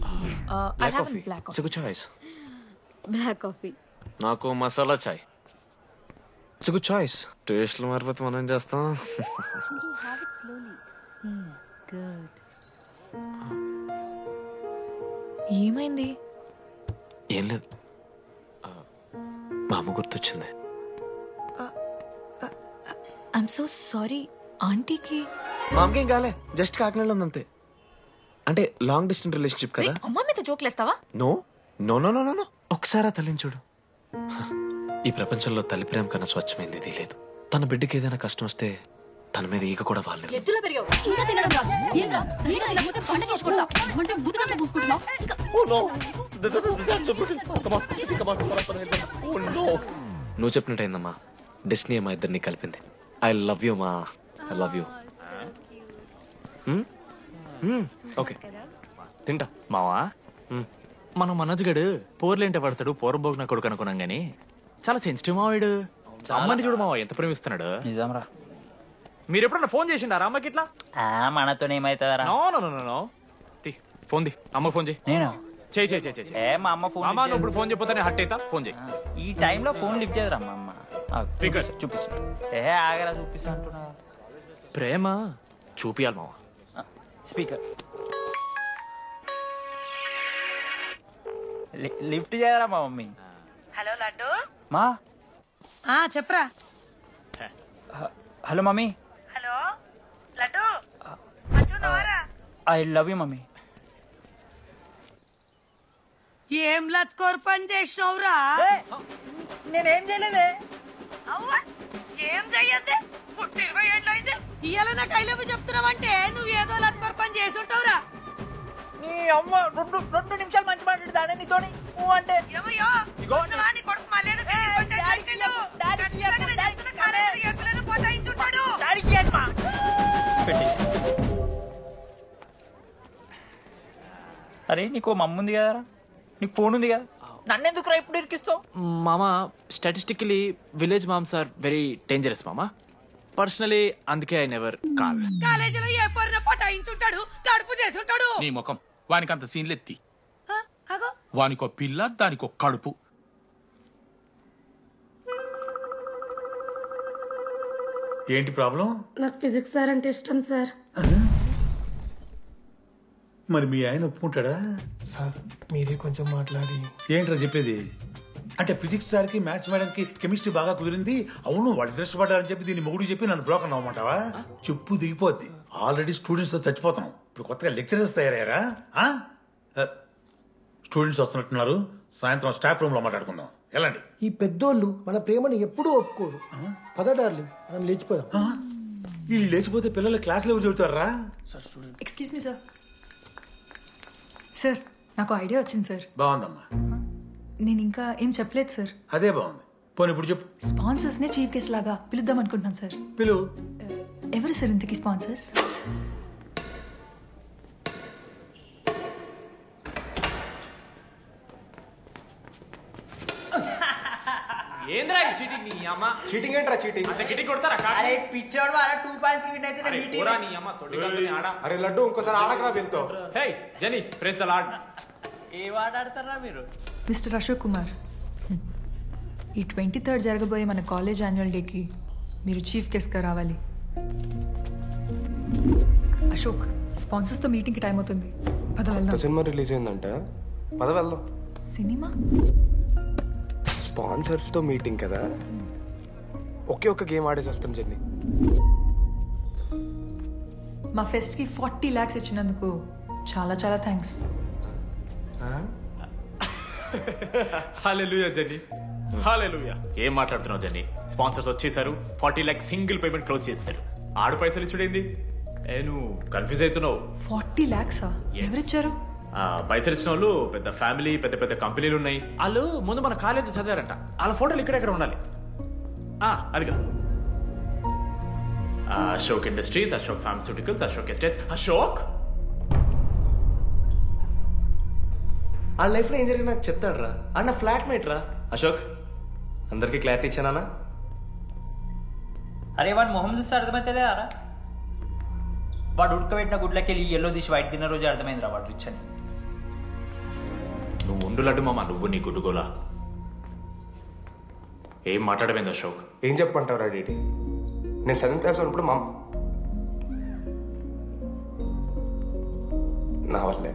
[SPEAKER 16] I'll have a black coffee.
[SPEAKER 6] It's a good choice.
[SPEAKER 21] Black coffee.
[SPEAKER 6] నాకు masala chai. It's good choice. టేస్ట్లు మారిపోతే మనం ఏం చేస్తాం?
[SPEAKER 16] ఏమైంది?
[SPEAKER 6] ఏం లేదు, మా అమ్మ గుర్తొచ్చింది.
[SPEAKER 21] I'm so sorry. ఆంటీకి
[SPEAKER 6] మా అమ్మకి ఏం కాలే, జస్ట్ కాకినాడలో ఉంది అంతే. అంటే లాంగ్ డిస్టెన్స్ రిలేషన్షిప్ కదా.
[SPEAKER 21] అమ్మ మీద జోక్లేస్తావా?
[SPEAKER 6] No no no no no ఒకసారి ఆ తల్లిని చూడు. ఈ ప్రపంచంలో తల్లి ప్రేమ కన్నా స్వచ్ఛమైంది ఇది లేదు. తన బిడ్డకి ఏదైనా కష్టం వస్తే తన మీద ఈగ కూడా వాళ్ళలేదు.
[SPEAKER 21] ఎత్తులో పెరిగావు, ఇంకా తినడం రాదు. ఏంట్రా సరిగా తినకపోతే పంట చేసుకుంటా అంటే బుద్ధగా పూసుకుంటున్నావు.
[SPEAKER 6] నువ్వు చెప్పినట్టయిందమ్మా, డెస్టినీ మా ఇద్దరిని కలిపింది. ఐ లవ్ యూ మా, ఐ లవ్ యూ. ఓకే తింటా.
[SPEAKER 13] మావా మనం మనోజ్ గడు పోర్లేంటే పడతాడు, పోరబోగు నా కొడుకు అనుకున్నాం గానీ చాలా సెన్సిటివ్ మావాడు. అమ్మని చూడు మావా ఎంత ప్రేమిస్తున్నాడు.
[SPEAKER 5] నిజంరా.
[SPEAKER 13] మీరు ఎప్పుడన్నా ఫోన్ చేసిండారా అమ్మకి ఇట్లా?
[SPEAKER 5] మనతో ఏమైతుందరా?
[SPEAKER 13] నో నో నో నో తి ఫోన్ ది, అమ్మకి ఫోన్ చేయి.
[SPEAKER 5] నేను
[SPEAKER 13] చేయి చేయి చేయి చేయి.
[SPEAKER 5] ఏ మా అమ్మ ఫోన్,
[SPEAKER 13] అమ్మ నువ్వు ఇప్పుడు ఫోన్ చెప్పితే హట్ అవుతా. ఫోన్ చేయి.
[SPEAKER 5] ఈ టైంలో ఫోన్ లిఫ్ట్ చేయదురా మా అమ్మ. చూపిస్తా. ఏ ఆగరా చూపిస్తా అంటున్నా.
[SPEAKER 13] ప్రేమ చూపియాలి మావా.
[SPEAKER 5] స్పీకర్ లిఫ్ట్ చేయరా మా మమ్మీ.
[SPEAKER 11] హలో లడ్డు.
[SPEAKER 5] మా
[SPEAKER 11] చెప్పరా.
[SPEAKER 5] Hello mummy.
[SPEAKER 11] Hello laddu.
[SPEAKER 5] I love you mummy.
[SPEAKER 11] ఏం లత్కోర్ పని చేసినవురా?
[SPEAKER 3] నేనేం చేయలేదే.
[SPEAKER 11] ఏం చెయ్యద్దే, పుట్టి 20 ఏళ్ళు అయితే ఇవాళ నాకు ఐ లవ్ యూ చెప్తున్నావంటే నువ్వు ఏదో లత్కోర్ పని చేసి ఉంటావురా.
[SPEAKER 3] నీ అమ్మ రెండు నిమిషాలు మంచి మాట్లాడుతానే నీతోని. నువ్వు అంటే
[SPEAKER 5] అరే నీకు మమ్మ ఉంది కదరా, నీకు ఫోన్ ఉంది కదా, నన్నెందుకు ఇప్పుడు ఇరికిస్తావు?
[SPEAKER 13] మామా statistically village moms are very dangerous మామా. పర్సనలీ అందుకే ఐ నెవర్ కాల్.
[SPEAKER 11] కాలేజీలో ఏ పొరిన పటాయించుంటాడు, కడుపు చేసి ఉంటాడు.
[SPEAKER 18] నీ ముఖం వానికి అంత సీన్లు ఎత్తి. వానికో పిల్ల, దానికో కడుపు.
[SPEAKER 12] ఏంటి ప్రాబ్లం?
[SPEAKER 17] నాకు ఫిజిక్స్ సార్ అంటే ఇష్టం సార్.
[SPEAKER 12] మరి మీ ఆయన ఒప్పుకుంటాడా?
[SPEAKER 19] సార్ మీరే కొంచెం మాట్లాడి.
[SPEAKER 12] ఏంట్రా చెప్పేది? అంటే ఫిజిక్స్ సార్కి మ్యాథ్స్ మేడంకి కెమిస్ట్రీ బాగా కుదిరింది, అవును వాళ్ళు ఇష్టపడ్డారని చెప్పి దీన్ని మొగుడు చెప్పి నన్ను బ్లాక్ అన్నమాటవా? చెప్పు దిగిపోద్ది. ఆల్రెడీ స్టూడెంట్స్ తో చచ్చిపోతున్నాం, ఇప్పుడు కొత్తగా లెక్చరర్స్ తయారయ్యారా? స్టూడెంట్స్ వస్తున్నట్టున్నారు, సాయంత్రం స్టాఫ్ రూమ్ లో మాట్లాడుకుందాం. ఎలాంటి
[SPEAKER 19] ఈ పెద్దోళ్ళు మన ప్రేమని ఎప్పుడూ ఒప్పుకోరు. పద డార్లింగ్ మనం లేచిపోదాం.
[SPEAKER 12] వీళ్ళు లేచిపోతే పిల్లలు క్లాస్లో ఎవరు చెబుతారా?
[SPEAKER 16] Excuse me sir. సార్ నాకు ఐడియా వచ్చింది సార్.
[SPEAKER 12] బాగుందమ్మా.
[SPEAKER 16] నేను ఇంకా ఏం చెప్పలేదు సార్.
[SPEAKER 12] అదే బాగుంది. పోనీ ఇప్పుడు చెప్పు.
[SPEAKER 16] స్పాన్సర్స్ నే చీఫ్ గెస్ట్ లాగా పిలుద్దాం అనుకుంటున్నాం సార్.
[SPEAKER 12] పిలువు.
[SPEAKER 16] ఎవరు సార్ ఇంతకీ స్పాన్సర్స్?
[SPEAKER 13] ఏంద్రా ఈ చీటింగ్? నీ అమ్మ
[SPEAKER 9] చీటింగ్ ఏంట్రా చీటింగ్?
[SPEAKER 13] అంత గిటి కొడతారా?
[SPEAKER 3] అరే పిచ్చోడు వారా 2 పాయింట్స్ కి విన్ అయితే
[SPEAKER 13] అరే పోరా నీ అమ్మ తొడి గంటని ఆడ.
[SPEAKER 9] అరే లడ్డు ఇంకోసారి ఆడకరా వెళ్తావు.
[SPEAKER 13] హే జెనీ ప్రెస్ ద లార్డ్.
[SPEAKER 5] ఏ వాడు ఆడతారా మీరు?
[SPEAKER 16] మిస్టర్ అశోక్ కుమార్, ఈ 23rd జరగబోయే మన కాలేజ్ యాన్యువల్ డేకి మీరు చీఫ్ గెస్ట్గా రావాలి. అశోక్, స్పాన్సర్స్తో మీటింగ్కి టైం అవుతుంది, పద వెళ్దాం.
[SPEAKER 20] సినిమా రిలీజ్ అయిందంట, పద వెళ్దాం.
[SPEAKER 16] సినిమా?
[SPEAKER 20] స్పాన్సర్స్తో మీటింగ్ కదా, ఒకే ఒక్క గేమ్ ఆడేసి వస్తాం జెన్నీ.
[SPEAKER 16] మా ఫెస్ట్కి 40 lakhs ఇచ్చినందుకు చాలా చాలా థ్యాంక్స్.
[SPEAKER 13] హల్లెలూయా జెన్నీ, హల్లెలూయా. ఏం మాట్లాడుతున్నావు జెన్నీ? స్పాన్సర్స్ వచ్చేసారు, 40 lakhs సింగిల్ పేమెంట్ క్లోజ్ చేస్తారు. ఆడు పైసలు ఇచ్చుడేంది? నువ్వు కన్ఫ్యూజ్ అవుతున్నావు.
[SPEAKER 16] 40 lakhs ఎవరిచ్చారు?
[SPEAKER 13] పైసలు ఇచ్చిన వాళ్ళు పెద్ద ఫ్యామిలీ, పెద్ద పెద్ద కంపెనీలు ఉన్నాయి. వాళ్ళు ముందు మన కాలేజ్ చదివారంట, వాళ్ళ ఫోటోలు ఇక్కడెక్కడ ఉండాలి. అదిగా Ashok industries, Ashok pharmaceuticals, Ashok estates. Ashok
[SPEAKER 6] ఆ లైఫ్లో ఏం జరిగింది నాకు చెప్తాడు రా. అన్న ఫ్లాట్ మేట్ రా అశోక్. అందరికి క్లారిటీ ఇచ్చానా?
[SPEAKER 5] అరే వాడు మొహం చూస్తే అర్థమైతే లేదారా? వాడు ఉడకబెట్టిన గుడ్లకి వెళ్ళి ఎల్లో తీసి వైట్ తిన్న రోజు అర్థమైందిరా వాడు రిచ్ అని.
[SPEAKER 13] నువ్వు ఉండు లడ్డు మామ, నువ్వు నీ గుడ్డుగోలా. ఏం మాట్లాడమైంది అశోక్?
[SPEAKER 20] ఏం చెప్పమంటావు డీటీ? నేను 7th క్లాస్ ఉన్నప్పుడు నా వల్లే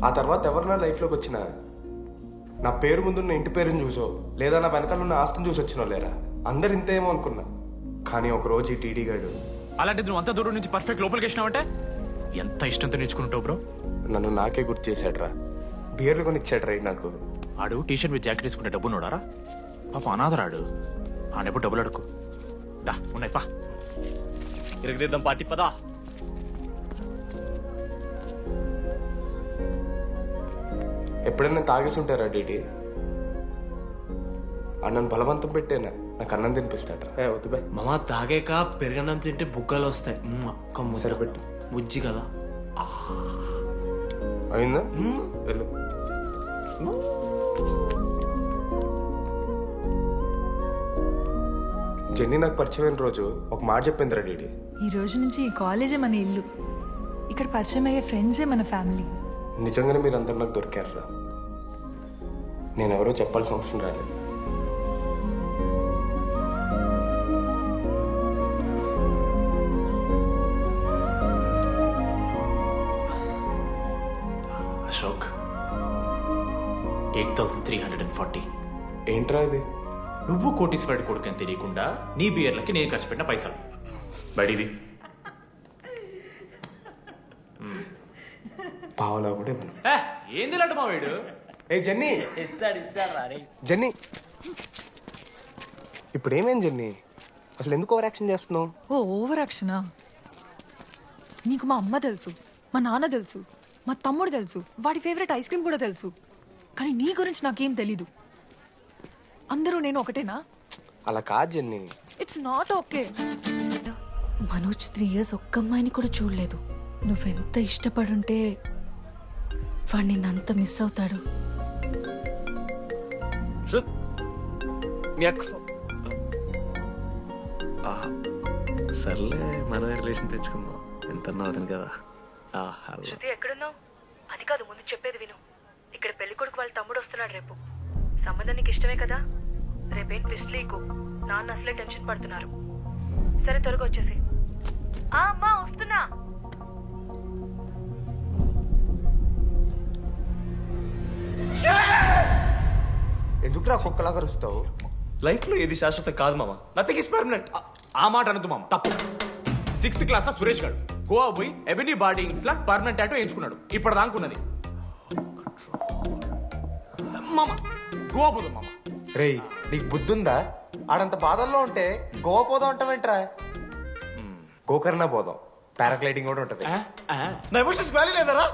[SPEAKER 20] ఆ తర్వాత ఎవరు నా లైఫ్లోకి వచ్చినా నా పేరు ముందున్న ఇంటి పేరుని చూసో లేదా నా వెనకాల ఉన్న ఆస్తిని చూసి వచ్చినో లేరా, అందరు ఇంతేమో అనుకున్నా. కానీ ఒకరోజు ఈ టీడీ గాడు
[SPEAKER 13] అలాంటిది నువ్వు అంత దూరం నుంచి పర్ఫెక్ట్ లోపలికి వేసినావంటే ఎంత ఇష్టంతో నేర్చుకుంటావు బ్రో.
[SPEAKER 20] నన్ను నాకే గుర్తు చేశాడ్రా, బియర్లు కొని ఇచ్చాడ్రా నాకు.
[SPEAKER 13] ఆడు టీషర్ట్ మీద జాకెట్ వేసుకుంటే డబ్బు నోడారా పాప అనాథరాడు. ఆడెప్పుడు డబ్బులు అడుకు దా ఉన్నాయి పా
[SPEAKER 6] ఇరగదిద్దాం పార్టీ పదా.
[SPEAKER 20] ఎప్పుడైనా తాగేసి ఉంటారా డీడీ? అన్నను బలవంతం పెట్టేనా నాకు అన్నం తినిపిస్తాడ్రా. వద్దు బాయ్
[SPEAKER 6] మామ, తాగాక పెరగన్నం తింటే బుగ్గలు వస్తాయి.
[SPEAKER 20] సరిపెట్టు.
[SPEAKER 6] బుజ్జి కదా
[SPEAKER 20] అయిందా? వెళ్ళు. జెన్నీ నాకు పరిచయమైన రోజు ఒక మాట చెప్పిందిరా డీడీ.
[SPEAKER 16] ఈ రోజు నుంచి ఈ కాలేజే మన ఇల్లు, ఇక్కడ పరిచయం అయ్యే ఫ్రెండ్సే మన ఫ్యామిలీ.
[SPEAKER 20] నిజంగానే మీరు అందరు నాకు దొరికారురా. నేనెవరో చెప్పాల్సిన అవసరం రాలేదు.
[SPEAKER 13] అశోక్ 8,340.
[SPEAKER 20] ఏంట్రా ఇది?
[SPEAKER 13] నువ్వు కోటీశ్వరుడి కొడుకు అని తెలియకుండా నీ బియర్లకి నేను ఖర్చు పెట్టిన పైసలు బడివి.
[SPEAKER 20] పావలా కూడా ఇవ్వను.
[SPEAKER 13] ఏంది లాంటి మా వీడు?
[SPEAKER 20] ఏ జెన్నీ, జెన్నీ ఇప్పుడు ఏమేం జెన్నీ? అసలు ఎందుకు ఓవర్ యాక్షన్ చేస్తున్నావు?
[SPEAKER 16] ఓ ఓవర్ యాక్షనా? నీకు మా అమ్మ తెలుసు, మా నాన్న తెలుసు, మా తమ్ముడు తెలుసు, వాడి ఫేవరెట్ ఐస్ క్రీమ్ కూడా తెలుసు. కానీ నీ గురించి నాకేం తెలీదు. అందరూ నేను ఒకటేనా?
[SPEAKER 20] అలా కాదు jenny.
[SPEAKER 16] It's not okay. Manoj 3 years ఒక్క అమ్మాయిని కూడా చూడలేదు. నువ్వెంత ఇష్టపడుంటే వాడు నిన్నంత మిస్ అవుతాడు.
[SPEAKER 6] సర్లే, మనమే రిలేషన్ తెచ్చుకుందాం. ఎంత అతను కదా.
[SPEAKER 23] శృతి ఎక్కడున్నావు? అది కాదు, ముందు చెప్పేది విను. ఇక్కడ పెళ్లి కొడుకు వాళ్ళ తమ్ముడు వస్తున్నాడు రేపు. సంబంధం నీకు ఇష్టమే కదా? రేపేం ట్విస్ట్ లీకు. నాన్న అసలే టెన్షన్ పడుతున్నారు. సరే త్వరగా వచ్చేసి. అమ్మా వస్తున్నా.
[SPEAKER 20] ఎందుకు రా కుక్కలాగా రుస్తావు?
[SPEAKER 6] లైఫ్ లో ఏది శాశ్వతం కాదు మామ. Nothing is permanent.
[SPEAKER 13] ఆ మాట అనదు మామ, తప్పు. 6th క్లాస్ లో సురేష్ గారు గోవా పోయి ఎబినీ బార్డింగ్స్ లా పర్మనెంట్ టాటూ వేయించుకున్నాడు. ఇప్పటిదానుకున్నది మామ. గోవా పోదాం మామ.
[SPEAKER 20] రేయ్, నీకు బుద్ధుందా? ఆడంత బాధల్లో ఉంటే గోవా పోదాం అంటావేంట్రా? గోకర్ణ పోదాం, పారాగ్లైడింగ్ కూడా ఉంటది.
[SPEAKER 6] నా ఎమోషన్స్ వ్యాలీ లేదరా?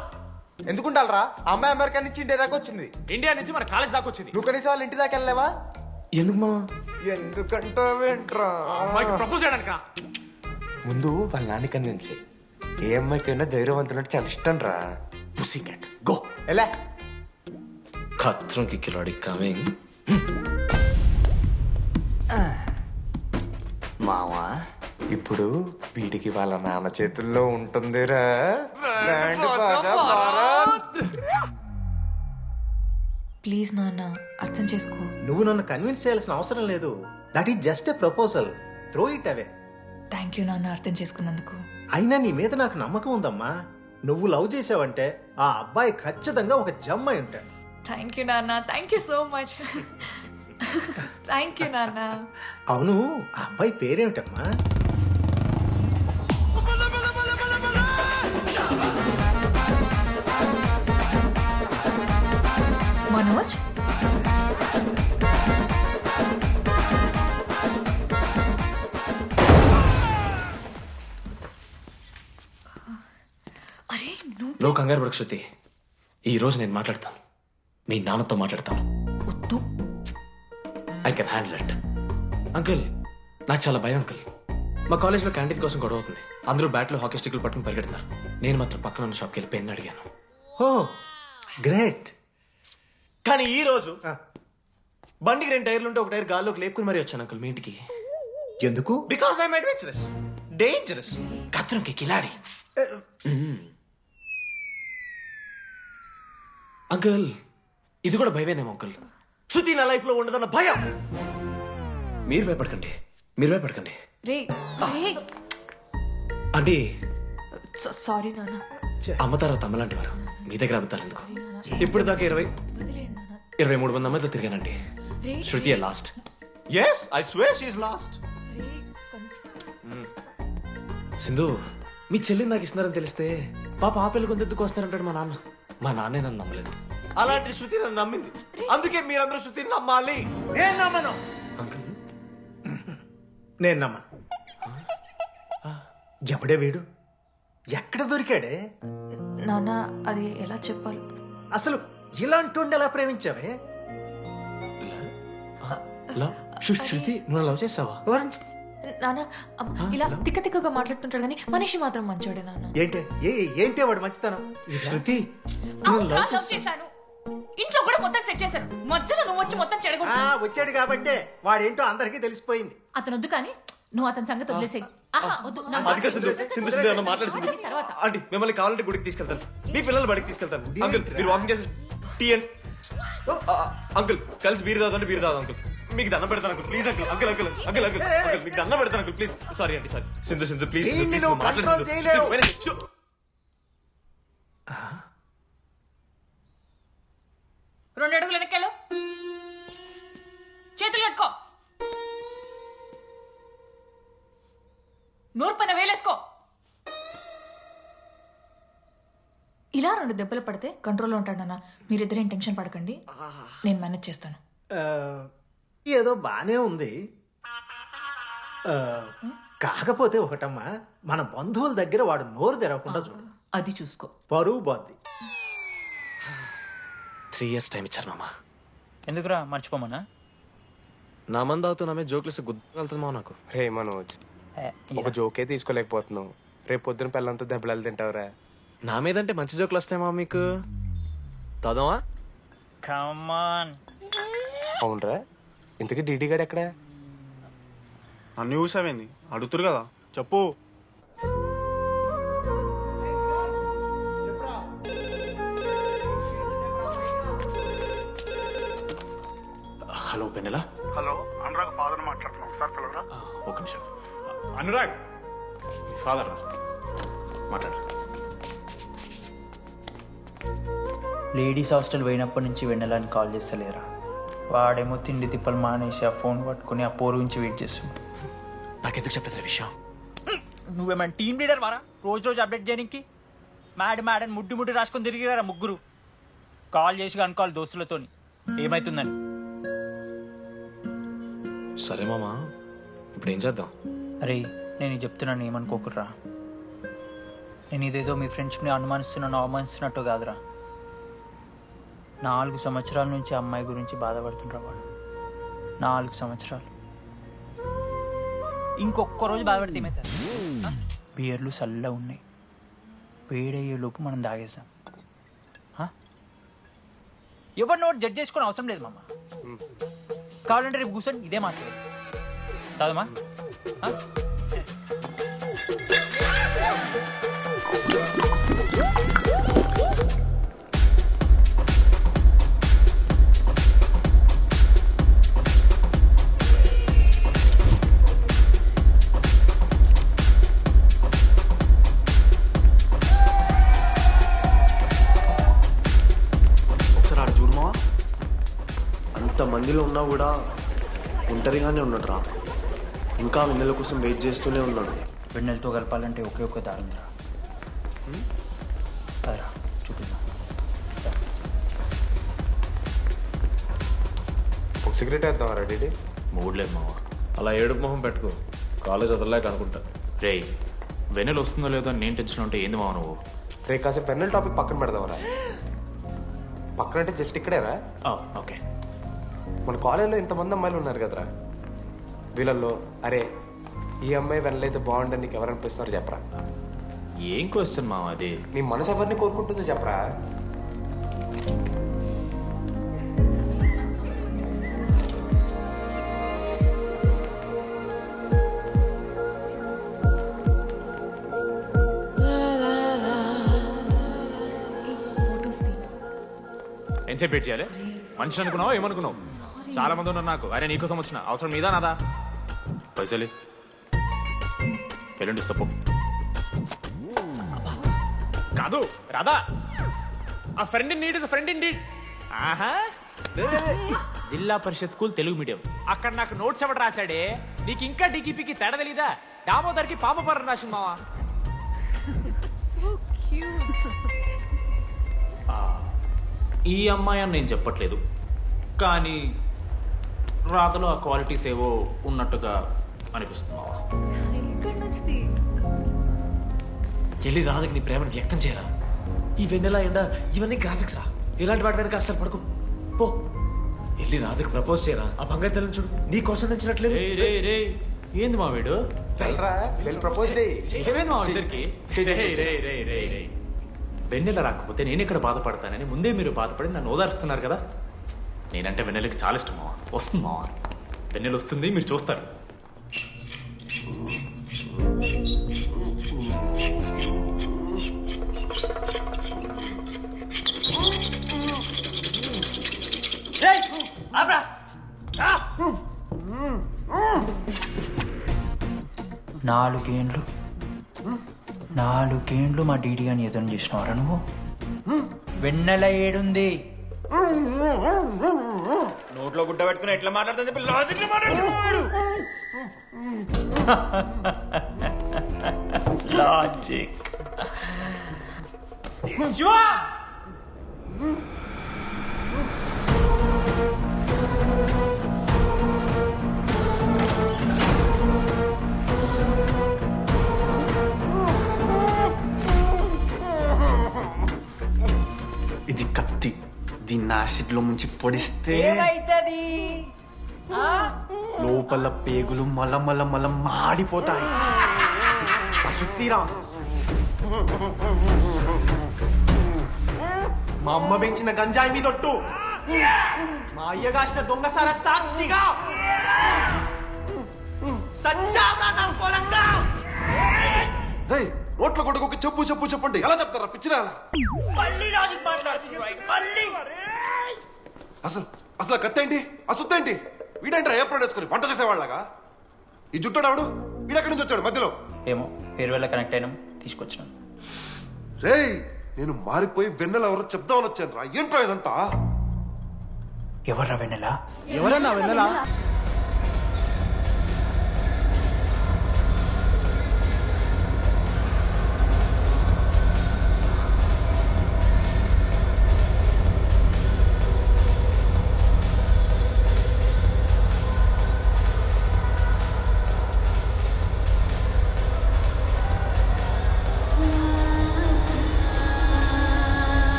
[SPEAKER 20] ఎందుకుంటారా? అమ్మాయి అమెరికా నుంచి ఇండియా దాకా వచ్చింది.
[SPEAKER 13] ఇండియా నుంచి మన కాలేజ్ దాకా వచ్చింది.
[SPEAKER 20] నువ్వు కనీసం వాళ్ళ ఇంటి దాకా వెళ్ళలేవా?
[SPEAKER 6] ఎందుకు మా?
[SPEAKER 20] ఎందుకంటావేంట్రా?
[SPEAKER 13] అమ్మాయికి ప్రపోజ్ చేయడానికి.
[SPEAKER 20] ముందు వాళ్ళ నాన్నకి అందించి ఏ అమ్మాయికైనా ధైర్యవంతులంటే చాలా ఇష్టం రా.
[SPEAKER 6] పుసి క్యాట్ గో.
[SPEAKER 20] ఎలా
[SPEAKER 6] ఖత్రం కి కిలాడి కమింగ్.
[SPEAKER 20] మావా, ఇప్పుడు వీడికి వాళ్ళ నాన్న చేతుల్లో ఉంటుందిరా.
[SPEAKER 16] ప్లీజ్ నాన్న, అర్థం చేసుకో.
[SPEAKER 8] నువ్వు నన్ను కన్విన్స్ చేయాల్సిన అవసరం లేదు. That is just a proposal. Throw it away.
[SPEAKER 16] Thank you నాన్న, అర్థం చేసుకున్నందుకు.
[SPEAKER 8] అయినా నీ మీద నాకు నమ్మకం ఉందమ్మా. నువ్వు లవ్ చేసావంటే ఆ అబ్బాయి ఖచ్చితంగా ఒక జమ్మాయి ఉంటాడు.
[SPEAKER 16] థ్యాంక్ యూ నాన్న, thank you so much. Thank you నాన్న.
[SPEAKER 8] అవును, ఆ అబ్బాయి పేరేమిటమ్మా?
[SPEAKER 16] మనోజ్.
[SPEAKER 6] నువ్వు కంగారు పడకు శృతి. ఈ రోజు నేను మాట్లాడతాను. మీ నాన్నతో మాట్లాడతాను. I can handle it. Uncle, నాకు చాలా భయం అంకుల్. మా కాలేజ్లో క్యాంటీన్ కోసం గొడవ అవుతుంది. అందరూ బ్యాట్లో హాకీ స్టిక్లు పట్టుకుని పరిగెడుతున్నారు. నేను మాత్రం పక్కన ఉన్న షాప్కి వెళ్ళి పెన్ అడిగాను.
[SPEAKER 8] ఓ గ్రేట్.
[SPEAKER 6] కానీ ఈ రోజు బండికి 2 టైర్లు ఉంటే ఒక టైర్ గాల్లోకి లేపుకుని మరీ వచ్చాను అంకుల్ మీ ఇంటికి.
[SPEAKER 8] ఎందుకు?
[SPEAKER 6] Because I'm adventurous, dangerous, Khatron ki Khiladi. Uncle, ఇది కూడా భయమేనేమో అంకుల్. శృతి నా లైఫ్ లో ఉండదన్న భయం. మీరు భయపడకండి, మీరు భయపడకండి.
[SPEAKER 16] రే
[SPEAKER 6] అంటే
[SPEAKER 16] సారీ నాన్న.
[SPEAKER 6] అమ్మ తర్వాత అమ్మలాంటి వారు మీ దగ్గర అబద్ధాలు ఎందుకు? ఇప్పుడు దాకా 23 మంది అమ్మాయితో తిరిగానండి. Shruti last.
[SPEAKER 1] Yes, I swear she's last.
[SPEAKER 6] Sindhu, మీ చెల్లిని నాకు ఇస్తున్నారని తెలిస్తే పాప ఆ పిల్ల కొంతెందుకు వస్తారంటాడు మా నాన్న. మా నాన్నే నన్ను నమ్మలేదు. అలాంటి శృతి నన్ను నమ్మింది. అందుకే మీరందరూ శృతిని నమ్మాలి.
[SPEAKER 8] నేను నమ్మను. నేను నమ్మను. ఎవడే వీడు? ఎక్కడ దొరికాడే?
[SPEAKER 16] నాన్న అది ఎలా చెప్పాలి?
[SPEAKER 8] అసలు ఇలాంటి ఎలా ప్రేమించావే?
[SPEAKER 6] శృతి నువ్వు లవ్ చేసావా?
[SPEAKER 16] నాన్న ఇలా తిక్క తిక్కగా మాట్లాడుతుంటాడు కానీ మనిషి మాత్రం మంచోడే నాన్న.
[SPEAKER 8] ఏంటే వాడు మంచితనం?
[SPEAKER 6] శృతి
[SPEAKER 16] లవ్ చేశాను, ఇంట్లో కూడా మొత్తం సెట్ చేశాను, మధ్యలో నువ్వు వచ్చి మొత్తం చెడగొట్టావు.
[SPEAKER 8] వచ్చాడు కాబట్టి వాడేంటో అందరికీ తెలిసిపోయింది.
[SPEAKER 16] అతను వద్దు కానీ నువ్వు అతని సంగతి వదిలేసేయి.
[SPEAKER 6] ఆంటీ మిమ్మల్ని కావాలంటే గుడికి తీసుకెళ్తాను, మీ పిల్లలు బడికి తీసుకెళ్తాను. అంకుల్ మీరు వాకింగ్ చేసి టీ అండ్ అంకుల్ కలిసి బీర్ తాగుతాంటే బీర్ తాగు అంకుల్. మీకు దండం పెడతాను uncle please uncle. Uncle uncle uncle uncle uncle మీకు దండం పెడతాను అంకుల్ ప్లీజ్. సారీ అండి సారీ. సింధు ప్లీజ్ ప్లీజ్ మాట్లాడు.
[SPEAKER 16] 2 అడుగులు వెనక్కెళ్ళు, చేతులు కట్టుకో, నూరు పైన వేలేసుకో. ఇలా 2 దెబ్బలు పడితే కంట్రోల్లో ఉంటాడన్నా. మీరిద్దరేం టెన్షన్ పడకండి, నేను మేనేజ్ చేస్తాను.
[SPEAKER 8] ఏదో బానే ఉంది. కాకపోతే ఒకటమ్మా, మన బంధువుల దగ్గర వాడు నోరు తెరవకుండా చూడు.
[SPEAKER 16] అది చూసుకో,
[SPEAKER 8] పరువు బాద్ది.
[SPEAKER 6] 3 years టైం ఇచ్చారు మామ.
[SPEAKER 5] ఎందుకురా మర్చిపోమన్నా?
[SPEAKER 6] నా మంది అవుతూ నా మీద జోకులు గుర్తుకెళ్తుంది మామ నాకు.
[SPEAKER 20] రే మనోజ్, ఒక జోకే తీసుకోలేకపోతున్నావు, రేపు పొద్దున పిల్లలంతా దెబ్బలు తింటావురా.
[SPEAKER 6] నా మీదంటే మంచి జోకులు వస్తాయమా మీకు? తదమా?
[SPEAKER 20] అవునరా, ఇంతకీ డీడీ గాడు ఎక్కడ?
[SPEAKER 1] అన్ని చూసావేంది? అడుగుతురు కదా, చెప్పు.
[SPEAKER 13] హలో వెన్నెల.
[SPEAKER 12] హలో, అనురాగ్ ఫాదర్ మాట్లాడుతున్నాం, ఒకసారి పిలవరా?
[SPEAKER 13] ఒక నిమిషం. అనురాగ్ ఫాదర్ మాట్లాడు.
[SPEAKER 5] లేడీస్ హాస్టల్ పోయినప్పటి నుంచి వెన్నెలని కాల్ చేస్తలేరా? వాడేమో తిండి తిప్పలు మానేసి ఆ ఫోన్ పట్టుకుని ఆ పోరు గురించి వెయిట్ చేస్తున్నాడు.
[SPEAKER 6] నాకెందుకు చెప్పలేదు విషయం?
[SPEAKER 5] నువ్వేమైనా టీమ్ లీడర్ వారా రోజు రోజు అప్డేట్ చేయడానికి? మ్యాడని ముడ్డి రాసుకొని తిరిగిరారా ముగ్గురు. కాల్ చేసి కనుకోవాలి దోస్తులతోని ఏమైతుందని.
[SPEAKER 6] సరే మామా, ఇప్పుడు ఏం చేద్దాం?
[SPEAKER 5] అరే నేను చెప్తున్నాను, ఏమనుకోకుర్రా. నేను ఇదేదో మీ ఫ్రెండ్షిప్ని అనుమానిస్తున్నాను అవమానిస్తున్నట్టు కాదురా. 4 సంవత్సరాల నుంచి అమ్మాయి గురించి బాధపడుతుండ్రా వాడు. 4 సంవత్సరాలు. ఇంకొక్క రోజు బాధపడితే ఏమవుతుంది? బియర్లు చల్లగా ఉన్నాయి, వేడయ్యే లోపు మనం తాగేసాం. ఎవరు నోట్ జడ్జ్ చేసుకొని అవసరం లేదు మామ. కావాలంటే రేపు కూర్చొని ఇదే మాట్లాడేది కాదమ్మా.
[SPEAKER 1] ఒకసారి ఆడ చూడమా, అంతమందిలో ఉన్నా కూడా ఒంటరిగానే ఉన్నాడు రా. ఇంకా వెన్నెల కోసం వెయిట్ చేస్తూనే ఉన్నాడు.
[SPEAKER 5] వెన్నెలతో కలపాలంటే ఒకే ఒక్క దారి ఉందిరా. అదరా చూపిద్దాం.
[SPEAKER 20] ఒక సిగరెట్ వేద్దాం డీడీ.
[SPEAKER 13] మూడ్ లేదు మావా.
[SPEAKER 6] అలా ఏడుపు మొహం పెట్టుకో, కాలేజ్ వదలలేక అనుకుంటా.
[SPEAKER 13] రే వెన్నెల వస్తుందో లేదో అని నేను టెన్షన్ ఉంటే ఏంది మావ నువ్వు?
[SPEAKER 20] రే కాసేపు వెన్నెల టాపిక్ పక్కన పెడదాంరా. పక్కన అంటే జస్ట్ ఇక్కడేరా.
[SPEAKER 13] ఓకే.
[SPEAKER 20] మన కాలేజ్లో ఇంతమంది అమ్మాయిలు ఉన్నారు కదరా, వీళ్ళల్లో అరే ఈ అమ్మాయి వెనలైతే బాగుండని నీకు ఎవరు అనిపిస్తున్నారు చెప్పరా?
[SPEAKER 13] ఏం క్వశ్చన్ మావా అది?
[SPEAKER 20] నీ మనసు ఎవరిని కోరుకుంటుందో చెప్పరా?
[SPEAKER 13] ఎంతసేపు వెయిట్ చేయాలి? మనిషి అనుకున్నావు ఏమనుకున్నావు? చాలా మంది ఉన్నారు నాకు. అరే నీకోసం వచ్చిన అవసరం మీదా నాదా? పైసలు ఎల్లుండి తప్పు కాదు రాధా, ఆ friend in need is friend in need. ఆహా, జిల్లా పరిషత్ స్కూల్ తెలుగు మీడియం. అక్కడ నాకు నోట్స్ ఎవడు రాశాడే? నీకు ఇంకా డిగిపికి తేడా తెలీదా? దామోదర్కి పాపపరం రాసింది మావా. ఈ అమ్మాయి అని నేను చెప్పట్లేదు, కానీ రాతలో ఆ క్వాలిటీస్ ఏవో ఉన్నట్టుగా అనిపిస్తుంది మావా.
[SPEAKER 6] వెళ్ళి రాధకి నీ ప్రేమను వ్యక్తం చేయరా. ఈ వెన్నెల ఎండ ఇవన్నీ గ్రాఫిక్స్ రా. ఇలాంటి వాటి వెనక అస్సలు పడుకో. పో వెళ్ళి రాధకి ప్రపోజ్ చేయరా. ఆ బంగారు తల్లిని చూడు, నీ కోసం నచ్చినట్లేదు.
[SPEAKER 13] ఏంది మా వీడు? వెన్నెల రాకపోతే నేను ఇక్కడ బాధపడతానని ముందే మీరు బాధపడి నన్ను ఓదారుస్తున్నారు కదా. నేనంటే వెన్నెలకి చాలా ఇష్టం మావా. వస్తుంది మావా, వెన్నెల వస్తుంది, మీరు చూస్తారు.
[SPEAKER 5] నాలుగేండ్లు మా డీడీ అని ఎదురు చేసినవారా నువ్వు? వెన్నెల ఏడుంది?
[SPEAKER 13] నోట్లో గుడ్డ పెట్టుకుని ఎట్లా మాట్లాడుతా చెప్పి లాజిక్ మాట్లాడుతున్నాడు.
[SPEAKER 5] లాజిక్
[SPEAKER 1] ఇది కత్తి, దీన్ని యాసిడ్ లో ముంచి పొడిస్తే
[SPEAKER 5] ఏమైతది?
[SPEAKER 1] లోపల పేగులు మల మాడిపోతాయి. అశుద్ధిరా. మా అమ్మ పెంచిన గంజాయి మీదొట్టు, మా అయ్య కాసిన దొంగసార సాక్షిగా సచ్చావరా నా కొలంగా.
[SPEAKER 10] నోట్ల కొడుకు చెప్పు చెప్పు చెప్పండి ఎలా చెప్తారా పిచ్చిరా? అసలు కత్తేంటి అసుత్తేంటి? వీడేంట్రా ఏప్రిల్ వేసుకుని వంట చేసేవాళ్ళగా? ఈ జుట్టాడు వీడెక్కడి నుంచి వచ్చాడు మధ్యలో?
[SPEAKER 5] ఏమో పేరు వల్ల కనెక్ట్ అయినాం, తీసుకొచ్చినాం.
[SPEAKER 10] రేయ్ నేను మారిపోయి వెన్నెల ఎవరో చెప్దామని వచ్చాను రా. ఏంట్రా ఇదంతా?
[SPEAKER 5] ఎవర్రా వెన్నెల?
[SPEAKER 1] ఎవరన్నా వెన్నెల?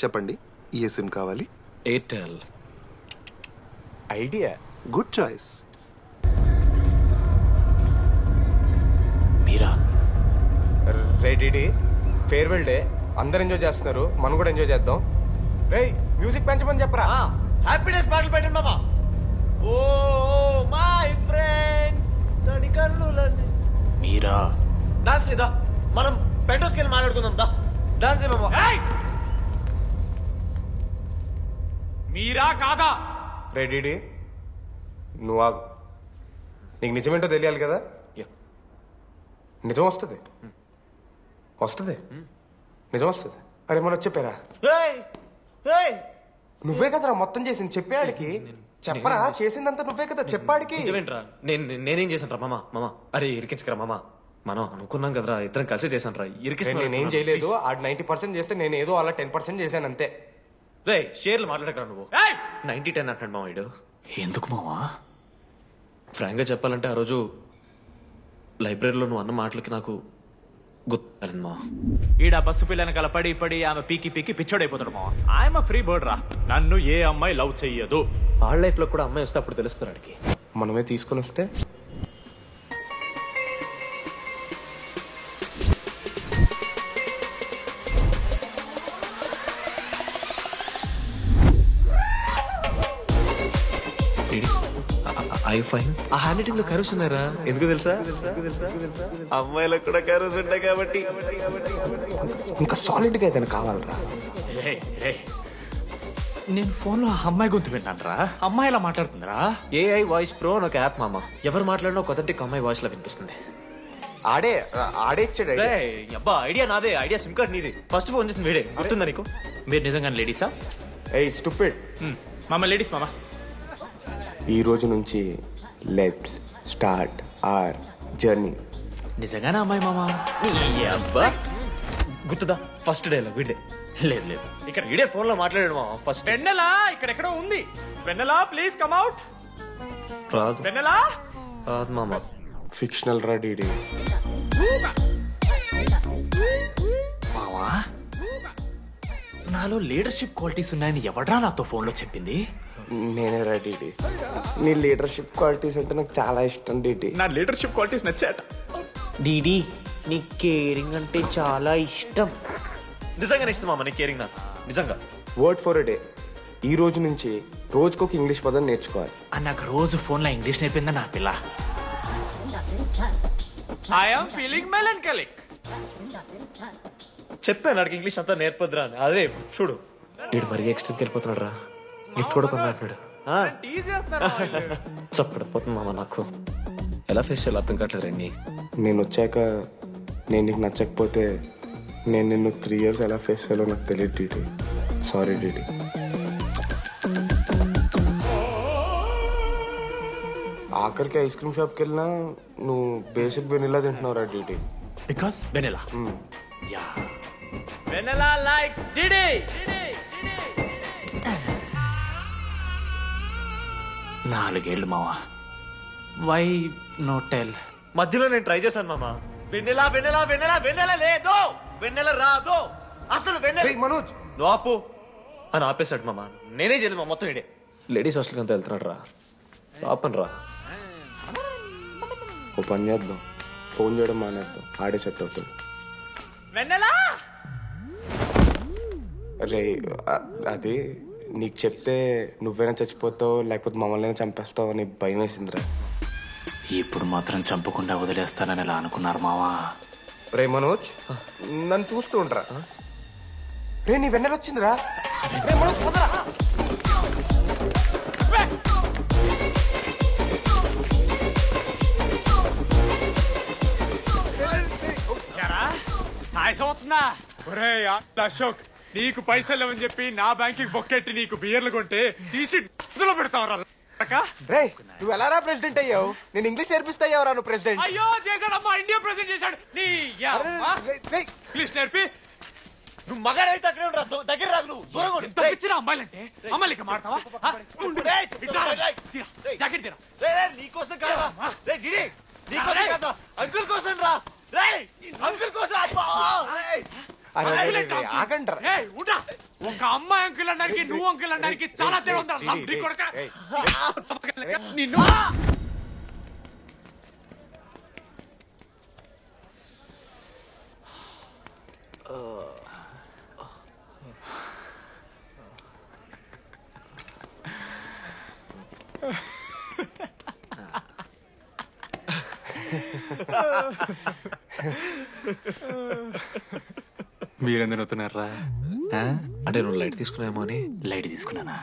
[SPEAKER 10] చెప్పండి, ఏ సిమ్ కావాలి?
[SPEAKER 6] ఎయిర్టెల్.
[SPEAKER 10] Idea, good choice.
[SPEAKER 6] మీరా
[SPEAKER 20] రేడి ఫేర్వెల్ డే, అందరు ఎంజాయ్ చేస్తున్నారు, మనం కూడా ఎంజాయ్ చేద్దాం. రేయ్ మ్యూజిక్ పెంచమని చెప్పరా.
[SPEAKER 6] హ్యాపీనెస్ పాటలు పెట్టండి మామా. ఓ మై ఫ్రెండ్ తడి కన్నులని. మీరా డాన్స్ చేద్దా, మనం పెంటోస్కి వెళ్ళి మాట్లాడుకుందాం. దా డాన్స్ మామా.
[SPEAKER 13] మీరా కాదా?
[SPEAKER 20] రెడీ నువ్వు నీకు నిజమేంటో తెలియాలి కదా. నిజం వస్తుంది, నిజం వస్తుంది. అరే మనం చెప్పారా? నువ్వే కదరా మొత్తం చేసింది. చెప్పాడికి చెప్పరా, చేసిందంతా నువ్వే కదా. చెప్పాడికి
[SPEAKER 6] నిజమేంట్రా? నేనేం చేశాను రా మామ? అరే ఇరికించకరా మామ, మనం అనుకున్నాం కదరా, ఇద్దరం కలిసి చేశాను రా.
[SPEAKER 20] నేనేం చేయలేదు. ఆడు 90% చేస్తే నేను ఏదో అలా 10% చేశాను అంతే.
[SPEAKER 6] రే షేర్లు మాట్లాడకరా నువ్వు. 90-10 అంటాడు మామ వీడు. ఎందుకు మావా? ఫ్రాంక్గా చెప్పాలంటే ఆ రోజు లైబ్రరీలో నువ్వు అన్న మాటలకి నాకు గుర్తు
[SPEAKER 13] ఈడ పసు పిల్లని కలపడి పడి ఆమె పీకి పీకి పిచ్చోడైపోతాడు మా. ఆయమ ఫ్రీ బర్డ్ రా. నన్ను ఏ అమ్మాయి లవ్ చెయ్యదు.
[SPEAKER 6] వాళ్ళ లైఫ్ లో కూడా అమ్మాయి వస్తే అప్పుడు తెలుస్తుంది వాడికి.
[SPEAKER 20] మనమే తీసుకొని వస్తే
[SPEAKER 6] ఆ హ్యాండ్ రైటింగ్ లో కర్వ్స్ ఉన్నారా? ఎందుకు తెలుసా? అమ్మాయిలకు కూడా కర్వ్స్ ఉంటాయి కాబట్టి.
[SPEAKER 20] ఇంకా సాలిడ్ గా ఏదైనా కావాలరా.
[SPEAKER 13] నేను ఫోన్ లో అమ్మాయి గొంతు విన్నాను రా. అమ్మాయి ఇలా మాట్లాడుతుందిరా.
[SPEAKER 6] AI వాయిస్ ప్రో అని ఒక యాప్ మామ. ఎవరు మాట్లాడినా ఒక అథెంటిక్ అమ్మాయి వాయిస్ లో వినిపిస్తుంది.
[SPEAKER 20] ఆడే ఇచ్చాడు.
[SPEAKER 6] అబ్బా ఐడియా నాదే. ఐడియా సిమ్ కార్డ్ నీది. ఫస్ట్ ఫోన్ చేసింది వీడే. గుర్తుందా నీకు?
[SPEAKER 13] మీరు నిజంగా లేడీసా?
[SPEAKER 20] స్టూపిడ్.
[SPEAKER 13] మామ లేడీస్ మామ.
[SPEAKER 20] ఈ రోజు నుంచి లెట్స్ స్టార్ట్ అవర్ జర్నీ.
[SPEAKER 13] నిజంగానే అమ్మాయి మామ?
[SPEAKER 6] అబ్బా గుర్తుదా? ఫస్ట్ డే లో వీడే.
[SPEAKER 13] లేదు లేదు,
[SPEAKER 6] ఇక్కడ వీడే ఫోన్ లో మాట్లాడాడు మామ. ఫస్ట్
[SPEAKER 13] వెన్నెలా ఇక్కడెక్కడో ఉంది. వెన్నెలా ప్లీజ్ కమ్ అవుట్.
[SPEAKER 6] రాదు.
[SPEAKER 13] వెన్నెలా
[SPEAKER 6] రాదు మామ.
[SPEAKER 20] ఫిక్షనల్ రా డీడీ.
[SPEAKER 13] మావా నాలో లీడర్షిప్ క్వాలిటీస్ ఉన్నాయని ఎవడ్రా నాతో ఫోన్ లో చెప్పింది?
[SPEAKER 20] నేనే రా డీడీ. నీ లీడర్షిప్ క్వాలిటీస్ అంటే నాకు చాలా ఇష్టం డీడీ.
[SPEAKER 13] నా లీడర్షిప్ క్వాలిటీస్ నచ్చాట.
[SPEAKER 6] డీడీ నీ కేరింగ్ అంటే చాలా ఇష్టం. నిజంగానే ఇష్టం మామ నీ కేరింగ్. నాకు నిజంగా.
[SPEAKER 20] Word for a day. ఈ రోజు నుంచి రోజుకొక ఇంగ్లీష్ పదం నేర్చుకోవాలి.
[SPEAKER 13] నాకు రోజు ఫోన్ లో ఇంగ్లీష్ నేర్పిందా నా పిల్ల. I am feeling melancholic.
[SPEAKER 6] చెప్పాను నాకు ఇంగ్లీష్ అంతా నేర్పొద్దురా అని. అదే చూడు వీడు మరీ ఎక్స్ట్రీమ్కి వెళ్ళిపోతున్నాడు రా. గిఫ్ట్ కూడా కొన్నాడు. చప్పడిపోతుంది మామ. నాకు ఎలా ఫేస్ చేయాలి అర్థం కావట్లేదు రండి.
[SPEAKER 20] నేను వచ్చాక నేను నీకు నచ్చకపోతే నేను నిన్ను 3 years ఎలా ఫేస్ చేయాలో నాకు తెలియదు డీడీ. Sorry DD. ఆఖరికి ఐస్ క్రీమ్ షాప్కి వెళ్ళినా నువ్వు బేసిక్ వెనిలా తింటున్నావు రా DD.
[SPEAKER 13] Because vanilla. Yeah vanilla likes DD. 4 ఏళ్ళు మావా. Why no tell?
[SPEAKER 6] మధ్యలో నేను ట్రై చేశాను మామ. వెన్నెలా వెన్నెలా వెన్నెలా వెన్నెల లేదు. వెన్నెల రాదు అసలు. వెన్నెల
[SPEAKER 20] మనోజ్
[SPEAKER 6] నువ్వు ఆపు అని ఆపేశాడు మామ. నేనే చేయలేదు మా మొత్తం ఇడే. లేడీస్ హాస్టల్కి అంతా వెళ్తున్నాడు రా. ఆపను రా.
[SPEAKER 20] ఓ పని చేద్దాం, ఫోన్ చేయడం మానేద్దాం. ఆడే సెట్ అవుతాడు.
[SPEAKER 13] వెన్నెలా
[SPEAKER 20] రే అది నీకు చెప్తే నువ్వైనా చచ్చిపోతావు లేకపోతే మమ్మల్ని చంపేస్తావు అని భయం వేసిందిరా.
[SPEAKER 13] ఇప్పుడు మాత్రం చంపకుండా వదిలేస్తానని ఎలా అనుకున్నారు మావా?
[SPEAKER 20] రే మనోజ్ నన్ను చూస్తూ ఉండరా. రే నీ వెన్నెల వచ్చిందిరా. రే మనోజ్ పోతరా.
[SPEAKER 13] అవుతుందా? ఒరే అశోక్ నీకు పైసలు లేవని చెప్పి నా బ్యాంక్ బొక్కెట్టి నీకు బియర్లు కొంటే తీసి పెడతావరా.
[SPEAKER 20] రే నువ్వు ఎలా రా ప్రెసిడెంట్ అయ్యావు? నేను ఇంగ్లీష్ నేర్పిస్తా అయ్యావరా నువ్వు ప్రెసిడెంట్?
[SPEAKER 13] అయ్యో చేశాడమ్మా, ఇండియా ప్రెసిడెంట్ చేశాడు. నీ ఇంగ్లీష్ నేర్పి
[SPEAKER 6] నువ్వు మగాడైతే అక్కడే ఉండరా. దగ్గర రాదు. నువ్వు దూరంగా
[SPEAKER 13] ఎంత పిచ్చిరా అమ్మాయిలంటే. అమ్మాయిలు ఇక మాడతావా? జాకెట్ తీరా.
[SPEAKER 6] నీకోసం కాదా అంకుల్ కోసం రా. అంకుల్ కోసం.
[SPEAKER 13] ఒక అమ్మాయి అంకుల్ అనడానికి నువ్వు అంకుల్ అనడానికి చాలా తేడా ఉందా? నిన్ను
[SPEAKER 6] మీరెందుకు అవుతున్నారా? అంటే నువ్వు లైట్ తీసుకున్నామో అని.
[SPEAKER 13] లైట్ తీసుకున్నానా?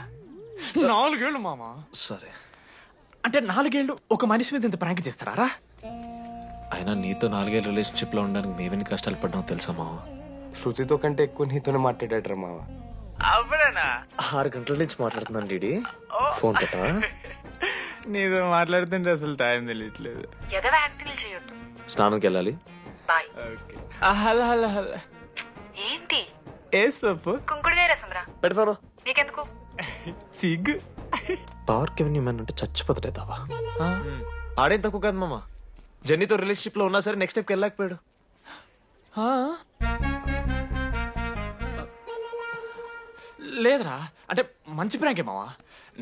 [SPEAKER 13] 4 ఏళ్ళు మామా.
[SPEAKER 6] సరే
[SPEAKER 13] అంటే 4 ఏళ్ళు ఒక మనిషి మీద ఇంత ప్రాంక్ చేస్తారా?
[SPEAKER 6] అయినా నీతో 4 ఏళ్ళ రిలేషన్షిప్ లో ఉండడానికి మేమెన్ని కష్టాలు పడ్డామో తెలుసా మావ?
[SPEAKER 20] శృతితో కంటే ఎక్కువ నీతోనే మాట్లాడాడు రా మావ.
[SPEAKER 6] 6 గంటల నుంచి మాట్లాడుతున్నాను డీడీ. ఫోన్ పెట్టా.
[SPEAKER 13] నీతో మాట్లాడుతుంటే అసలు టైం తెలియట్లేదు.
[SPEAKER 6] స్నానంకి వెళ్ళాలి.
[SPEAKER 13] Hello hello hello.
[SPEAKER 23] ఏంటి
[SPEAKER 13] ఏ సొప్పు?
[SPEAKER 23] కుంకుడుగాయ రసం రా.
[SPEAKER 6] పెడతాను.
[SPEAKER 23] నీకెందుకు?
[SPEAKER 13] సిగ్గు.
[SPEAKER 6] పవర్ కెవెన్ మ్యాన్ అంటే చచ్చిపోతాడే తావా. ఆడేం తక్కువ కాదు మామ. జెన్నీతో రిలేషన్షిప్ లో ఉన్నా సరే నెక్స్ట్ స్టెప్కి వెళ్ళలేకపోయాడు.
[SPEAKER 13] లేదురా, అంటే మంచి ప్రాంకే మావా.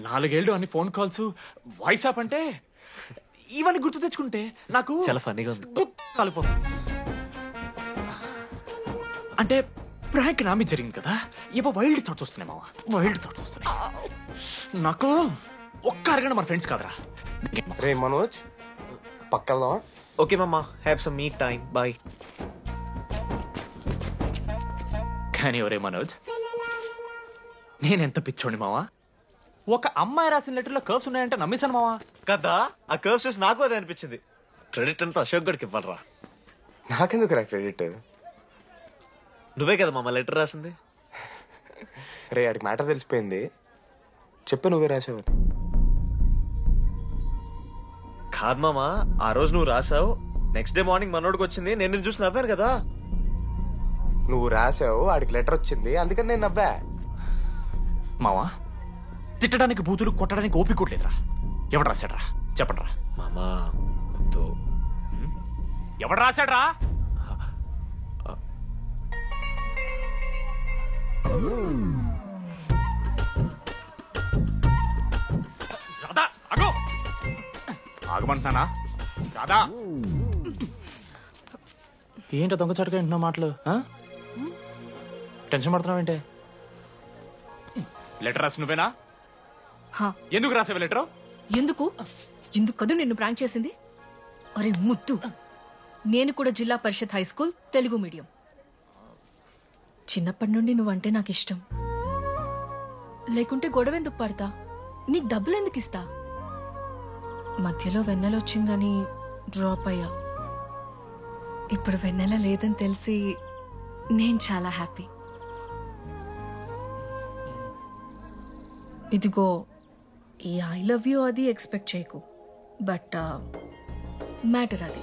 [SPEAKER 13] 4 ఏళ్ళు అన్ని ఫోన్ కాల్స్, వాయిస్ యాప్ అంటే ఇవన్నీ గుర్తు తెచ్చుకుంటే నాకు
[SPEAKER 6] చాలా ఫన్నీగా ఉంది.
[SPEAKER 13] కాలిపోతుంది. అంటే ప్రాంక్ నా మీద జరిగింది కదా, ఏవో వైల్డ్ థాట్స్ వస్తున్నాయి మావా, వైల్డ్ థాట్స్ వస్తున్నాయి. నాకు ఒక్క అరగంట మన ఫ్రెండ్స్ కాదురా.
[SPEAKER 20] రే మనోజ్, పక్కన
[SPEAKER 6] ఓకే మామా, have some me time, bye.
[SPEAKER 13] కానీ ఒరే మనోజ్, నేనెంత పిచ్చోండి మావా. ఒక అమ్మాయి రాసిన లెటర్లో కర్వ్స్ ఉన్నాయంటే నమ్మేశాను మావా.
[SPEAKER 6] కదా, ఆ కర్వ్స్ చూసి నాకు అదే అనిపించింది. క్రెడిట్ అంతా అశోక్ గడికి ఇవ్వాలరా.
[SPEAKER 20] నాకెందుకు రా క్రెడిట్?
[SPEAKER 6] నువ్వే కదా మామ లెటర్ రాసింది.
[SPEAKER 20] రే ఆడికి మ్యాటర్ తెలిసిపోయింది, చెప్పు నువ్వే రాసావని.
[SPEAKER 6] కాదు మామా, ఆ రోజు నువ్వు రాసావు, నెక్స్ట్ డే మార్నింగ్ మనోడికి వచ్చింది, నేను నిన్ను చూసి నవ్వాను కదా.
[SPEAKER 20] నువ్వు రాసావు, ఆడికి లెటర్ వచ్చింది, అందుకని నేను నవ్వా.
[SPEAKER 13] మావా, తిట్టడానికి బూతులు కొట్టడానికి ఓపిక కూడా లేదురా. ఎవడు రాశాడ్రా చెప్పండి రా.
[SPEAKER 6] మామా
[SPEAKER 13] ఎవడు రాశాడ్రా? రాధా అగో, ఆగమంటున్నానా? రాధా, ఏంటో దొంగచాటుగా వింటున్నావు మాటలు? టెన్షన్ పడుతున్నావేంటే? లెటర్ రాసి నువ్వేనా? ఎందుకు రాసావు లెటర్?
[SPEAKER 2] ఎందుకు కదూ నిన్ను ప్రాంక్ చేసింది? అరే ముద్దు, నేను కూడా జిల్లా parishad high school Telugu medium. చిన్నప్పటి నుండి నువ్వంటే నాకు ఇష్టం. లేకుంటే గొడవ ఎందుకు పడతా, నీకు డబ్బులు ఎందుకు ఇస్తా? మధ్యలో వెన్నెల వచ్చిందని డ్రాప్ అయ్యా. ఇప్పుడు వెన్నెల లేదని తెలిసి నేను చాలా హ్యాపీ. ఇదిగో ఈ ఐ లవ్ యూ అది ఎక్స్పెక్ట్ చేయకు, బట్ మ్యాటర్ అది.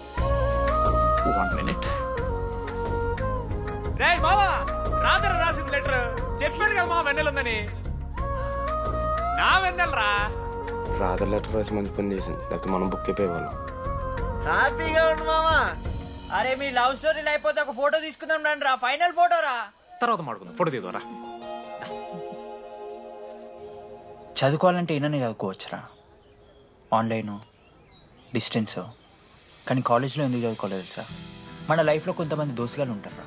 [SPEAKER 13] 1 minute. రేయ్ మావా, రాధర రాసిన లెటర్ చెప్పాను కదా మా వెన్నెలుందని. నా వెన్నెలరా.
[SPEAKER 20] రాధర్ లెటర్ రాసి మంచి పని చేసింది, లేకపోతే మనం బుక్ అయిపోయేవాళ్ళం.
[SPEAKER 5] హ్యాపీగా ఉండు మామా. అరే మీ లవ్ స్టోరీలు అయిపోతే ఒక ఫోటో తీసుకుందాం రండి రా, ఫైనల్ ఫోటో రా.
[SPEAKER 13] తర్వాత మాడుకుందాం, ఫోటో తీద్దాం రా.
[SPEAKER 5] చదువుకోవాలంటే ఏనని చదువుకోవచ్చురా, ఆన్లైన్ డిస్టెన్స్. కానీ కాలేజ్లో ఎందుకు చదువుకోలేదు తెలుసా? మన లైఫ్లో కొంతమంది దోస్తుగాలు ఉంటారు,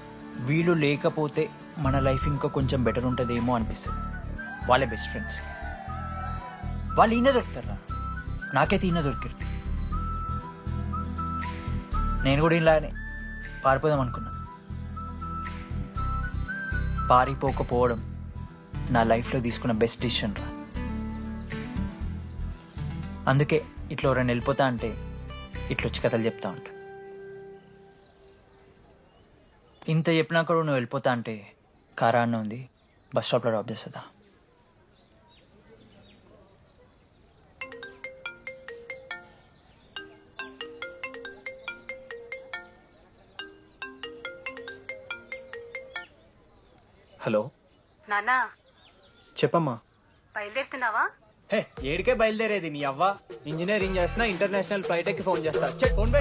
[SPEAKER 5] వీళ్ళు లేకపోతే మన లైఫ్ ఇంకా కొంచెం బెటర్ ఉంటుందేమో అనిపిస్తుంది. వాళ్ళే బెస్ట్ ఫ్రెండ్స్. వాళ్ళు ఈయన దొరుకుతారా, నాకైతే ఈయన దొరికారు. నేను కూడా ఇలానే పారిపోదాం అనుకున్నా. పారిపోకపోవడం నా లైఫ్లో తీసుకున్న బెస్ట్ డిసిషన్ రా. అందుకే ఇట్లా ఎవరైనా వెళ్ళిపోతా అంటే ఇట్లొచ్చి కథలు చెప్తా ఉంటా. ఇంత చెప్పినా కూడా నువ్వు వెళ్ళిపోతా అంటే కారా అన్న ఉంది, బస్ స్టాప్లో డ్రాప్ చేస్తుందా?
[SPEAKER 3] హలో
[SPEAKER 23] నానా,
[SPEAKER 3] చెప్పమ్మా.
[SPEAKER 23] బయలుదేరుతున్నావా?
[SPEAKER 3] హే, ఏడికే బయలుదేరేది నీ అవ్వ. ఇంజనీరింగ్ చేస్తున్నా, ఇంటర్నేషనల్ ఫ్లైట్ ఎక్కి ఫోన్ చేస్తా. ఫోన్